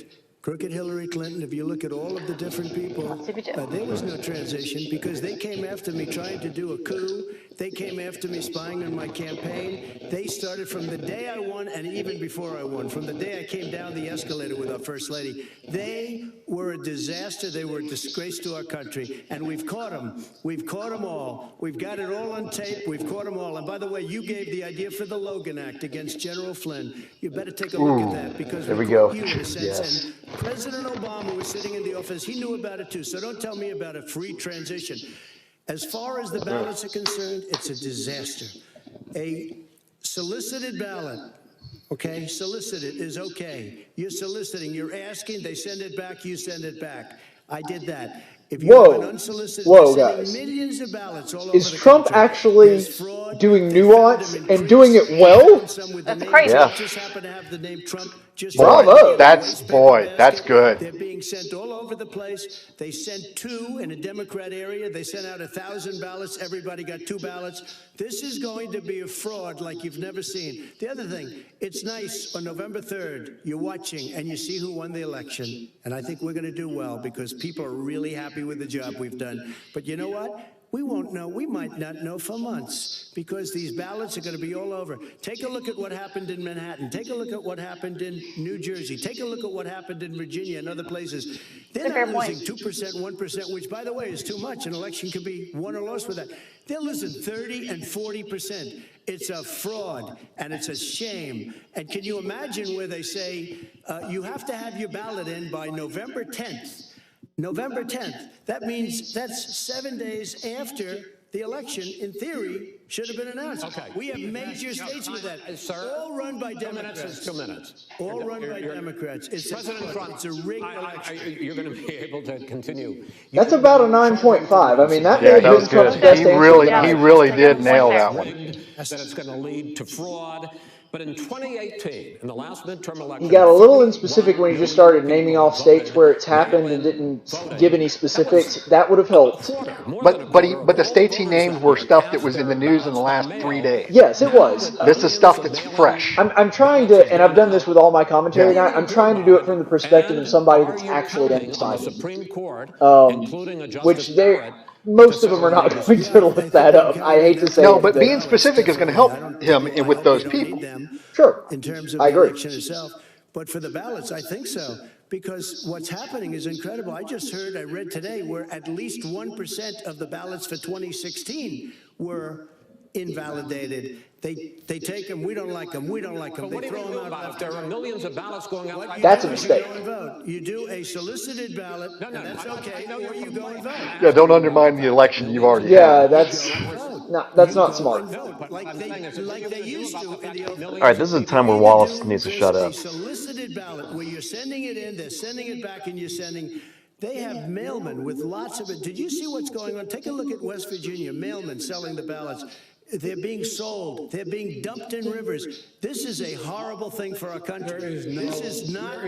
crooked Hillary Clinton, if you look at all of the different people, there was no transition because they came after me trying to do a coup. They came after me spying on my campaign. They started from the day I won and even before I won, from the day I came down the escalator with our First Lady. They were a disaster. They were a disgrace to our country. And we've caught them. We've caught them all. We've got it all on tape. We've caught them all. And by the way, you gave the idea for the Logan Act against General Flynn. You better take a look at that because there we caught go. you in a sense. Yes. And President Obama was sitting in the office. He knew about it too. So don't tell me about a free transition. As far as the ballots are concerned, it's a disaster. A solicited ballot, okay, solicited is okay. You're soliciting, you're asking, they send it back, you send it back. I did that. If you have an unsolicited, Whoa, they're sending guys. millions of ballots all over Is the Trump country. actually There's fraud. doing They found nuance them in and doing it well? That's crazy. Yeah. Just happen to have the name Trump. Just Bravo. That's good. They're being sent all over the place. They sent 2 in a Democrat area. They sent out 1,000 ballots. Everybody got 2 ballots. This is going to be a fraud like you've never seen. The other thing, it's nice on November 3rd, you're watching and you see who won the election. And I think we're going to do well because people are really happy with the job we've done. But you know what? We won't know. We might not know for months because these ballots are going to be all over. Take a look at what happened in Manhattan. Take a look at what happened in New Jersey. Take a look at what happened in Virginia and other places. They're not losing 2%, 1%, which, by the way, is too much. An election could be won or lost with that. They're losing 30 and 40%. It's a fraud, and it's a shame. And can you imagine where they say you have to have your ballot in by November 10th? November 10th. That means that's 7 days after the election, in theory, should have been announced. Okay. We have major states with that. Sir, all run by 2 Democrats. minutes is 2 minutes. All run by Democrats. It's President Trump, it's a rigged election. you're going to be able to continue. That's about a 9.5. I mean, that may Yeah, have that been was Trump's good. best He answer really, tonight. he really did nail that one. That it's going to lead to fraud. But in 2018, in the last midterm election, He got a little inspecific when he just started naming off states where it's happened and didn't give any specifics. That would have helped. But the states he named were stuff that was in the news in the last 3 days. Yes, it was. This is stuff that's fresh. I'm trying to, and I've done this with all my commentary tonight, I'm trying to do it from the perspective of somebody that's actually undecided. Which most of them are not going to look that up. I hate to say it. No, but being specific is going to help him with those people. Sure. In terms of I the agree. election itself. But for the ballots, I think so. Because what's happening is incredible. I read today where at least 1% of the ballots for 2016 were invalidated. They take them, we don't like them, we don't like them. What They do you throw do them about out. it? There are millions of ballots going out. Right That's now. a mistake. You go and vote. You do a solicited ballot, and that's okay, or you go and vote. Yeah, don't undermine the election you've already Yeah, had. that's not smart. Like they used to in the All right, this is a time where Wallace needs to shut up. A solicited ballot where you're sending it in, they're sending it back, and you're sending. They have mailmen with lots of it. Did you see what's going on? Take a look at West Virginia. Mailmen selling the ballots. They're being sold. They're being dumped in rivers. This is a horrible thing for our country. This is not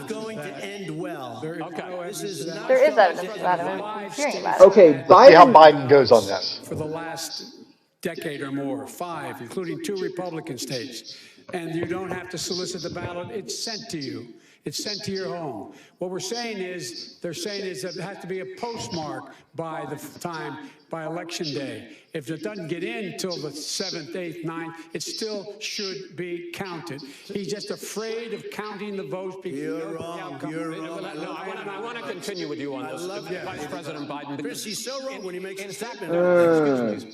going to end well. This is not. There is evidence about it. I'm hearing about it. Okay, Let's see how Biden goes on this. For the last decade or more, 5, including 2 Republican states. And you don't have to solicit the ballot. It's sent to you. It's sent to your home. What they're saying is that it has to be a postmark by election day. If it doesn't get in till the 7th, 8th, 9th, it still should be counted. He's just afraid of counting the votes because You're wrong. No, I want to continue with you on this. Vice President Biden. Chris, he's so wrong when he makes a statement. Excuse me.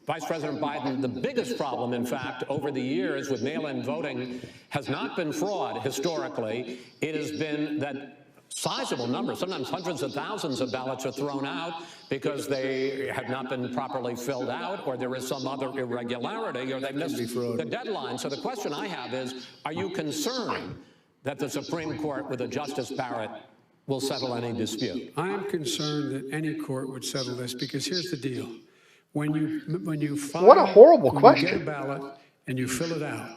Vice President Biden, the biggest problem, in fact, over the years with mail-in voting has not been fraud historically. It has been that sizable numbers, sometimes hundreds of thousands of ballots are thrown out because they have not been properly filled out, or there is some other irregularity, or they missed the deadline. So the question I have is, are you concerned that the Supreme Court with a Justice Barrett will settle any dispute? I am concerned that any court would settle this, because here's the deal. When you file, What a horrible when question. you get a ballot and you fill it out,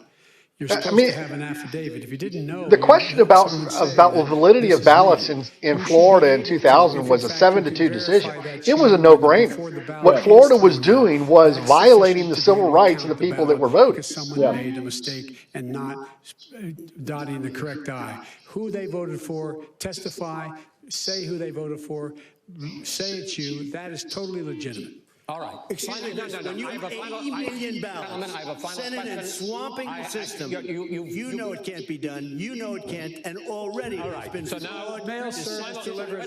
you're supposed to have an affidavit. If you didn't know, The question about the validity of ballots in Florida in 2000 was a 7-2 decision. It was a no-brainer. What Florida was doing was violating the civil rights of the people that were voting. because someone made a mistake and not dotting the correct I. Who they voted for, testify, say who they voted for, say it's you. That is totally legitimate. All right. Excuse me, when you have 80 million ballots, Senate and swamping the system, you know it can't be done, you know it can't, and already it's been So now, mail service delivers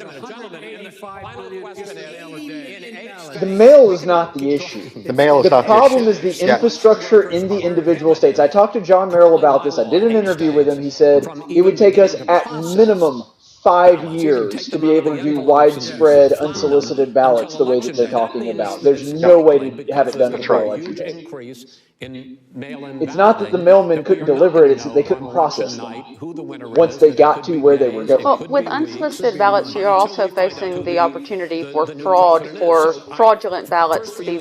The mail is not the issue. The mail is not the problem issue. is the Yeah. infrastructure in the individual states. I talked to John Merrill about this. I did an interview with him. He said it would take us at minimum 5 years to be able to do widespread unsolicited ballots the way that they're talking about. There's no way to have it done before election day. increase in mail-in It's not that the mailmen couldn't deliver it, it's that they couldn't process them once they got to where they were going. Well, with unsolicited ballots, you're also facing the opportunity for fraud, for fraudulent ballots to be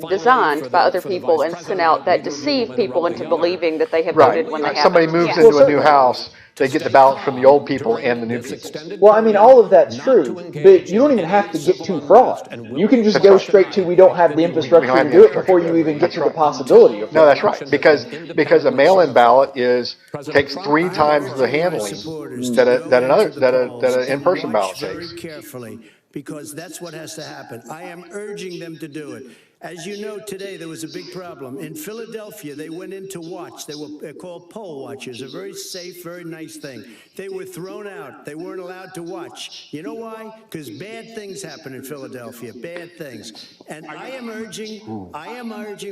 designed by other people and sent out that deceive people into believing that they have voted when they haven't. Somebody moves into a new house, they get the ballot from the old people and the new people. Well, I mean, all of that's true, but you don't even have to get to fraud. You can just go straight to we don't have the infrastructure to do it before you even get to the possibility of fraud. No, that's right, because a mail-in ballot takes 3 times the handling that an in-person ballot Very takes. carefully, because that's what has to happen. I am urging them to do it. As you know, today there was a big problem. In Philadelphia, they went in to watch. They're called poll watchers, a very safe, very nice thing. They were thrown out. They weren't allowed to watch. You know why? Because bad things happen in Philadelphia, bad things. And I am urging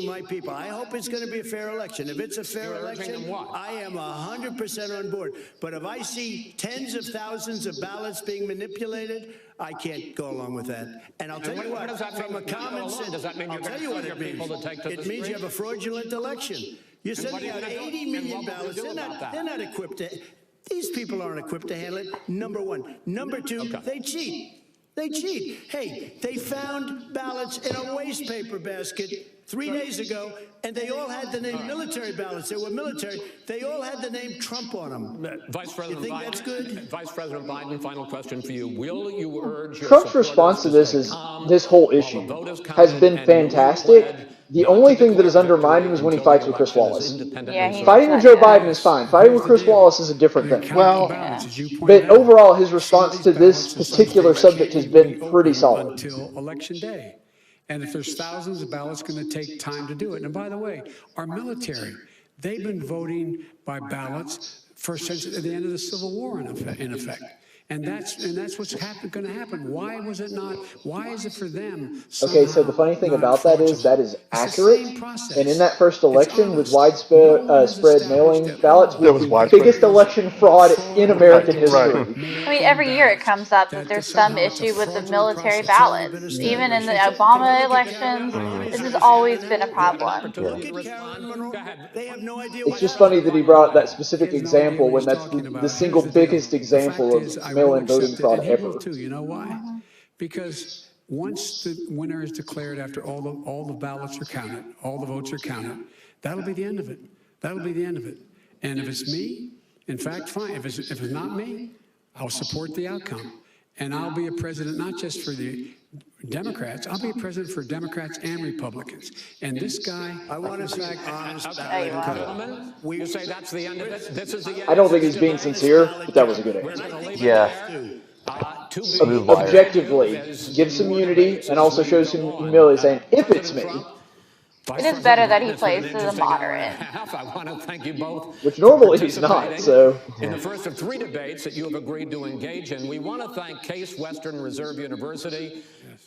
my people. I hope it's going to be a fair election. If it's a fair election, I am 100% on board. But if I see tens of thousands of ballots being manipulated, I can't go along with that. And I'll tell you what, from a common sense, I'll tell you what it means. It means you have a fraudulent election. You're sending out 80 million ballots. They're not equipped to, these people aren't equipped to handle it, number one. Number two, they cheat. They cheat. Hey, they found ballots in a waste paper basket 3 days ago, and they all had the name military ballots. They were military. They all had the name Trump on them. Vice President You think Biden, that's good? Vice President Biden, final question for you. Will you urge your Trump's supporters response to this stay is calm this whole while the issue vote is has counted been and you fantastic. pledge The not only to thing that has declare undermined him victory is when he until fights the with Chris election is Wallace. independent Yeah, and he certain? Fighting with Joe Biden is fine. Fighting with Chris Wallace is a different thing. Well, But overall, his response to this particular subject has been pretty solid. Until Election Day. And if there's thousands of ballots, it's going to take time to do it. And by the way, our military, they've been voting by ballots since the end of the Civil War, in effect. And that's what's going to happen. Why was it not? Why is it for them? Okay, so the funny thing about that is accurate. And in that first election with widespread mailing ballots, was the biggest election fraud in American history. I mean, every year it comes up that there's some issue with the military ballots. Even in the Obama elections, this has always been a problem. It's just funny that he brought that specific example when that's the single biggest example of mail-in voting fraud ever. You know why? Because once the winner is declared, after all the ballots are counted, all the votes are counted, that'll be the end of it. That'll be the end of it. And if it's me, in fact, fine. If it's not me, I'll support the outcome. And I'll be a president not just for the Democrats, I'll be a president for Democrats and Republicans. And this guy, I want to thank honest. Gentlemen, you say that's the end of it? This is the end? I don't think he's being sincere, but that was a good answer. Yeah. Objectively, give some unity and also show some humility, saying, if it's me, It is better that he plays to the moderate. I want to thank you both. Which normally he's not, so. In the first of 3 debates that you have agreed to engage in, we want to thank Case Western Reserve University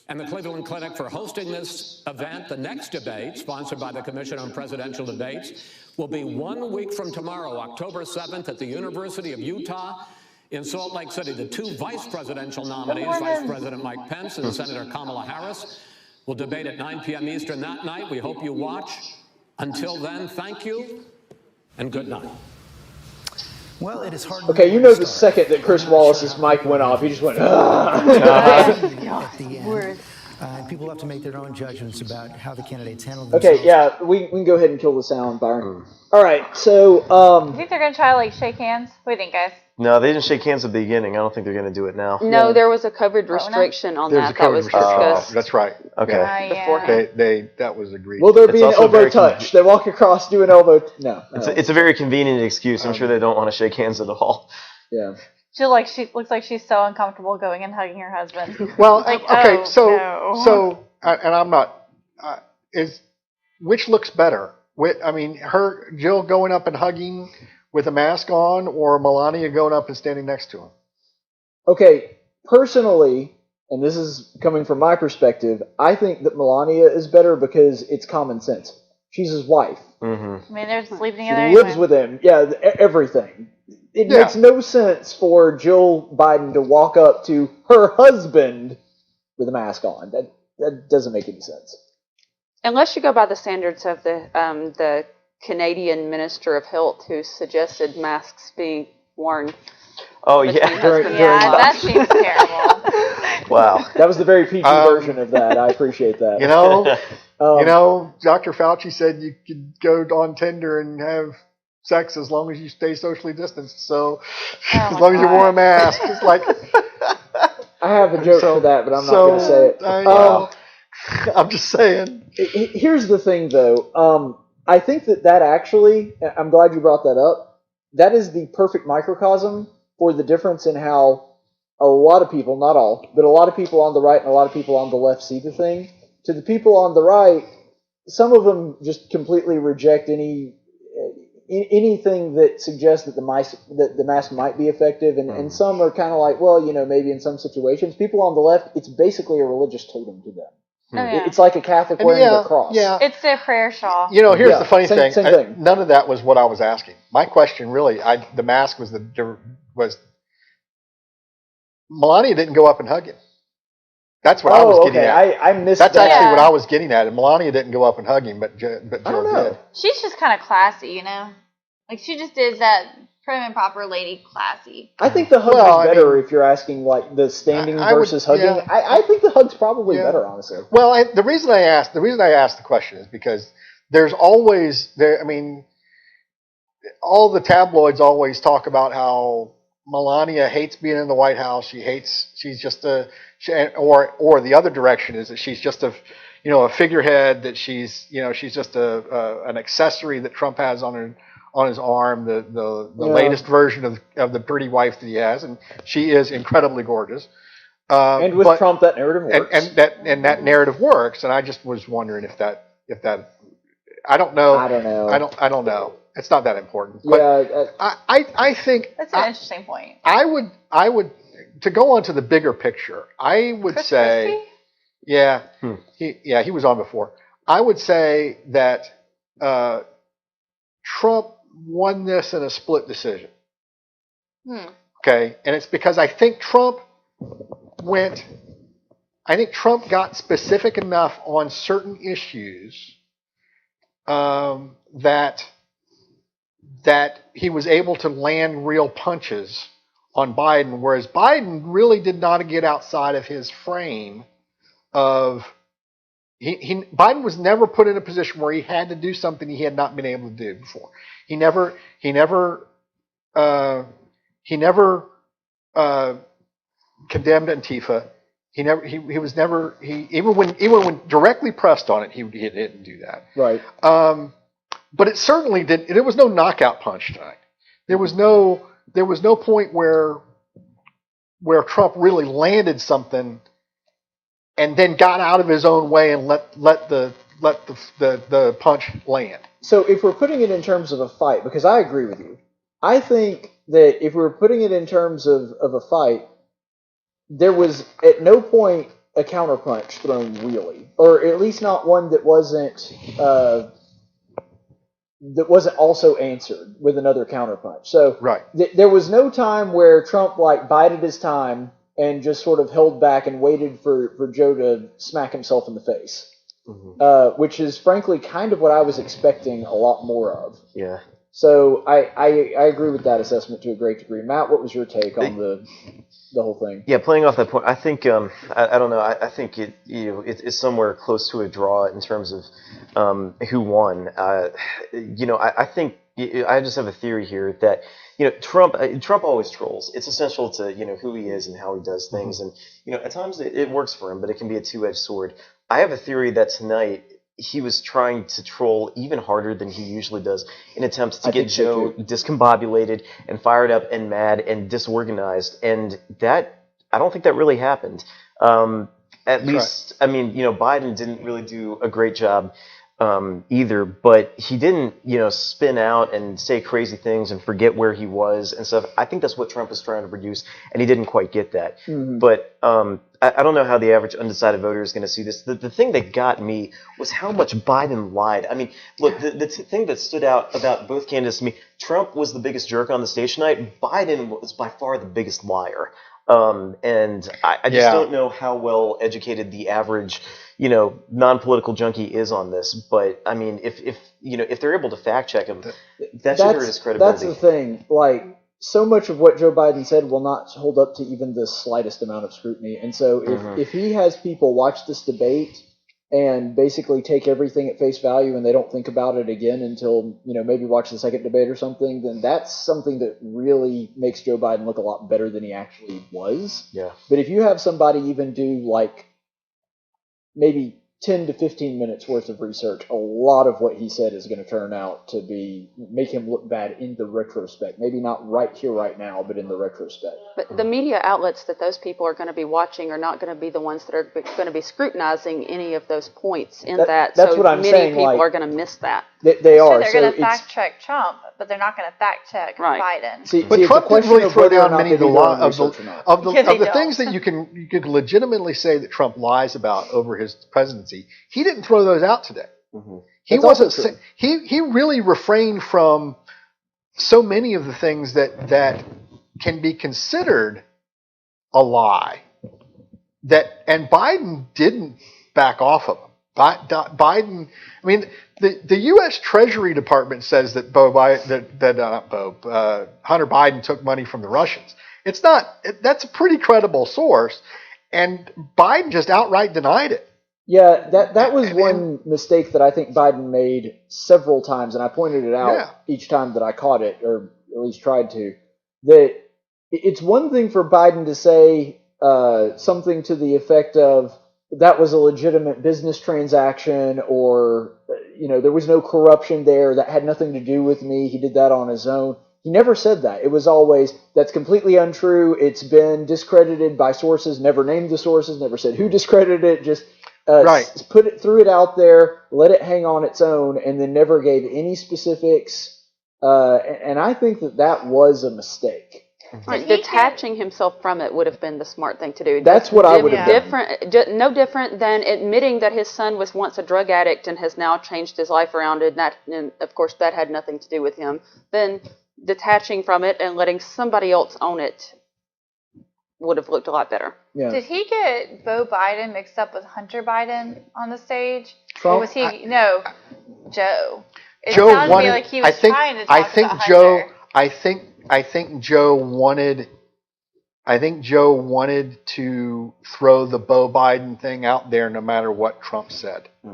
and the Cleveland Clinic for hosting this event. The next debate, sponsored by the Commission on Presidential Debates, will be 1 week from tomorrow, October 7th, at the University of Utah. In Salt Lake City, the two vice presidential nominees, Vice President Mike Pence and Senator Kamala Harris, will debate at 9 p.m. Eastern that night. We hope you watch. Until then, thank you and good night. Well, it is hard. Okay, you know the second that Chris Wallace's mic went off, he just went, at the end. And people have to make their own judgments about how the candidates handle themselves. Okay, yeah, we can go ahead and kill the sound, Byron. All right, so You think they're gonna try to like shake hands? What do you think, guys? No, they didn't shake hands at the beginning. I don't think they're going to do it now. No, there was a COVID restriction on that that was discussed. That's right. Okay. Beforehand. That was agreed. Will there be an also elbow very touch? They walk across, do an elbow. No. It's a very convenient excuse. I'm sure they don't want to shake hands at all. Yeah. She looks like she's so uncomfortable going and hugging her husband. Well, Like, okay, oh, no. and I'm not. Which looks better? Jill going up and hugging with a mask on, or Melania going up and standing next to him? Okay, personally, and this is coming from my perspective, I think that Melania is better because it's common sense. She's his wife. Mm-hmm. I mean, they're sleeping She together lives anyway. with him. Yeah, everything. It makes no sense for Jill Biden to walk up to her husband with a mask on. That doesn't make any sense. Unless you go by the standards of the Canadian Minister of Health, who suggested masks be worn. Oh yeah, that seems terrible. Wow, that was the very PG version of that. I appreciate that. Dr. Fauci said you could go on Tinder and have sex as long as you stay socially distanced. So as long as you wore a mask, it's like. I have a joke for that, but I'm not going to say it. I'm just saying. Here's the thing, though. I think that actually, I'm glad you brought that up. That is the perfect microcosm for the difference in how a lot of people, not all, but a lot of people on the right and a lot of people on the left see the thing. To the people on the right, some of them just completely reject anything that suggests that the mask might be effective, and some are kind of like, well, maybe in some situations. People on the left, it's basically a religious totem to them. Oh, yeah. It's like a Catholic wearing a cross. Yeah. It's their prayer shawl. Here's the funny thing. Same thing. None of that was what I was asking. My question really, the mask was Melania didn't go up and hug him. That's what I was getting at. I missed That's that. actually what I was getting at. And Melania didn't go up and hug him, but Jill did. She's just kind of classy, Like she just is that prim and proper lady, classy. I think the hug is better if you're asking like the standing versus hugging. Yeah. I think the hug's probably better, honestly. Well, the reason I asked the question is because there's always all the tabloids always talk about how Melania hates being in the White House. Or the other direction is that she's just a figurehead, that she's just an accessory that Trump has on his arm, the latest version of the pretty wife that he has, and she is incredibly gorgeous. And with Trump, that narrative works. And that narrative works. And I just was wondering if that I don't know. I don't know. It's not that important. But I think that's an interesting point. I would to go on to the bigger picture. I would say, he was on before. I would say that Trump won this in a split decision. Okay, and it's because I think Trump got specific enough on certain issues that he was able to land real punches on Biden, whereas Biden really did not get outside of his frame of Biden was never put in a position where he had to do something he had not been able to do before. He never condemned Antifa. Even when directly pressed on it, he didn't do that. Right. But it certainly didn't. There was no knockout punch tonight. There was no point where Trump really landed something and then got out of his own way and let the punch land. So if we're putting it in terms of a fight, because I agree with you, I think that if we're putting it in terms of a fight, there was at no point a counterpunch thrown really, or at least not one that wasn't that wasn't also answered with another counterpunch. So Right. there was no time where Trump like bided his time and just sort of held back and waited for Joe to smack himself in the face, which is frankly kind of what I was expecting a lot more of. Yeah. So I agree with that assessment to a great degree. Matt, what was your take on the whole thing? Yeah, playing off that point, I think I don't know. I think it's somewhere close to a draw in terms of who won. I think I just have a theory here that Trump always trolls. It's essential to who he is and how he does things, and at times it works for him, but it can be a two-edged sword. I have a theory that tonight he was trying to troll even harder than he usually does in attempts to get Joe discombobulated and fired up and mad and disorganized. And that, I don't think that really happened. At least, I mean, Biden didn't really do a great job either, but he didn't, spin out and say crazy things and forget where he was and stuff. I think that's what Trump was trying to produce, and he didn't quite get that. Mm-hmm. But I don't know how the average undecided voter is going to see this. The thing that got me was how much Biden lied. I mean, look, the thing that stood out about both candidates to me, Trump was the biggest jerk on the stage tonight. Biden was by far the biggest liar. And I just don't know how well educated the average, non-political junkie is on this. But I mean, if they're able to fact check him, that should hurt his credibility. That's the thing. Like, so much of what Joe Biden said will not hold up to even the slightest amount of scrutiny. And so if he has people watch this debate and basically take everything at face value and they don't think about it again until, maybe watch the second debate or something, then that's something that really makes Joe Biden look a lot better than he actually was. Yeah. But if you have somebody even do like maybe 10 to 15 minutes worth of research, a lot of what he said is going to turn out to make him look bad in the retrospect. Maybe not right here, right now, but in the retrospect. But the media outlets that those people are going to be watching are not going to be the ones that are going to be scrutinizing any of those points in that. That's so what I'm many saying, people like, are going to miss that. They are. They're going to fact check Trump, but they're not going to fact check Biden. But Trump didn't really throw down many of the things that you could legitimately say that Trump lies about over his presidency. He didn't throw those out today. He wasn't. He really refrained from so many of the things that can be considered a lie. And Biden didn't back off of them. Biden, I mean, the U.S. Treasury Department says that Hunter Biden took money from the Russians. It's not. That's a pretty credible source, and Biden just outright denied it. Yeah, that was one mistake that I think Biden made several times, and I pointed it out each time that I caught it, or at least tried to. That it's one thing for Biden to say something to the effect of, that was a legitimate business transaction, or, there was no corruption there, that had nothing to do with me, he did that on his own. He never said that. It was always, that's completely untrue, it's been discredited by sources, never named the sources, never said who discredited it, just threw it out there, let it hang on its own, and then never gave any specifics. And I think that was a mistake. Right, detaching himself from it would have been the smart thing to do. That's what I would have done. No different than admitting that his son was once a drug addict and has now changed his life around it, and of course that had nothing to do with him. Then detaching from it and letting somebody else own it would have looked a lot better. Yeah. Did he get Beau Biden mixed up with Hunter Biden on the stage? Trump? Or was he Joe? It Joe sounded wanted, like he was trying to talk about Joe. Hunter. I think Joe wanted to throw the Beau Biden thing out there, no matter what Trump said. See,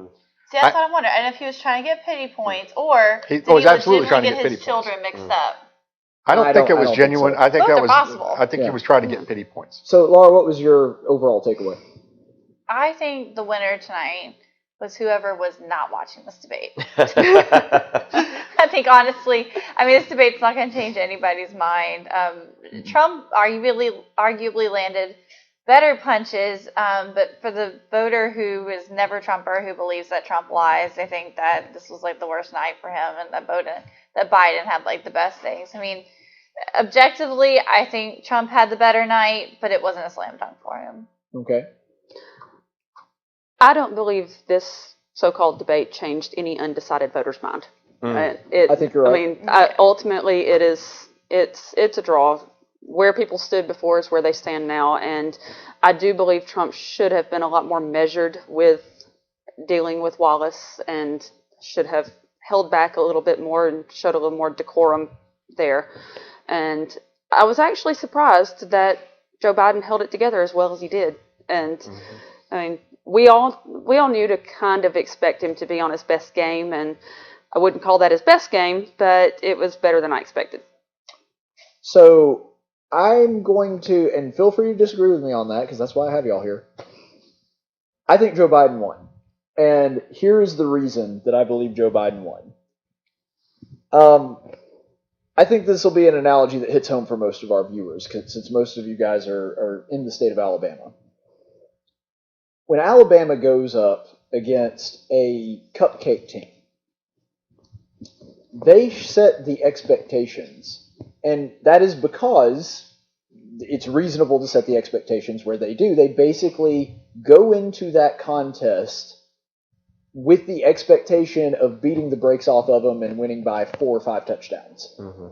that's what I'm wondering. And if he was trying to get pity points, or he was absolutely trying to get his children mixed up? I don't think it was genuine. So. I think that was possible. I think he was trying to get pity points. So, Laura, what was your overall takeaway? I think the winner tonight was whoever was not watching this debate. I think, honestly, this debate's not going to change anybody's mind. Trump arguably landed better punches, but for the voter who is never Trumper, who believes that Trump lies, I think that this was like the worst night for him, and that Biden had like the best things. Objectively, I think Trump had the better night, but it wasn't a slam dunk for him. Okay. I don't believe this so-called debate changed any undecided voter's mind. I think you're right. Ultimately, it's a draw. Where people stood before is where they stand now, and I do believe Trump should have been a lot more measured with dealing with Wallace and should have held back a little bit more and showed a little more decorum there. And I was actually surprised that Joe Biden held it together as well as he did. And we all knew to kind of expect him to be on his best game, and I wouldn't call that his best game, but it was better than I expected. So I'm going to, and feel free to disagree with me on that because that's why I have y'all here. I think Joe Biden won. And here's the reason that I believe Joe Biden won. I think this will be an analogy that hits home for most of our viewers, since most of you guys are in the state of Alabama. When Alabama goes up against a cupcake team, they set the expectations, and that is because it's reasonable to set the expectations where they do. They basically go into that contest with the expectation of beating the brakes off of them and winning by 4 or 5 touchdowns. Mm-hmm.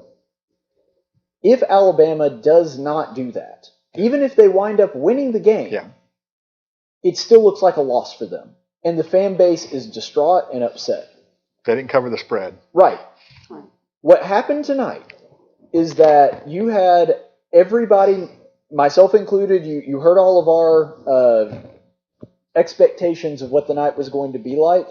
If Alabama does not do that, even if they wind up winning the game, it still looks like a loss for them. And the fan base is distraught and upset. They didn't cover the spread. Right. What happened tonight is that you had everybody, myself included, you heard all of our expectations of what the night was going to be like.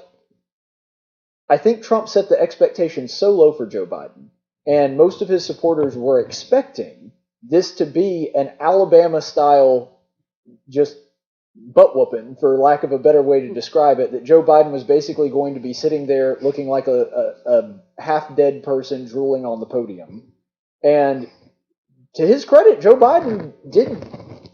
I think Trump set the expectations so low for Joe Biden, and most of his supporters were expecting this to be an Alabama-style just butt-whooping, for lack of a better way to describe it, that Joe Biden was basically going to be sitting there looking like a half-dead person drooling on the podium. And to his credit, Joe Biden did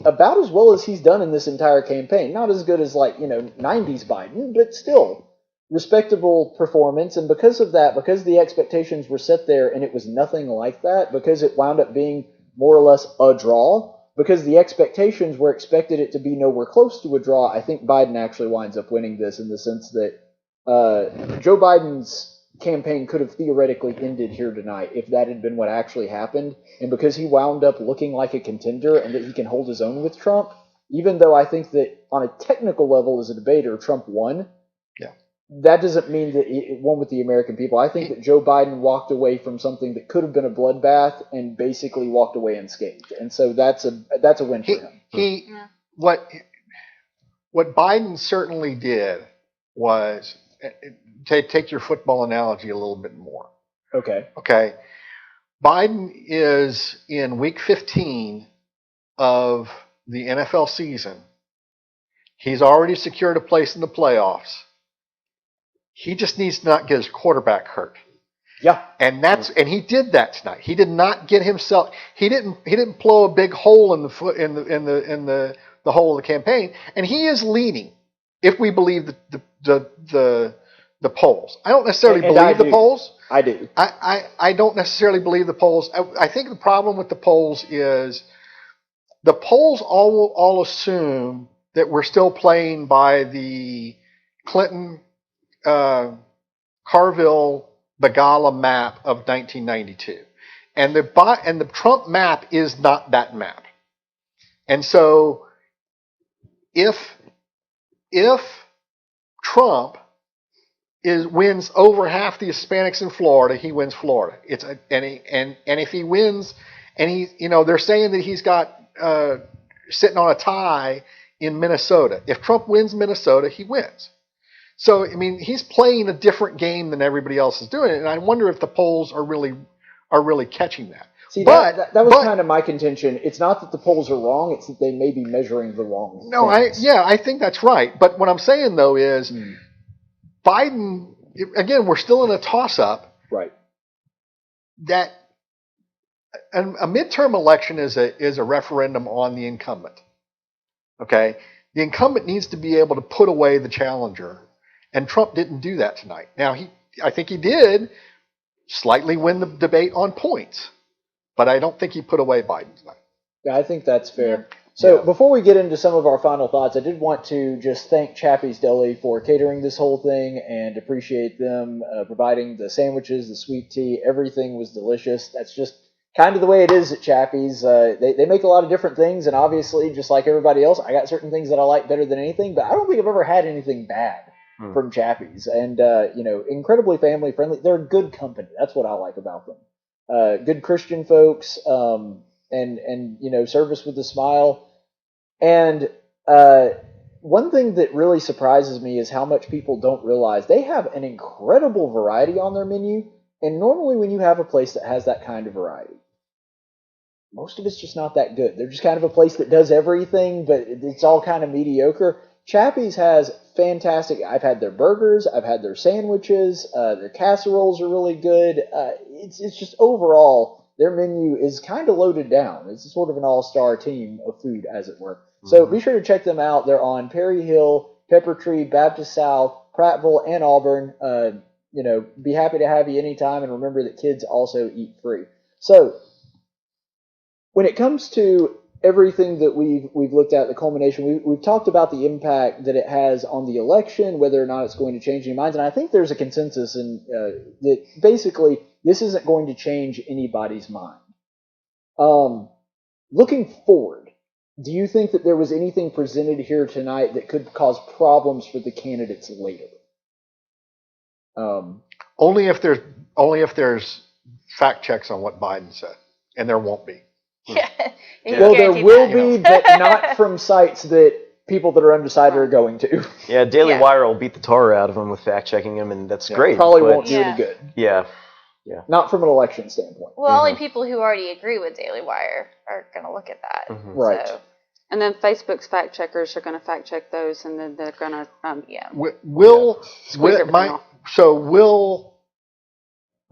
about as well as he's done in this entire campaign. Not as good as 90s Biden, but still respectable performance. And because of that, because the expectations were set there and it was nothing like that, because it wound up being more or less a draw, because the expectations were expected it to be nowhere close to a draw, I think Biden actually winds up winning this, in the sense that Joe Biden's campaign could have theoretically ended here tonight if that had been what actually happened. And because he wound up looking like a contender and that he can hold his own with Trump, even though I think that on a technical level as a debater, Trump won, that doesn't mean that it won with the American people. I think that Joe Biden walked away from something that could have been a bloodbath and basically walked away unscathed. And so that's a win for him. What Biden certainly did was, take your football analogy a little bit more. Okay. Biden is in week 15 of the NFL season. He's already secured a place in the playoffs. He just needs to not get his quarterback hurt. Yeah. And he did that tonight. He did not get himself. He didn't blow a big hole in the hole of the campaign. And he is leading, if we believe the polls. I don't necessarily believe the polls. I do. I don't necessarily believe the polls. I think the problem with the polls is the polls all assume that we're still playing by the Clinton, Carville, Begala map of 1992. And the Trump map is not that map. And so if Trump wins over half the Hispanics in Florida, he wins Florida. And if he wins, and they're saying that he's got sitting on a tie in Minnesota. If Trump wins Minnesota, he wins. So he's playing a different game than everybody else is doing, and I wonder if the polls are really catching that. See, that was kind of my contention. It's not that the polls are wrong; it's that they may be measuring the wrong. No, I think that's right. But what I'm saying though is, Biden, again, we're still in a toss-up. Right. That a midterm election is a referendum on the incumbent. Okay, the incumbent needs to be able to put away the challenger, and Trump didn't do that tonight. Now I think he did slightly win the debate on points, but I don't think he put away Biden tonight. Yeah, I think that's fair. So before we get into some of our final thoughts, I did want to just thank Chappie's Deli for catering this whole thing and appreciate them providing the sandwiches, the sweet tea. Everything was delicious. That's just kind of the way it is at Chappie's. They make a lot of different things, and obviously, just like everybody else, I got certain things that I like better than anything, but I don't think I've ever had anything bad from Chappie's. And, incredibly family friendly. They're a good company. That's what I like about them. Good Christian folks, and service with a smile. And one thing that really surprises me is how much people don't realize they have an incredible variety on their menu. And normally when you have a place that has that kind of variety, most of it's just not that good. They're just kind of a place that does everything, but it's all kind of mediocre. Chappie's has fantastic. I've had their burgers. I've had their sandwiches. Their casseroles are really good. It's just overall, their menu is kind of loaded down. It's sort of an all-star team of food, as it were. So be sure to check them out. They're on Perry Hill, Pepper Tree, Baptist South, Prattville, and Auburn. Be happy to have you anytime, and remember that kids also eat free. So when it comes to everything that we've looked at, the culmination, we've talked about the impact that it has on the election, whether or not it's going to change any minds. And I think there's a consensus in that basically this isn't going to change anybody's mind. Looking forward, do you think that there was anything presented here tonight that could cause problems for the candidates later? Only if there's fact checks on what Biden said, and there won't be. Well, there will be, but not from sites that people that are undecided are going to. Yeah, Daily Wire will beat the tar out of them with fact checking them, and that's great. Probably won't do any good. Yeah. Not from an election standpoint. Well, only people who already agree with Daily Wire are going to look at that. Right. So, And then Facebook's fact checkers are going to fact check those, and then they're going to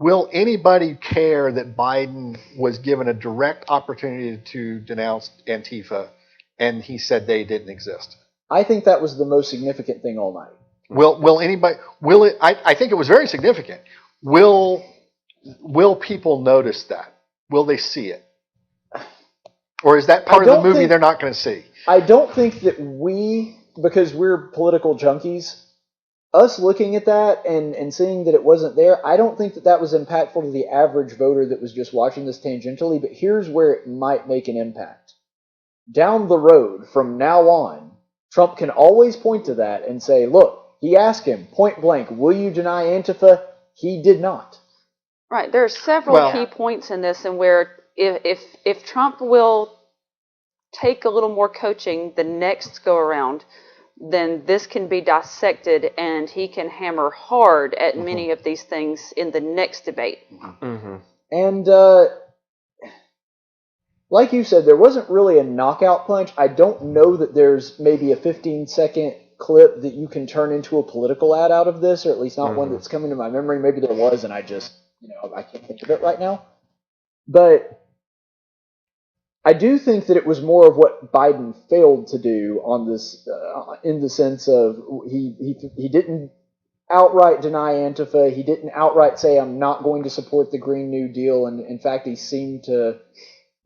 Will anybody care that Biden was given a direct opportunity to denounce Antifa, and he said they didn't exist? I think that was the most significant thing all night. Will anybody? Will it? I think it was very significant. Will people notice that? Will they see it? Or is that part of the movie they're not going to see? I don't think that because we're political junkies, us looking at that and seeing that it wasn't there, I don't think that was impactful to the average voter that was just watching this tangentially, but here's where it might make an impact. Down the road, from now on, Trump can always point to that and say, look, he asked him point blank, will you deny Antifa? He did not. Right. There are several key points in this, and where if Trump will take a little more coaching the next go around, then this can be dissected, and he can hammer hard at many of these things in the next debate. And like you said, there wasn't really a knockout punch. I don't know that there's maybe a 15-second clip that you can turn into a political ad out of this, or at least not one that's coming to my memory. Maybe there was, and I just, I can't think of it right now. But I do think that it was more of what Biden failed to do on this, in the sense of he didn't outright deny Antifa. He didn't outright say, I'm not going to support the Green New Deal. And in fact, he seemed to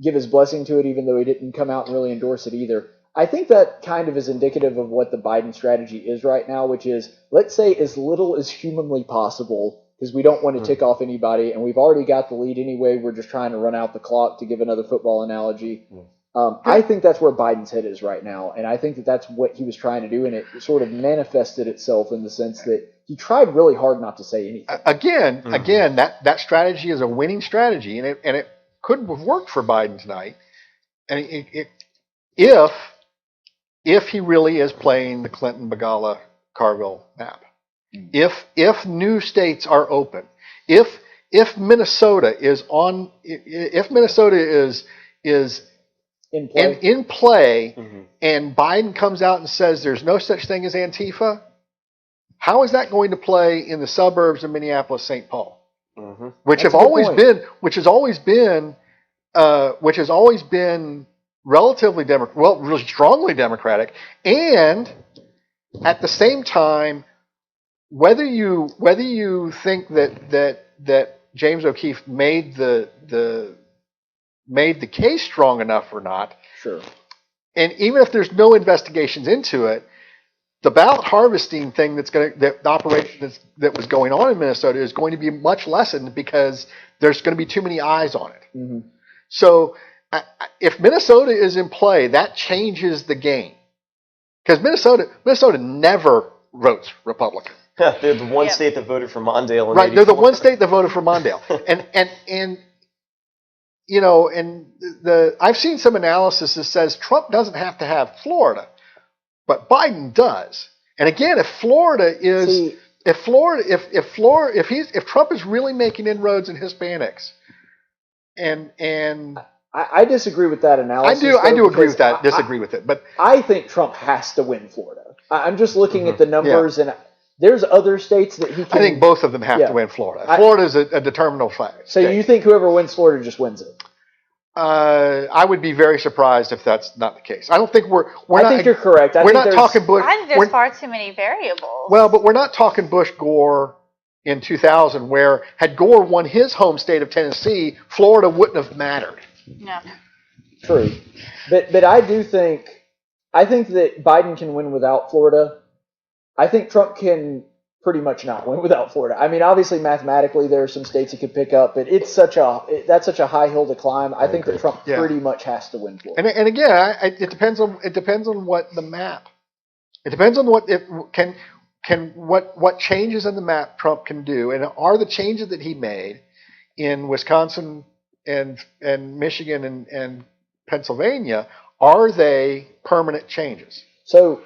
give his blessing to it, even though he didn't come out and really endorse it either. I think that kind of is indicative of what the Biden strategy is right now, which is, let's say as little as humanly possible, because we don't want to tick off anybody, and we've already got the lead anyway. We're just trying to run out the clock, to give another football analogy. I think that's where Biden's head is right now, and I think that that's what he was trying to do, and it sort of manifested itself in the sense that he tried really hard not to say anything. Again, that strategy is a winning strategy, and it could have worked for Biden tonight, and if he really is playing the Clinton, Begala, Carville map. If new states are open, if Minnesota is in play, and Biden comes out and says there's no such thing as Antifa, how is that going to play in the suburbs of Minneapolis, St. Paul, which has always been relatively really strongly Democratic, and at the same time, whether you think that James O'Keefe made the case strong enough or not, And even if there's no investigations into it, the ballot harvesting thing the operation that was going on in Minnesota is going to be much lessened because there's going to be too many eyes on it. Mm-hmm. So if Minnesota is in play, that changes the game. Because Minnesota never votes Republican. They're the one state that voted for Mondale. In Right, they're the 84. one state that voted for Mondale. and you know, and I've seen some analysis that says Trump doesn't have to have Florida, but Biden does. And again, if Trump is really making inroads in Hispanics, and I disagree with that analysis. I do agree with that. Disagree with it, but I think Trump has to win Florida. I'm just looking at the numbers, and there's other states that he can. I think both of them have to win Florida. Florida is a determinable fact. So you think whoever wins Florida just wins it? I would be very surprised if that's not the case. I don't think I think you're correct. We're not talking Bush. I think there's far too many variables. Well, but we're not talking Bush Gore in 2000, where had Gore won his home state of Tennessee, Florida wouldn't have mattered. No. True, but I think that Biden can win without Florida. I think Trump can pretty much not win without Florida. I mean, obviously mathematically there are some states he could pick up, but that's such a high hill to climb. I think that Trump pretty much has to win Florida. And again, it depends on what the map. It depends on what changes in the map Trump can do, and are the changes that he made in Wisconsin and Michigan and Pennsylvania, are they permanent changes? So,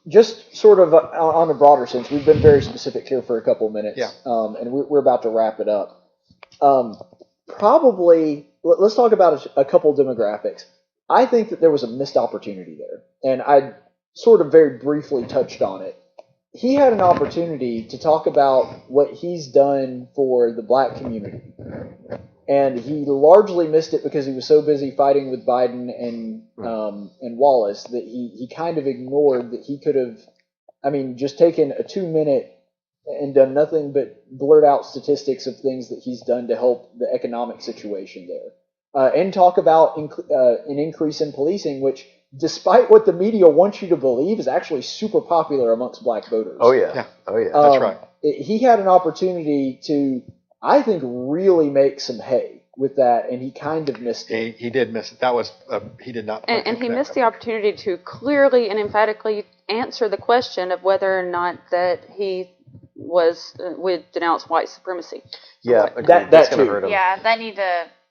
just sort of on a broader sense, we've been very specific here for a couple of minutes, and we're about to wrap it up. Probably, let's talk about a couple demographics. I think that there was a missed opportunity there, and I sort of very briefly touched on it. He had an opportunity to talk about what he's done for the black community. And he largely missed it because he was so busy fighting with Biden and Wallace that he kind of ignored that he could have, just taken a 2-minute and done nothing but blurt out statistics of things that he's done to help the economic situation there. And talk about an increase in policing, which, despite what the media wants you to believe, is actually super popular amongst black voters. Oh yeah. That's right. He had an opportunity to, I think, really make some hay with that, and he kind of missed it. He did miss it. That was he did not. And he missed the opportunity to clearly and emphatically answer the question of whether or not that he would denounce white supremacy. Yeah, that's gonna hurt him. Yeah,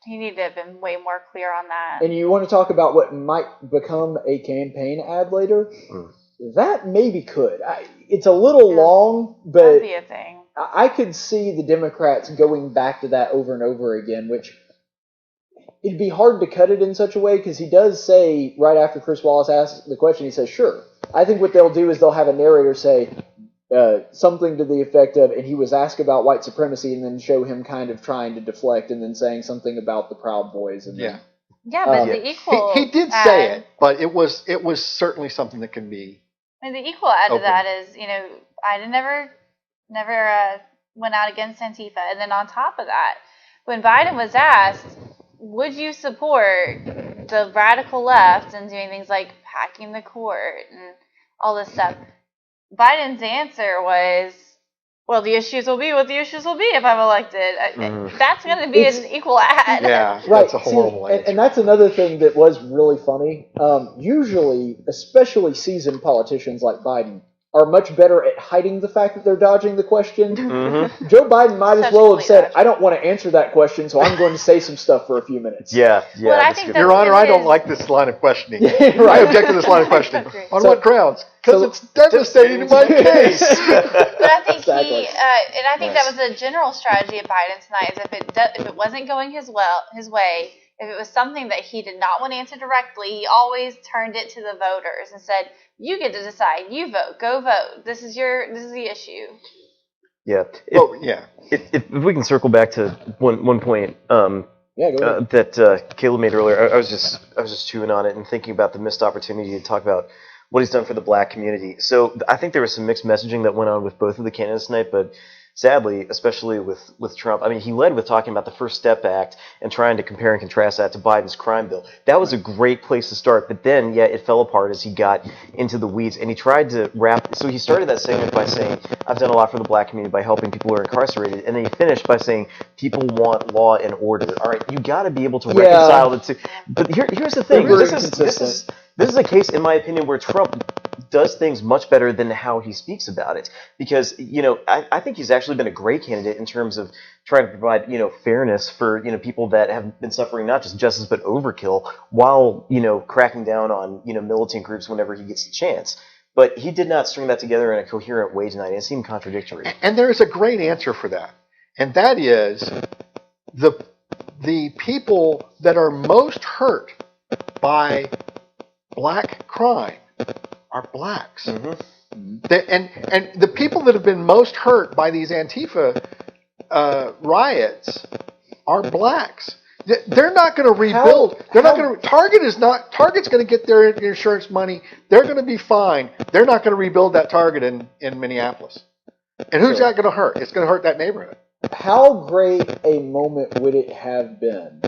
he need to have been way more clear on that. And you want to talk about what might become a campaign ad later? That maybe could. It's a little long, but That'd be a thing. I could see the Democrats going back to that over and over again, which it'd be hard to cut it in such a way, because he does say, right after Chris Wallace asks the question, he says, sure. I think what they'll do is they'll have a narrator say something to the effect of, and he was asked about white supremacy, and then show him kind of trying to deflect, and then saying something about the Proud Boys. And yeah, but the equal he did say it, but it was certainly something that can be. And the equal add to that is, I never went out against Antifa. And then on top of that, when Biden was asked, would you support the radical left and doing things like packing the court and all this stuff, Biden's answer was, well, the issues will be what the issues will be if I'm elected. That's going to be an equal ad. Yeah, right. That's a horrible answer. And that's another thing that was really funny. Usually, especially seasoned politicians like Biden, are much better at hiding the fact that they're dodging the question. Joe Biden might as well have said, I don't want to answer that question, so I'm going to say some stuff for a few minutes. Yeah. Well, I think Your Honor, I don't like this line of questioning. Right. I object to this line of questioning. On what grounds? Because it's devastating to my case. But I think and I think that was a general strategy of Biden tonight, is if it wasn't going his way, if it was something that he did not want to answer directly, he always turned it to the voters and said, you get to decide. You vote. Go vote. This is the issue. Yeah. If we can circle back to one point go ahead. that Caleb made earlier, I was just chewing on it and thinking about the missed opportunity to talk about what he's done for the black community. So I think there was some mixed messaging that went on with both of the candidates tonight, but sadly, especially with Trump. I mean, he led with talking about the First Step Act and trying to compare and contrast that to Biden's crime bill. That was a great place to start, but then, yeah, it fell apart as he got into the weeds, and he tried to so he started that segment by saying, I've done a lot for the black community by helping people who are incarcerated, and then he finished by saying, people want law and order. All right, you got to be able to reconcile the two. But here's the thing. This is a case, in my opinion, where Trump does things much better than how he speaks about it. Because, I think he's actually been a great candidate in terms of trying to provide, fairness for, people that have been suffering not just justice but overkill, while, cracking down on, militant groups whenever he gets the chance. But he did not string that together in a coherent way tonight. It seemed contradictory. And there is a great answer for that. And that is the people that are most hurt by black crime are blacks. And the people that have been most hurt by these Antifa riots are blacks. They're not going to rebuild. Target's going to get their insurance money. They're going to be fine. They're not going to rebuild that Target in Minneapolis. And who's that going to hurt? It's going to hurt that neighborhood. How great a moment would it have been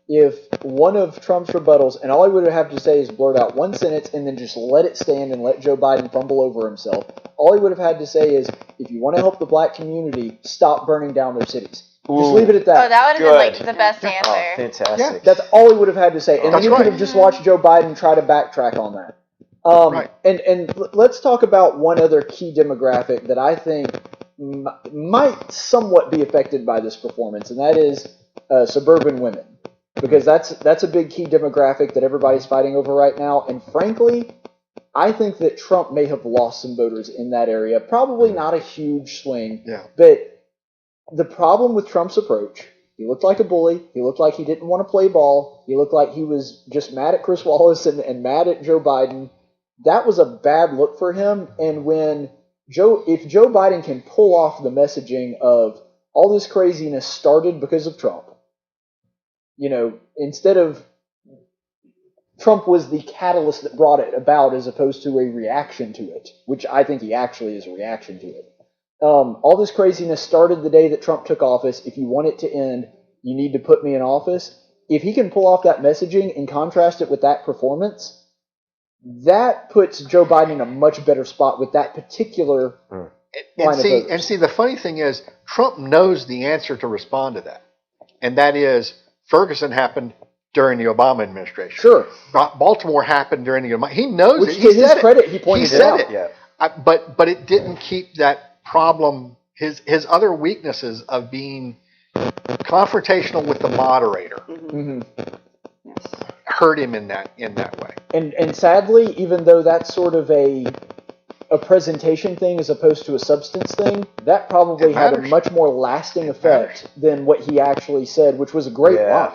if one of Trump's rebuttals, and all he would have to say is blurt out one sentence and then just let it stand and let Joe Biden fumble over himself. All he would have had to say is, if you want to help the black community, stop burning down their cities. Just leave it at that. Oh, that would have been the best answer. Oh, fantastic. Yeah, that's all he would have had to say. And then you could have just watched Joe Biden try to backtrack on that. And let's talk about one other key demographic that I think might somewhat be affected by this performance, and that is suburban women. Because that's a big key demographic that everybody's fighting over right now. And frankly, I think that Trump may have lost some voters in that area. Probably not a huge swing. Yeah. But the problem with Trump's approach, he looked like a bully. He looked like he didn't want to play ball. He looked like he was just mad at Chris Wallace and mad at Joe Biden. That was a bad look for him. And if Joe Biden can pull off the messaging of all this craziness started because of Trump, instead of Trump was the catalyst that brought it about as opposed to a reaction to it, which I think he actually is a reaction to it. All this craziness started the day that Trump took office. If you want it to end, you need to put me in office. If he can pull off that messaging and contrast it with that performance, that puts Joe Biden in a much better spot with that particular line of voters. And see, the funny thing is, Trump knows the answer to respond to that. And that is, Ferguson happened during the Obama administration. Sure. Baltimore happened during the Obama. He knows Which, it. to his credit, he pointed it out. Yeah. But it didn't keep that problem. His other weaknesses of being confrontational with the moderator hurt him in that way. And sadly, even though that's sort of a presentation thing as opposed to a substance thing, that probably had a much more lasting effect than what he actually said, which was a great line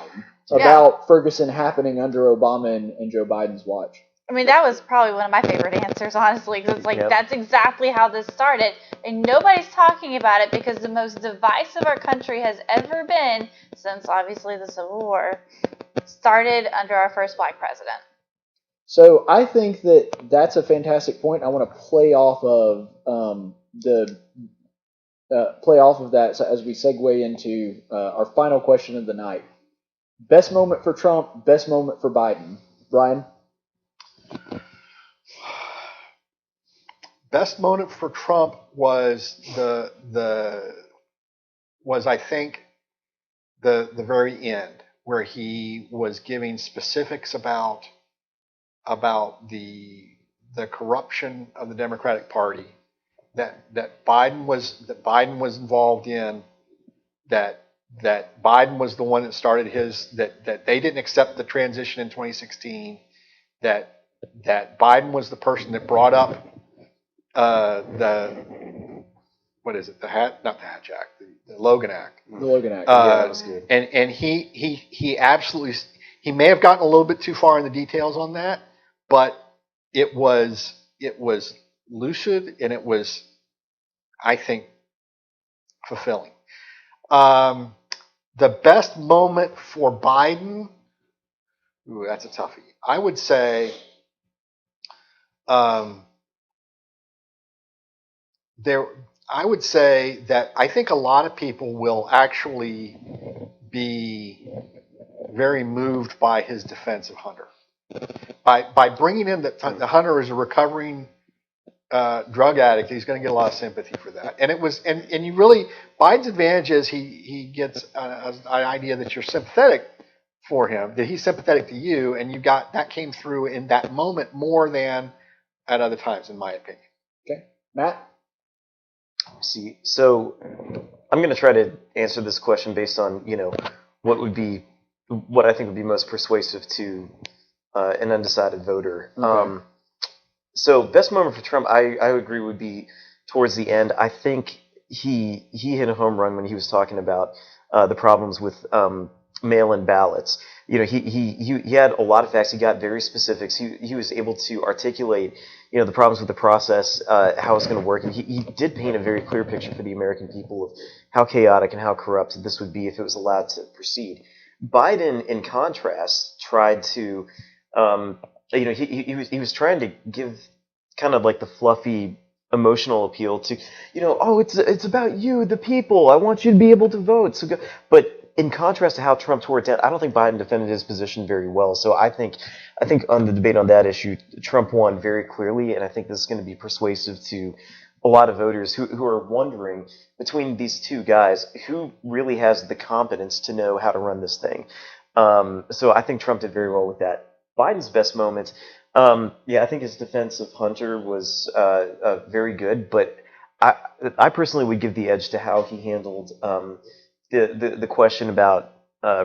about Ferguson happening under Obama and Joe Biden's watch. I mean, that was probably one of my favorite answers, honestly, because it's like, that's exactly how this started. And nobody's talking about it because the most divisive our country has ever been, since obviously the Civil War, started under our first black president. So I think that's a fantastic point. I want to play off of that as we segue into our final question of the night. Best moment for Trump, best moment for Biden. Brian? Best moment for Trump was I think the very end, where he was giving specifics about the corruption of the Democratic Party that Biden was involved in, that Biden was the one that started that they didn't accept the transition in 2016, that Biden was the person that brought up the Logan Act. The Logan Act. That was good. And he absolutely, he may have gotten a little bit too far in the details on that, but it was lucid and it was, I think, fulfilling. The best moment for Biden, that's a toughie. I would say I would say that I think a lot of people will actually be very moved by his defense of Hunter. By bringing in that Hunter is a recovering drug addict, he's going to get a lot of sympathy for that. And it was, and you really, Biden's advantage is he gets an idea that you're sympathetic for him, that he's sympathetic to you, and you got that came through in that moment more than at other times, in my opinion. Okay, Matt. See, so I'm going to try to answer this question based on what I think would be most persuasive to an undecided voter. Okay. So best moment for Trump, I agree, would be towards the end. I think he hit a home run when he was talking about the problems with mail-in ballots. He had a lot of facts. He got very specifics. He was able to articulate the problems with the process, how it's going to work, and he did paint a very clear picture for the American people of how chaotic and how corrupt this would be if it was allowed to proceed. Biden, in contrast, tried to he was trying to give kind of like the fluffy emotional appeal to, it's about you, the people. I want you to be able to vote. So, but in contrast to how Trump tore it down, I don't think Biden defended his position very well. So I think on the debate on that issue, Trump won very clearly, and I think this is going to be persuasive to a lot of voters who are wondering between these two guys who really has the competence to know how to run this thing. So I think Trump did very well with that. Biden's best moment, I think his defense of Hunter was very good, but I personally would give the edge to how he handled the question about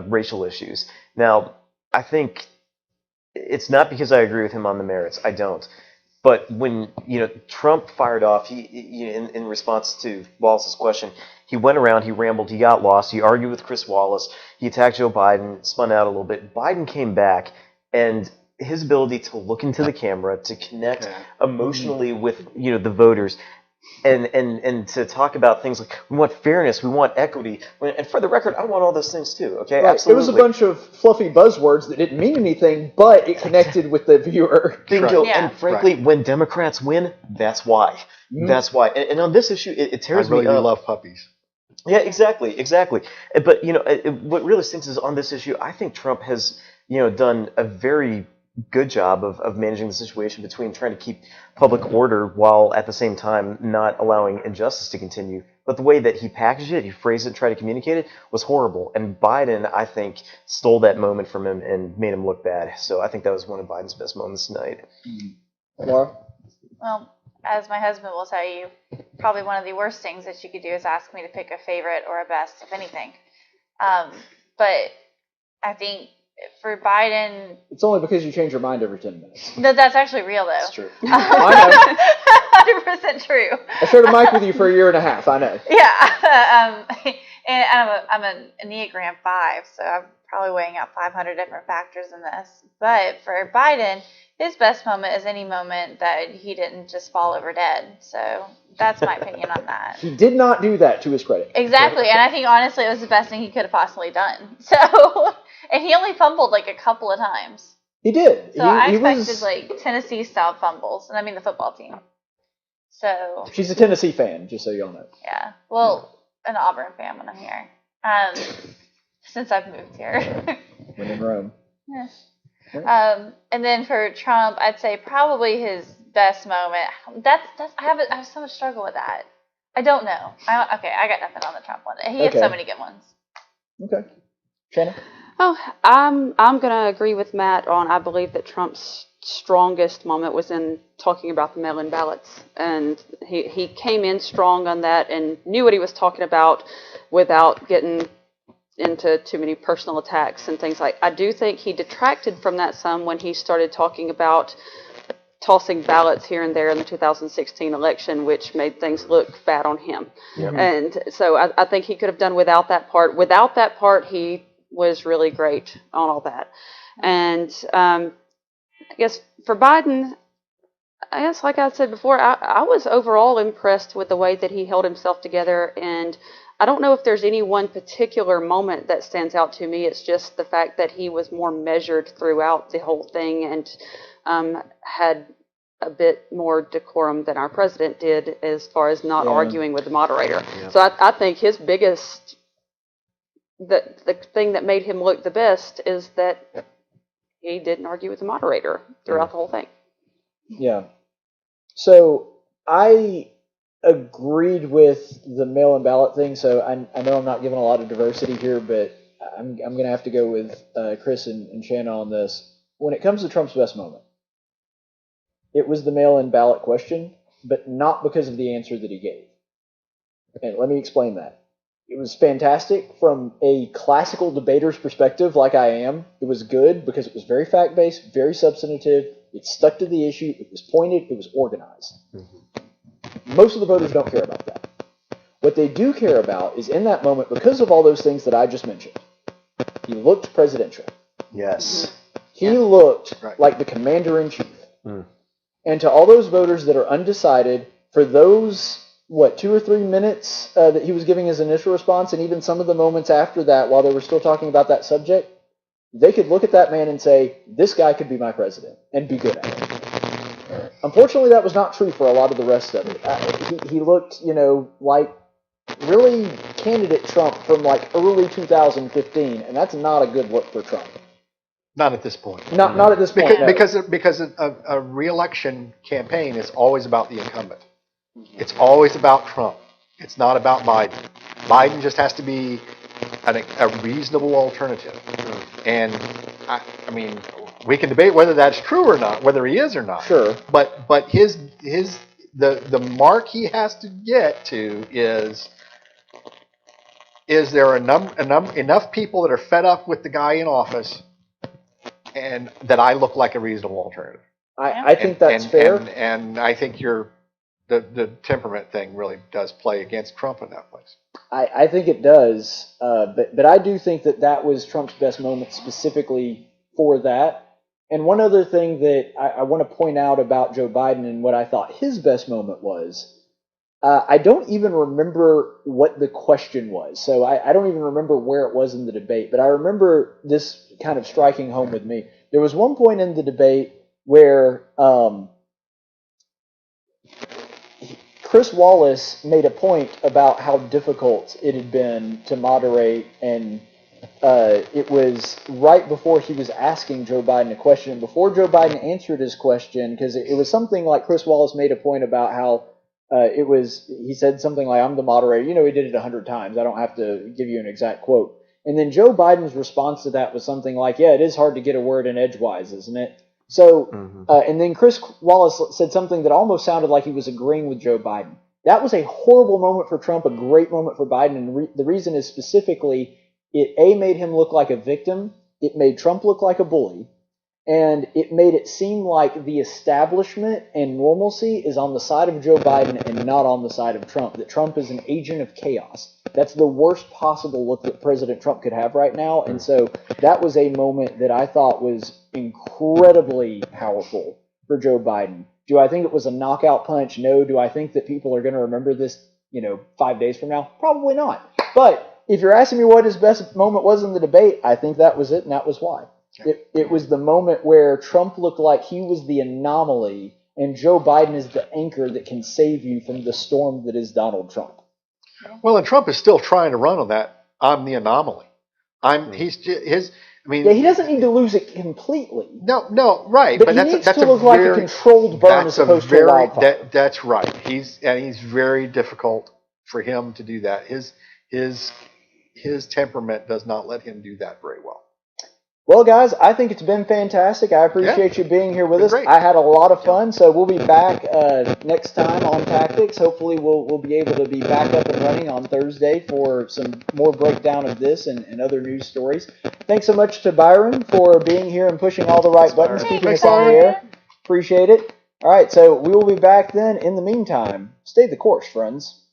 racial issues. Now, I think it's not because I agree with him on the merits. I don't. But when Trump fired off, in response to Wallace's question, he went around, he rambled, he got lost, he argued with Chris Wallace, he attacked Joe Biden, spun out a little bit. Biden came back, and his ability to look into the camera, to connect emotionally with the voters, and to talk about things like we want fairness, we want equity, and for the record, I want all those things too. Okay, right. Absolutely. It was a bunch of fluffy buzzwords that didn't mean anything, but it connected with the viewer. Bingo. Yeah. And frankly, when Democrats win, that's why. That's why. And on this issue, it tears me up. I really love puppies. Yeah, exactly. But what really stinks is on this issue, I think Trump has done a very good job of managing the situation between trying to keep public order while at the same time not allowing injustice to continue. But the way that he packaged it, he phrased it, tried to communicate it, was horrible. And Biden, I think, stole that moment from him and made him look bad. So I think that was one of Biden's best moments tonight. Laura? Well, as my husband will tell you, probably one of the worst things that you could do is ask me to pick a favorite or a best, if anything. But I think for Biden, It's only because you change your mind every 10 minutes. that's actually real, though. That's true. I know. 100% true. I shared a mic with you for a year and a half. I know. Yeah. And I'm an Enneagram 5, so I'm probably weighing out 500 different factors in this. But for Biden, his best moment is any moment that he didn't just fall over dead. So that's my opinion on that. He did not do that, to his credit. Exactly. And I think, honestly, it was the best thing he could have possibly done. So, and he only fumbled like a couple of times. He did. So I he expected was... like Tennessee-style fumbles. And I mean the football team. So. She's a Tennessee fan, just so y'all know. Yeah. Well, an Auburn fan when I'm here. Since I've moved here. When in Rome. Yeah. And then for Trump, I'd say probably his best moment. I have so much struggle with that. I don't know. I got nothing on the Trump one. He had so many good ones. Okay. Shannon? Oh, I'm going to agree with Matt on, I believe that Trump's strongest moment was in talking about the mail-in ballots. And he came in strong on that and knew what he was talking about without getting into too many personal attacks and things like. I do think he detracted from that some when he started talking about tossing ballots here and there in the 2016 election, which made things look bad on him. Yep. And so I think he could have done without that part. Without that part, he was really great on all that. And I guess for Biden, I guess like I said before, I was overall impressed with the way that he held himself together. And I don't know if there's any one particular moment that stands out to me. It's just the fact that he was more measured throughout the whole thing and had a bit more decorum than our president did as far as not Yeah. arguing with the moderator. Yeah. So I think his biggest, the thing that made him look the best is that he didn't argue with the moderator throughout the whole thing. Yeah. So I agreed with the mail-in ballot thing. So I know I'm not giving a lot of diversity here, but I'm going to have to go with Chris and Shannon on this. When it comes to Trump's best moment, it was the mail-in ballot question, but not because of the answer that he gave. And let me explain that. It was fantastic from a classical debater's perspective, like I am. It was good because it was very fact-based, very substantive. It stuck to the issue. It was pointed. It was organized. Most of the voters don't care about that. What they do care about is in that moment, because of all those things that I just mentioned, he looked presidential. Yes. He looked like the commander-in-chief. And to all those voters that are undecided, for those, 2 or 3 minutes that he was giving his initial response, and even some of the moments after that, while they were still talking about that subject, they could look at that man and say, this guy could be my president, and be good at it. Unfortunately, that was not true for a lot of the rest of it. He looked, like really candidate Trump from like early 2015, and that's not a good look for Trump. Not at this point. Not at this point. Because a re-election campaign is always about the incumbent. It's always about Trump. It's not about Biden. Biden just has to be a reasonable alternative. And I mean, we can debate whether that's true or not, whether he is or not. Sure. But the mark he has to get to is there enough people that are fed up with the guy in office, and that I look like a reasonable alternative. I think that's fair. And I think the temperament thing really does play against Trump in that place. I think it does, but I do think that was Trump's best moment specifically for that. And one other thing that I want to point out about Joe Biden and what I thought his best moment was, I don't even remember what the question was. So I don't even remember where it was in the debate, but I remember this kind of striking home with me. There was one point in the debate where Chris Wallace made a point about how difficult it had been to moderate, and it was right before he was asking Joe Biden a question. And before Joe Biden answered his question, because it was something like Chris Wallace made a point about how he said something like, I'm the moderator. He did it 100 times. I don't have to give you an exact quote. And then Joe Biden's response to that was something like, yeah, it is hard to get a word in edgewise, isn't it? So, and then Chris Wallace said something that almost sounded like he was agreeing with Joe Biden. That was a horrible moment for Trump, a great moment for Biden. And the reason is specifically, it made him look like a victim. It made Trump look like a bully. And it made it seem like the establishment and normalcy is on the side of Joe Biden and not on the side of Trump, that Trump is an agent of chaos. That's the worst possible look that President Trump could have right now. And so that was a moment that I thought was incredibly powerful for Joe Biden. Do I think it was a knockout punch? No. Do I think that people are going to remember this, 5 days from now? Probably not. But if you're asking me what his best moment was in the debate, I think that was it, and that was why. It was the moment where Trump looked like he was the anomaly, and Joe Biden is the anchor that can save you from the storm that is Donald Trump. Well, and Trump is still trying to run on that. I'm the anomaly. He doesn't need to lose it completely. No, right. But he needs to look like a controlled burn as opposed to a wildfire. That's right. He's very difficult for him to do that. His temperament does not let him do that very well. Well, guys, I think it's been fantastic. I appreciate you being here with us. Great. I had a lot of fun, so we'll be back next time on Tactics. Hopefully, we'll be able to be back up and running on Thursday for some more breakdown of this and other news stories. Thanks so much to Byron for being here and pushing all the right buttons, keeping us on the air. Appreciate it. All right, so we will be back then. In the meantime, stay the course, friends.